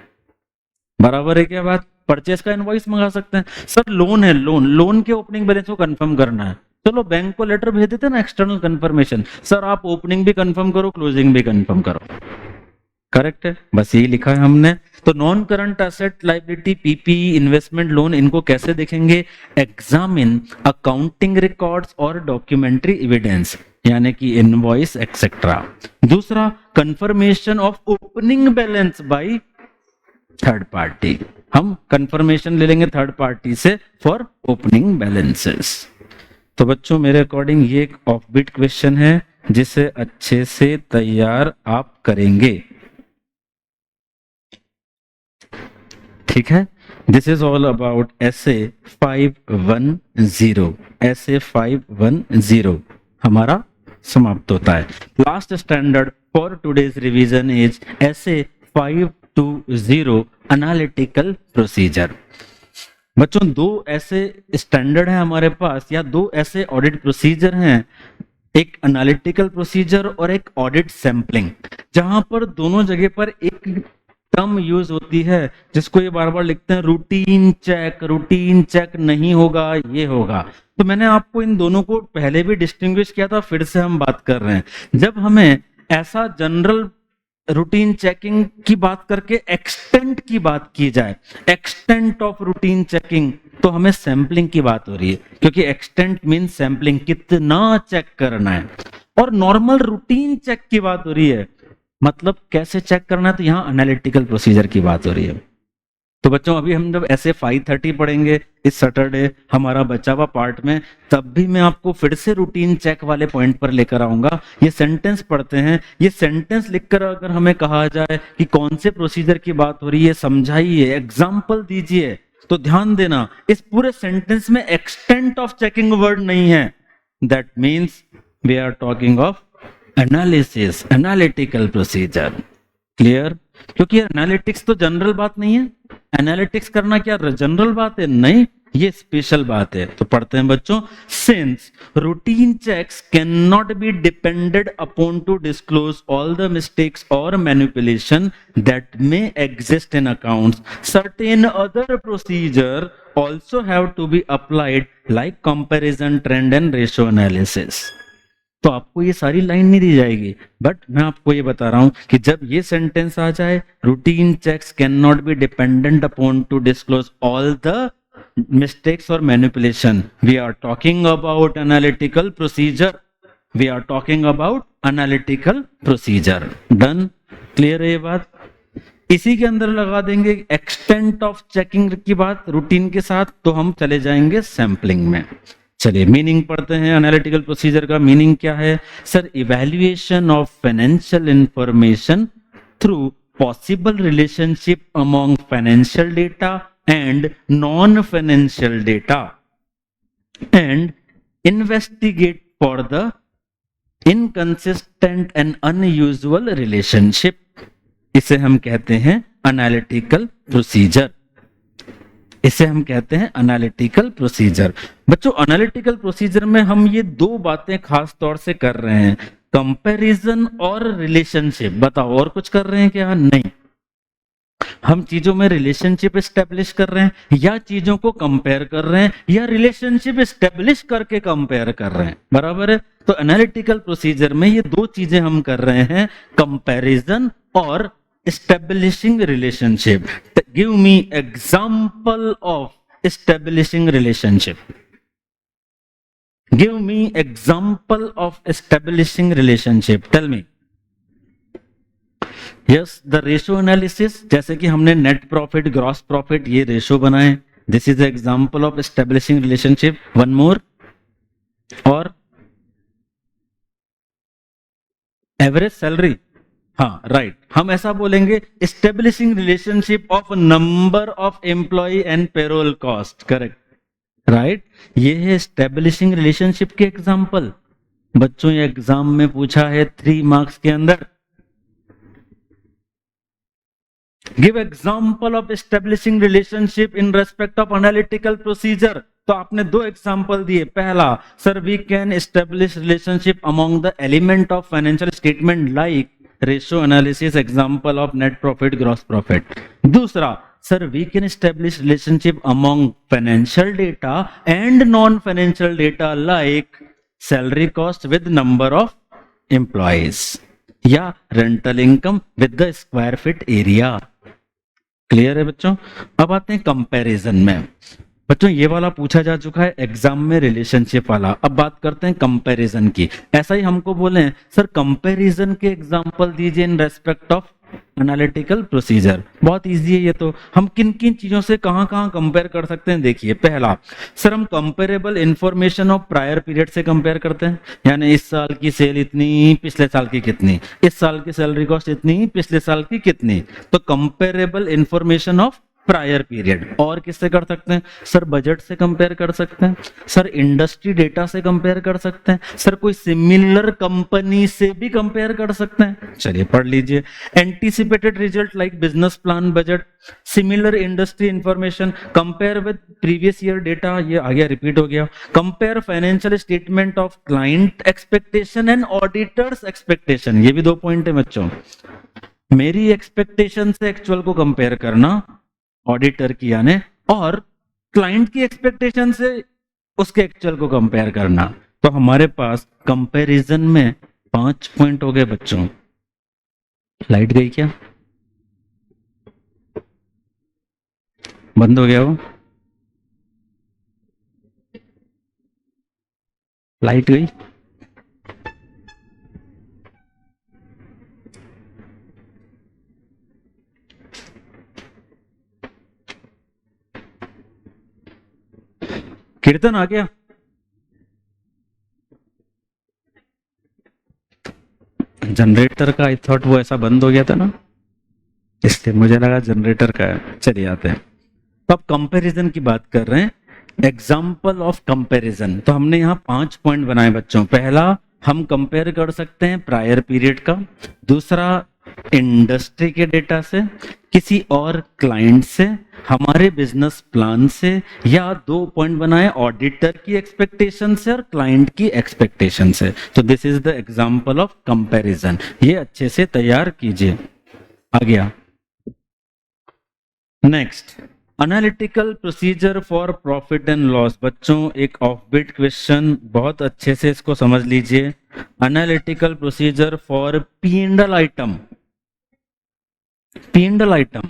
बराबर है क्या बात? परचेस का इनवॉइस मंगा सकते हैं। सर लोन है, लोन के ओपनिंग बैलेंस को कंफर्म करना है, चलो बैंक को लेटर भेज देते हैं ना एक्सटर्नल कंफर्मेशन, सर आप ओपनिंग भी कंफर्म करो क्लोजिंग भी कंफर्म करो। करेक्ट है, बस यही लिखा है हमने। तो non current asset liability PP investment loan इनको कैसे देखेंगे? एग्जामिन अकाउंटिंग रिकॉर्ड्स और डॉक्यूमेंट्री एविडेंस यानी कि इनवॉइस एक्सेट्रा। दूसरा confirmation of opening balance by third party, हम कंफर्मेशन ले लेंगे थर्ड पार्टी से फॉर ओपनिंग बैलेंसेस। तो बच्चों मेरे अकॉर्डिंग ये एक ऑफ बीट क्वेश्चन है जिसे अच्छे से तैयार आप करेंगे, ठीक है। दिस इज ऑल अबाउट एसे 510। एसे 510 हमारा समाप्त होता है। Last standard for today's revision is essay 520 analytical procedure. बच्चों दो ऐसे स्टैंडर्ड हैं हमारे पास या दो ऐसे ऑडिट प्रोसीजर हैं, एक एनालिटिकल प्रोसीजर और एक ऑडिट सैंपलिंग, जहां पर दोनों जगह पर एक टर्म यूज होती है जिसको ये बार बार लिखते हैं रूटीन चेक। रूटीन चेक नहीं होगा, ये होगा। तो मैंने आपको इन दोनों को पहले भी डिस्टिंग्विश किया था, फिर से हम बात कर रहे हैं। जब हमें ऐसा जनरल रूटीन चेकिंग की बात करके एक्सटेंट की बात की जाए, एक्सटेंट ऑफ रूटीन चेकिंग, तो हमें सैंपलिंग की बात हो रही है, क्योंकि एक्सटेंट मीन सैंपलिंग, कितना चेक करना है। और नॉर्मल रूटीन चेक की बात हो रही है, मतलब कैसे चेक करना है, तो यहां एनालिटिकल प्रोसीजर की बात हो रही है। तो बच्चों अभी हम जब ऐसे 530 पढ़ेंगे इस सैटरडे हमारा बचा हुआ पार्ट में, तब भी मैं आपको फिर से रूटीन चेक वाले पॉइंट पर लेकर आऊंगा। ये सेंटेंस पढ़ते हैं, ये सेंटेंस लिखकर अगर हमें कहा जाए कि कौन से प्रोसीजर की बात हो रही है, समझाइए, एग्जाम्पल दीजिए, तो ध्यान देना इस पूरे सेंटेंस में एक्सटेंट ऑफ चेकिंग वर्ड नहीं है। That means we are talking of analysis, analytical procedure. Clear? क्योंकि एनालिटिक्स तो जनरल बात नहीं है। एनालिटिक्स करना क्या जनरल बात है? नहीं, ये स्पेशल बात है। तो पढ़ते हैं बच्चों, since routine checks can not be depended upon to disclose all the mistakes और manipulation that may exist in accounts, certain other procedure also have to be applied like comparison, trend and ratio analysis. तो आपको ये सारी line नहीं दी जाएगी, but मैं आपको ये बता रहा हूं कि जब ये सेंटेंस आ जाए, routine checks can not be dependent upon to disclose all the mistakes और manipulation, we are talking about analytical procedure, we are talking about analytical procedure. Done? Clear है ये बात? इसी के अंदर लगा देंगे एक्सटेंट ऑफ चेकिंग की बात रूटीन के साथ, तो हम चले जाएंगे सैंपलिंग में। चलिए मीनिंग पढ़ते हैं। एनालिटिकल प्रोसीजर का मीनिंग क्या है? Sir, evaluation of financial information through possible relationship among financial data and non financial data and investigate for the inconsistent and unusual relationship. इसे हम कहते हैं एनालिटिकल प्रोसीजर। इसे हम कहते हैं एनालिटिकल प्रोसीजर। बच्चों एनालिटिकल प्रोसीजर में हम ये दो बातें खास तौर से कर रहे हैं, कंपैरिजन और रिलेशनशिप। बताओ और कुछ कर रहे हैं क्या? नहीं, हम चीजों में रिलेशनशिप एस्टेब्लिश कर रहे हैं या चीजों को कंपेयर कर रहे हैं या रिलेशनशिप एस्टेब्लिश करके कंपेयर कर रहे हैं। बराबर है? तो एनालिटिकल प्रोसीजर में ये दो चीजें हम कर रहे हैं, कंपैरिजन और establishing relationship. Give me example of establishing relationship. Give me example of establishing relationship. Tell me. Yes, the ratio analysis. जैसे कि हमने net profit, gross profit ये ratio बनाए. This is the example of establishing relationship. One more. और average salary. हाँ right, हम ऐसा बोलेंगे establishing relationship of number of employ and payroll cost. Correct, right. ये है एस्टेब्लिशिंग रिलेशनशिप के एग्जांपल। बच्चों ये एग्जाम में पूछा है 3 मार्क्स के अंदर। Give example of establishing relationship in respect of analytical procedure. तो आपने 2 एग्जांपल दिए। पहला, sir we can establish relationship among the element of financial statement like ratio analysis, example of net profit, gross profit. दूसरा, sir we can establish relationship among financial data and non financial data like salary cost with number of employees या rental income with the square feet area. Clear है बच्चों? अब आते हैं comparison में। बच्चों ये वाला पूछा जा चुका है एग्जाम में, रिलेशनशिप वाला। अब बात करते हैं कंपैरिजन की। ऐसा ही हमको बोले सर कंपैरिजन के एग्जांपल दीजिए इन रेस्पेक्ट ऑफ एनालिटिकल प्रोसीजर। बहुत इजी है ये तो। हम किन किन चीजों से कहां कहां कंपेयर कर सकते हैं? देखिए पहला, सर हम comparable information of prior period से कंपेयर करते हैं, यानी इस साल की सेल इतनी, पिछले साल की कितनी, इस साल की सैलरी कॉस्ट इतनी, पिछले साल की कितनी। तो comparable information of prior period. और किससे कर सकते हैं? सर बजट से कंपेयर कर सकते हैं, सर इंडस्ट्री डेटा से कंपेयर कर सकते हैं, सर कोई सिमिलर कंपनी से भी कंपेयर कर सकते हैं। चलिए पढ़ लीजिए। Anticipated result like business plan, budget, similar industry information, compare with previous year data, ये आ गया, रिपीट हो गया। Compare financial statement of client expectation and auditors expectation, ये भी 2 पॉइंट है बच्चों। मेरी एक्सपेक्टेशन से एक्चुअल को कंपेयर करना, ऑडिटर की यानी, और क्लाइंट की एक्सपेक्टेशन से उसके एक्चुअल को कंपेयर करना। तो हमारे पास कंपैरिजन में 5 पॉइंट हो गए बच्चों। लाइट गई क्या? बंद हो गया वो? लाइट गई? कीर्तन आ गया? जनरेटर का आई थॉट वो ऐसा बंद हो गया था ना, इसलिए मुझे लगा जनरेटर का है। चलिए आते हैं। तो अब कंपैरिजन की बात कर रहे हैं, एग्जाम्पल ऑफ कंपैरिजन। तो हमने यहाँ 5 पॉइंट बनाए बच्चों। पहला, हम कंपेयर कर सकते हैं प्रायर पीरियड का। दूसरा, इंडस्ट्री के डेटा से, किसी और क्लाइंट से, हमारे बिजनेस प्लान से, या 2 पॉइंट बनाए ऑडिटर की एक्सपेक्टेशन से और क्लाइंट की एक्सपेक्टेशन से। तो this is the example of comparison. ये अच्छे से तैयार कीजिए। आ गया next, analytical procedure for profit and loss. बच्चों एक ऑफ बीट क्वेश्चन, बहुत अच्छे से इसको समझ लीजिए। Analytical procedure for P&L item. P&L item,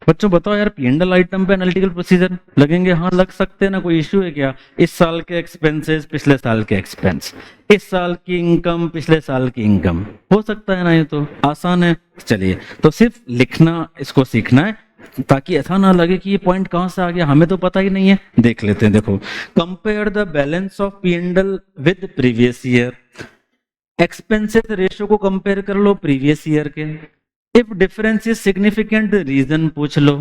बच्चों बताओ यार, पी&एल आइटम पे एनालिटिकल प्रोसीजर लगेंगे? हाँ लग सकते हैं ना, कोई इश्यू है क्या? इस साल के एक्सपेंसेस, पिछले साल के एक्सपेंस, इस साल की इनकम, पिछले साल की इनकम, हो सकता है ना? ये तो आसान है। चलिए, तो सिर्फ लिखना इसको सीखना है, ताकि ऐसा ना लगे कि ये पॉइंट कहां से आ गया, हमें तो पता ही नहीं है। देख लेते हैं। देखो, compare the balance of P&L with previous year. Expenses ratio को कंपेयर कर लो प्रीवियस ईयर के। If difference is significant, reason पूछ लो।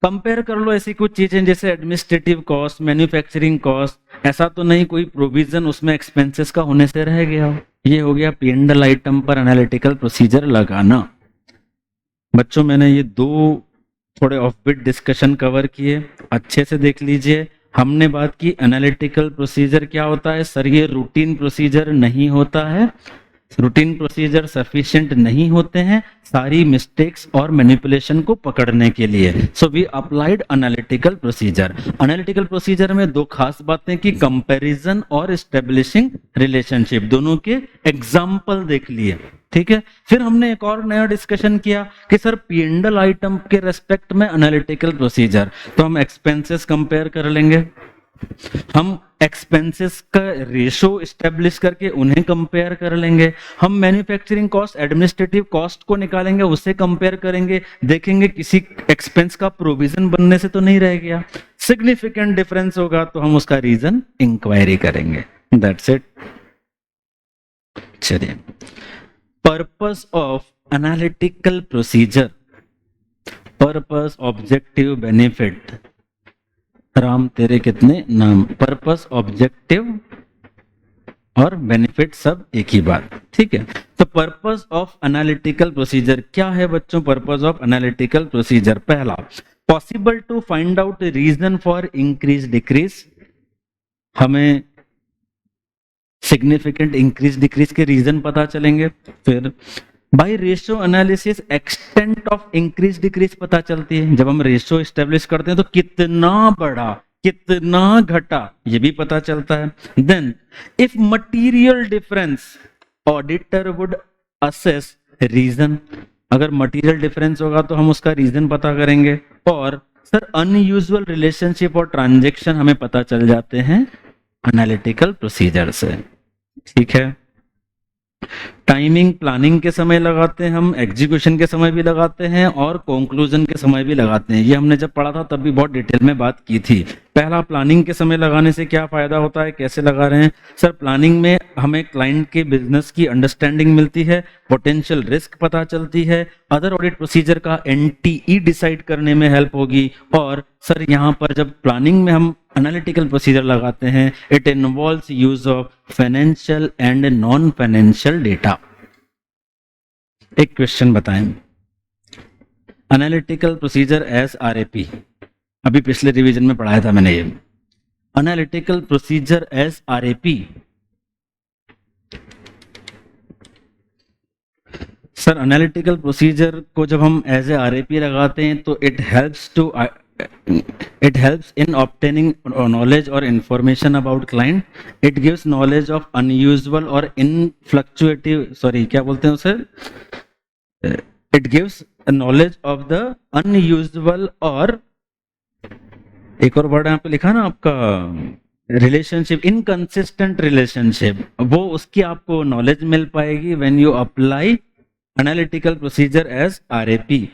कंपेयर कर लो ऐसी कुछ चीजें जैसे एडमिनिस्ट्रेटिव कॉस्ट, मैन्युफैक्चरिंग कॉस्ट, ऐसा तो नहीं कोई प्रोविजन उसमें एक्सपेंसेस का होने से रह गया हो। ये हो गया पी&एल आइटम पर एनालिटिकल प्रोसीजर लगाना। बच्चों मैंने ये 2 थोड़े ऑफ बिट डिस्कशन कवर किए, अच्छे से देख लीजिए। हमने बात की एनालिटिकल प्रोसीजर क्या होता है। सर ये रूटीन प्रोसीजर नहीं होता है, रूटीन प्रोसीजर सफिशिएंट नहीं होते हैं सारी मिस्टेक्स और मैनिपुलेशन को पकड़ने के लिए। So we applied analytical procedure. Analytical procedure में 2 खास बातें की, कंपैरिजन और एस्टेब्लिशिंग रिलेशनशिप, दोनों के एग्जाम्पल देख लिए। ठीक है, फिर हमने एक और नया डिस्कशन किया कि सर पी&एल आइटम के रेस्पेक्ट में एनालिटिकल प्रोसीजर, तो हम एक्सपेंसेस कंपेयर कर लेंगे, हम एक्सपेंसेस का रेशो एस्टेब्लिश करके उन्हें कंपेयर कर लेंगे, हम मैन्युफैक्चरिंग कॉस्ट, एडमिनिस्ट्रेटिव कॉस्ट को निकालेंगे, उससे कंपेयर करेंगे, देखेंगे किसी एक्सपेंस का प्रोविजन बनने से तो नहीं रह गया। सिग्निफिकेंट डिफरेंस होगा तो हम उसका रीजन इंक्वायरी करेंगे। That's it. चलिए, purpose of analytical procedure, purpose, objective, benefit. Ram तेरे कितने नाम। पर्पस, ऑब्जेक्टिव और बेनिफिट सब एक ही बात। ठीक है, तो पर्पस ऑफ एनालिटिकल प्रोसीजर क्या है बच्चों? पर्पस ऑफ एनालिटिकल प्रोसीजर, पहला, possible to find out reason for increase decrease. हमें सिग्निफिकेंट इंक्रीज डिक्रीज के रीजन पता चलेंगे। फिर by ratio analysis extent of increase decrease पता चलती है। जब हम रेशियो एस्टेब्लिश करते हैं तो कितना बढ़ा कितना घटा ये भी पता चलता है। Then if material difference auditor would assess reason, अगर मटीरियल डिफरेंस होगा तो हम उसका रीजन पता करेंगे। और सर अनयूजुअल रिलेशनशिप और ट्रांजैक्शन हमें पता चल जाते हैं एनालिटिकल प्रोसीजर से। ठीक है, टाइमिंग प्लानिंग के समय लगाते हैं हम, एग्जीक्यूशन के समय भी लगाते हैं और कंक्लूजन के समय भी लगाते हैं। ये हमने जब पढ़ा था तब भी बहुत डिटेल में बात की थी। पहला, प्लानिंग के समय लगाने से क्या फायदा होता है, कैसे लगा रहे हैं सर? प्लानिंग में हमें क्लाइंट के बिजनेस की अंडरस्टैंडिंग मिलती है, पोटेंशियल रिस्क पता चलती है, अदर ऑडिट प्रोसीजर का एनटीई डिसाइड करने में हेल्प होगी। और सर यहाँ पर जब प्लानिंग में हम एनालिटिकल प्रोसीजर लगाते हैं, it involves use of financial and non financial data. एक क्वेश्चन बताएं, एनालिटिकल प्रोसीजर एज आरएपी, अभी पिछले रिवीजन में पढ़ाया था मैंने ये। Analytical procedure as RAP, sir analytical procedure को जब हम एज ए आरएपी लगाते हैं तो it helps in obtaining knowledge or information about client. It gives knowledge of unusual or influctuative, क्या बोलते हैं उसे? It gives a knowledge of the unusual और एक और वर्ड यहाँ पे लिखा ना आपका, रिलेशनशिप, इनकंसिस्टेंट रिलेशनशिप, वो उसकी आपको नॉलेज मिल पाएगी when you apply analytical procedure as RAP.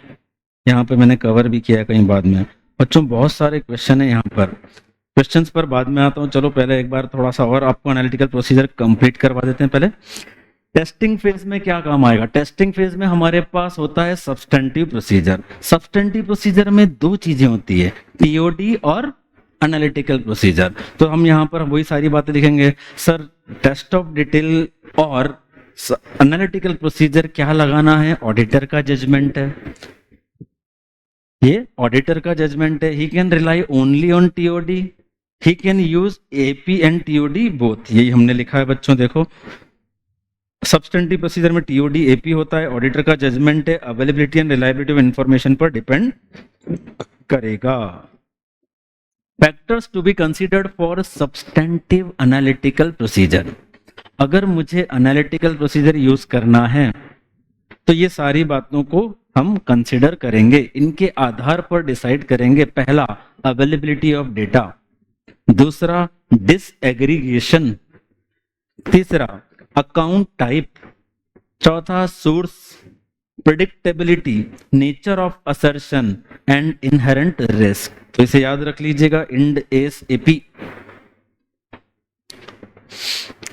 यहाँ पे मैंने कवर भी किया कहीं बाद में। बच्चों बहुत सारे क्वेश्चन है यहाँ पर, क्वेश्चंस पर बाद में आता हूँ। चलो पहले एक बार थोड़ा सा और आपको एनालिटिकल प्रोसीजर कंप्लीट करवा देते हैं। पहले टेस्टिंग फेज में क्या काम आएगा? टेस्टिंग फेज में हमारे पास होता है सब्सटेंटिव प्रोसीजर। सब्सटेंटिव प्रोसीजर में दो चीजें होती है, टीओडी और एनालिटिकल प्रोसीजर। तो हम यहाँ पर वही सारी बातें लिखेंगे। सर टेस्ट ऑफ डिटेल और एनालिटिकल प्रोसीजर क्या लगाना है? ऑडिटर का जजमेंट है, ये ऑडिटर का जजमेंट है। He can rely only on TOD, he can use AP and TOD both, यही हमने लिखा है बच्चों। देखो सब्सटेंटिव प्रोसीजर में टीओडी एपी होता है, ऑडिटर का जजमेंट है, availability and reliability of information पर डिपेंड करेगा। Factors to be considered for substantive analytical procedure, अगर मुझे एनालिटिकल प्रोसीजर यूज करना है तो ये सारी बातों को हम कंसिडर करेंगे, इनके आधार पर डिसाइड करेंगे। पहला, अवेलेबिलिटी ऑफ डेटा, दूसरा डिसएग्रीगेशन, तीसरा अकाउंट टाइप, चौथा source, predictability, nature of assertion and inherent risk. तो इसे याद रख लीजिएगा, end AS AP,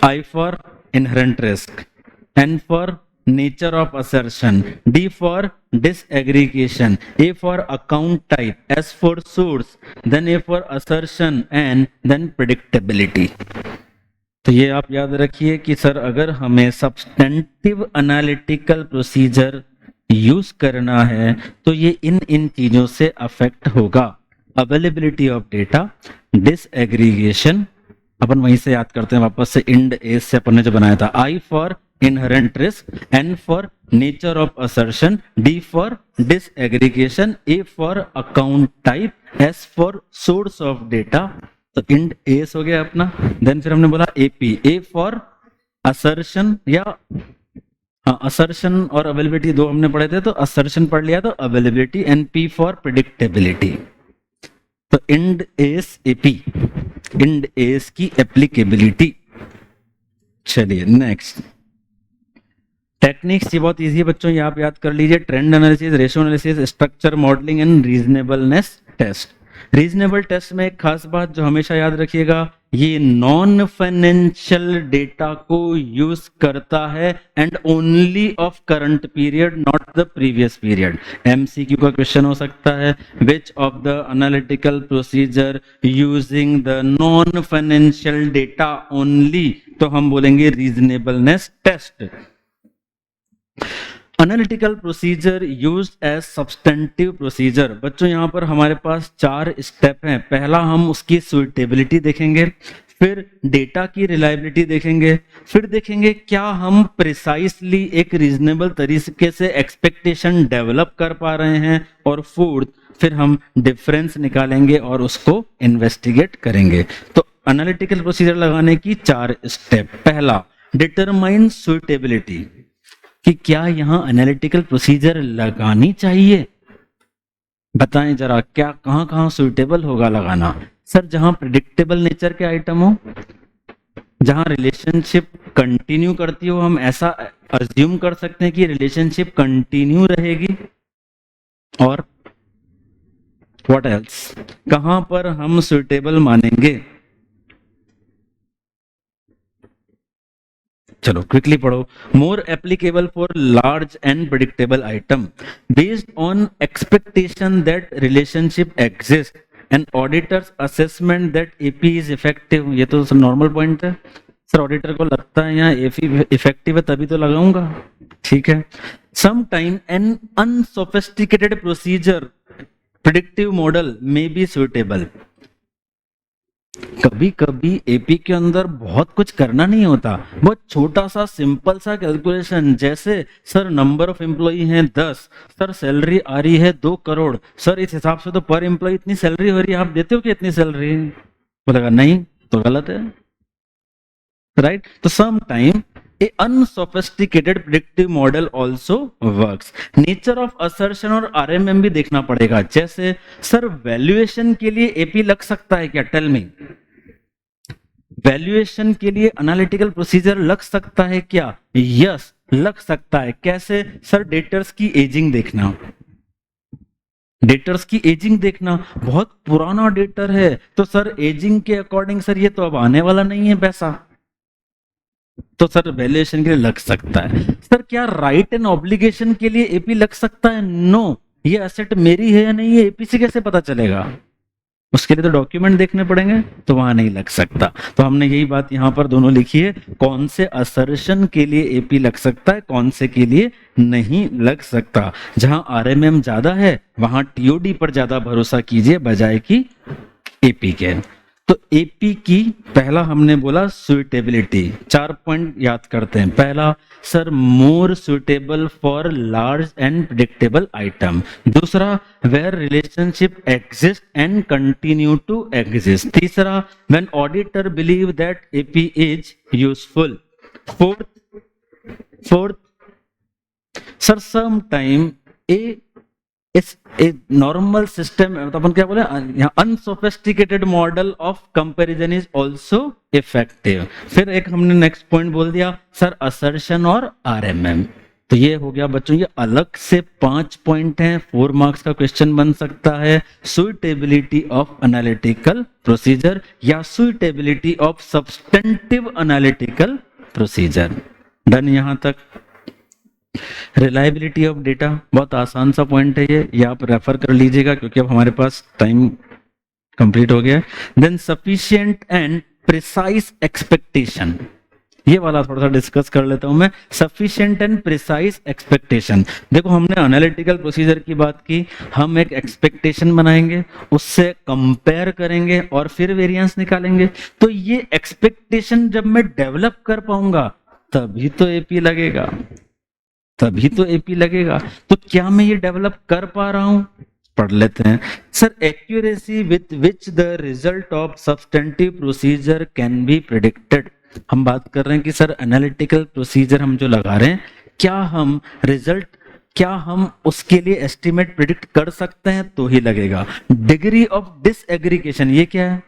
I for inherent risk, N for nature of assertion, D for disaggregation, A for account type, S for source, then A for assertion and then predictability। तो ये आप याद रखिए कि सर अगर हमें सब्सटेंटिव एनालिटिकल प्रोसीजर यूज करना है तो ये इन चीजों से अफेक्ट होगा। अवेलेबिलिटी ऑफ डेटा, डिसएग्रीगेशन, अपन वहीं से याद करते हैं वापस से, इंड एस से अपन ने जो बनाया था। I for inherent risk, N for nature of assertion, D for disaggregation, A for account type, S for source of data. तो इंड एस हो गया अपना। देन फिर हमने बोला एपी, ए फॉर असर्शन, या असर्शन और अवेलेबिलिटी दो हमने पढ़े थे, तो असर्शन पढ़ लिया तो availability, and P for predictability. तो Ind AS AP, Ind AS की एप्लीकेबिलिटी। चलिए नेक्स्ट, टेक्निक्स ये बहुत इजी है बच्चों, ये आप याद कर लीजिए। Trend analysis, ratio analysis, structure modelling and reasonableness test. Reasonable test में एक खास बात जो हमेशा याद रखिएगा, ये नॉन फाइनेंशियल डेटा को यूज करता है and only of current period, not the previous period. MCQ का क्वेश्चन हो सकता है, which of the analytical procedure using the non financial data only, तो हम बोलेंगे reasonableness test. Analytical procedure used as substantive procedure. बच्चों यहाँ पर हमारे पास 4 स्टेप हैं। पहला हम उसकी सुइटेबिलिटी देखेंगे, फिर डेटा की रिलायबिलिटी देखेंगे, फिर देखेंगे क्या हम प्रिसाइसली एक रीजनेबल तरीके से एक्सपेक्टेशन डेवलप कर पा रहे हैं, और फोर्थ फिर हम डिफरेंस निकालेंगे और उसको इन्वेस्टिगेट करेंगे। तो एनालिटिकल प्रोसीजर लगाने की 4 स्टेप। पहला, डिटरमाइन सुइटेबिलिटी, कि क्या यहां एनालिटिकल प्रोसीजर लगानी चाहिए। बताएं जरा, क्या कहां कहां सुइटेबल होगा लगाना। सर जहां प्रिडिक्टेबल नेचर के आइटम हो, जहां रिलेशनशिप कंटिन्यू करती हो, हम ऐसा अज्यूम कर सकते हैं कि रिलेशनशिप कंटिन्यू रहेगी। और व्हाट एल्स, कहां पर हम सुइटेबल मानेंगे। चलो क्विकली पढ़ो। More applicable for large and predictable item based on expectation that relationship exist and auditor's assessment that AP is effective. ये तो नॉर्मल पॉइंट है सर, ऑडिटर को लगता है यहाँ एपी इफेक्टिव है तभी तो लगाऊंगा, ठीक है। Some time an unsophisticated procedure predictive model may be suitable. कभी कभी एपी के अंदर बहुत कुछ करना नहीं होता, बहुत छोटा सा सिंपल सा कैलकुलेशन, जैसे सर नंबर ऑफ एम्प्लॉई हैं 10, सर सैलरी आ रही है 2 करोड़, सर इस हिसाब से तो पर एम्प्लॉय इतनी सैलरी हो रही है, आप देते हो कि इतनी सैलरी, बोलेगा नहीं तो गलत है, राइट। तो some time A unsophisticated predictive model also works. Nature of assertion और RMM भी देखना पड़ेगा। जैसे सर वैल्यूएशन के लिए एपी लग सकता है क्या, टेल मी। वैल्यूएशन के लिए एनालिटिकल प्रोसीजर लग सकता है क्या? यस लग सकता है। कैसे सर? डेटर्स की एजिंग देखना, डेटर्स की एजिंग देखना, बहुत पुराना डेटर है तो सर एजिंग के अकॉर्डिंग सर ये तो अब आने वाला नहीं है पैसा, तो सर वैल्यूएशन के लिए लग सकता है। सर क्या राइट एंड ऑब्लिगेशन के लिए एपी लग सकता है? नो। ये एसेट मेरी है या नहीं है एपी से कैसे पता चलेगा? उसके लिए तो डॉक्यूमेंट देखने पड़ेंगे, तो वहां नहीं लग सकता। तो हमने यही बात यहां पर दोनों लिखी है, कौन से असर्शन के लिए एपी लग सकता है, कौन से के लिए नहीं लग सकता। जहां आरएमएम ज्यादा है वहां टीओडी पर ज्यादा भरोसा कीजिए बजाय कि एपी के। तो एपी की पहला हमने बोला सुइटेबिलिटी, 4 पॉइंट याद करते हैं। पहला sir more suitable for large and predictable item. दूसरा where relationship exist and continue to exist. तीसरा when auditor believe that AP is useful. Fourth sir some time a normal system, अपन क्या बोले यहाँ, unsophisticated model of comparison is also effective. फिर एक हमने next point बोल दिया सर असर्शन और आरएमएम। तो ये हो गया बच्चों, ये अलग से 5 पॉइंट हैं, 4 मार्क्स का क्वेश्चन बन सकता है। सुइटेबिलिटी ऑफ एनालिटिकल प्रोसीजर या suitability of substantive analytical procedure. Done यहां तक। रिलायबिलिटी ऑफ डेटा बहुत आसान सा पॉइंट है ये आप रेफर कर लीजिएगा क्योंकि अब हमारे पास टाइम कंप्लीट हो गया है। Than sufficient and precise expectation, ये वाला थोड़ा सा डिस्कस कर लेता हूं मैं। सफिशिएंट एंड प्रिसाइज एक्सपेक्टेशन, देखो हमने एनालिटिकल प्रोसीजर की बात की, हम एक एक्सपेक्टेशन बनाएंगे, उससे कंपेयर करेंगे और फिर वेरिएंस निकालेंगे। तो ये एक्सपेक्टेशन जब मैं डेवलप कर पाऊंगा तभी तो एपी लगेगा, तभी तो एपी लगेगा। तो क्या मैं ये डेवलप कर पा रहा हूं? पढ़ लेते हैं। Sir accuracy with which the result of substantive procedure can be predicted. हम बात कर रहे हैं कि सर एनालिटिकल प्रोसीजर हम जो लगा रहे हैं, क्या हम रिजल्ट, क्या हम उसके लिए एस्टिमेट प्रिडिक्ट कर सकते हैं तो ही लगेगा। डिग्री ऑफ डिसएग्रीगेशन, ये क्या है?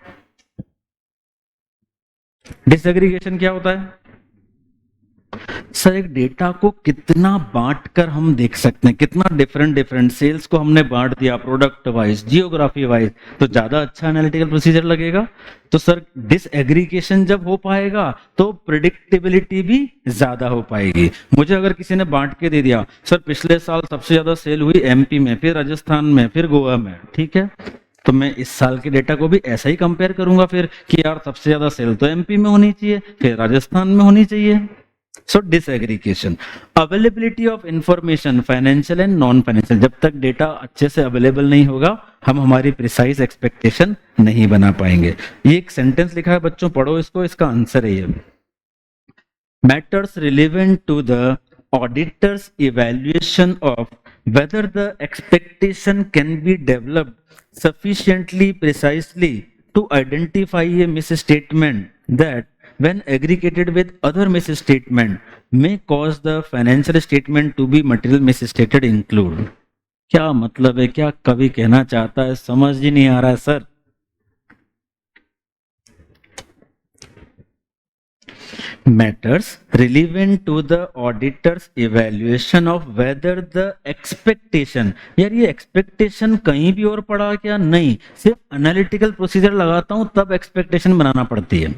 डिसएग्रीगेशन क्या होता है? सर एक डेटा को कितना बांटकर हम देख सकते हैं, कितना डिफरेंट सेल्स को हमने बांट दिया प्रोडक्ट वाइज, जियोग्राफी वाइज, तो ज्यादा अच्छा एनालिटिकल प्रोसीजर लगेगा। तो सर डिसएग्रीगेशन जब हो पाएगा तो प्रिडिक्टेबिलिटी भी ज्यादा हो पाएगी। मुझे अगर किसी ने बांट के दे दिया सर पिछले साल सबसे ज्यादा सेल हुई एमपी में, फिर राजस्थान में, फिर गोवा में, ठीक है, तो मैं इस साल के डेटा को भी ऐसा ही कंपेयर करूंगा फिर कि यार सबसे ज्यादा सेल तो एमपी में होनी चाहिए, फिर राजस्थान में होनी चाहिए। So disaggregation, availability of information financial and non financial, जब तक डेटा अच्छे से अवेलेबल नहीं होगा हम हमारी प्रिसाइज एक्सपेक्टेशन नहीं बना पाएंगे। ये एक सेंटेंस लिखा है बच्चों, पढ़ो इसको, इसका आंसर है ये, matters relevant to the auditor's evaluation of whether the expectation can be developed sufficiently precisely to identify a misstatement that when aggregated with other misstatement may cause the financial statement to be material misstated include। क्या मतलब है, क्या कवि कहना चाहता है, समझ ही नहीं आ रहा है sir. matters relevant to the auditor's evaluation of whether the expectation, यार ये एक्सपेक्टेशन कहीं भी और पढ़ा क्या, नहीं, सिर्फ एनालिटिकल प्रोसीजर लगाता हूं तब एक्सपेक्टेशन बनाना पड़ती है।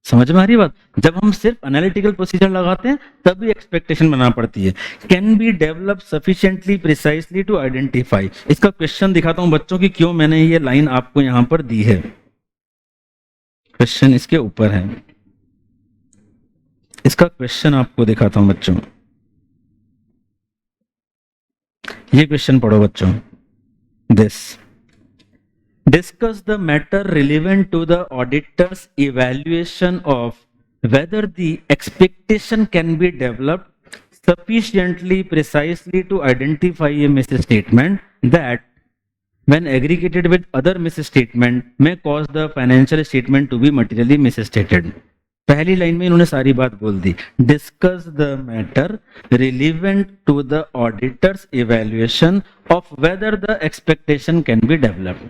समझ में आ रही बात, जब हम सिर्फ एनालिटिकल प्रोसीजर लगाते हैं तब भी एक्सपेक्टेशन बनाना पड़ती है। Can be develop sufficiently precisely to identify, इसका क्वेश्चन दिखाता हूं बच्चों की क्यों मैंने ये लाइन आपको यहां पर दी है, क्वेश्चन इसके ऊपर है, इसका क्वेश्चन आपको दिखाता हूं बच्चों। ये क्वेश्चन पढ़ो बच्चों, this discuss the matter relevant to the auditor's evaluation of whether the expectation can be developed sufficiently precisely to identify a misstatement that when aggregated with other misstatement may cause the financial statement to be materially misstated। पहली line में इन्होंने सारी बात बोल दी, discuss the matter relevant to the auditor's evaluation of whether the expectation can be developed.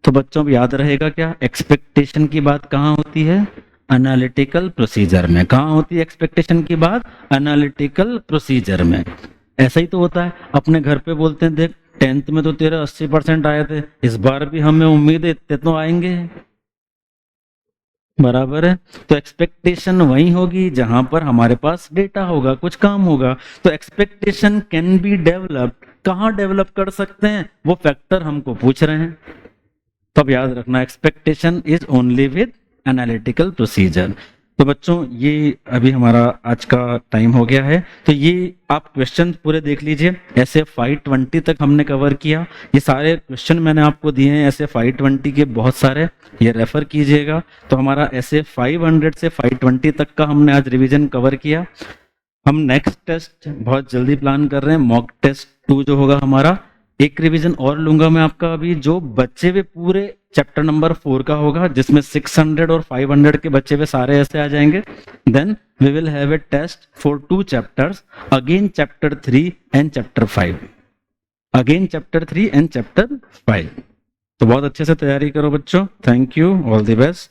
तो बच्चों अब याद रहेगा क्या, एक्सपेक्टेशन की बात कहाँ होती है, एनालिटिकल प्रोसीजर में। कहाँ होती है एक्सपेक्टेशन की बात, एनालिटिकल प्रोसीजर में। ऐसा ही तो होता है, अपने घर पे बोलते हैं देख 10th में तो तेरा 80% आए थे, इस बार भी हमें उम्मीद है इतने तो आएंगे, बराबर है। तो एक्सपेक्टेशन वही होगी जहां पर हमारे पास डेटा होगा, कुछ काम होगा। तो एक्सपेक्टेशन कैन बी डेवलप्ड, कहाँ डेवलप कर सकते हैं, वो फैक्टर हमको पूछ रहे हैं। तब याद रखना expectation is only with analytical procedure. तो बच्चों ये अभी हमारा आज का टाइम हो गया है, तो ये आप क्वेश्चन पूरे देख लीजिए। ऐसे 520 तक हमने कवर किया, ये सारे क्वेश्चन मैंने आपको दिए हैं ऐसे 520 के बहुत सारे, ये रेफर कीजिएगा। तो हमारा ऐसे 500 से 520 तक का हमने आज रिवीजन कवर किया। हम नेक्स्ट टेस्ट बहुत जल्दी प्लान कर रहे हैं, मॉक टेस्ट 2 जो होगा हमारा। एक रिवीजन और लूंगा मैं आपका अभी, जो बच्चे हुए पूरे चैप्टर नंबर 4 का होगा, जिसमें 600 और 500 के बच्चे हुए सारे ऐसे आ जाएंगे। Then we will have a test for 2 chapters, again chapter 3 and chapter 5, again chapter 3 and chapter 5। तो बहुत अच्छे से तैयारी करो बच्चों। Thank you, all the best.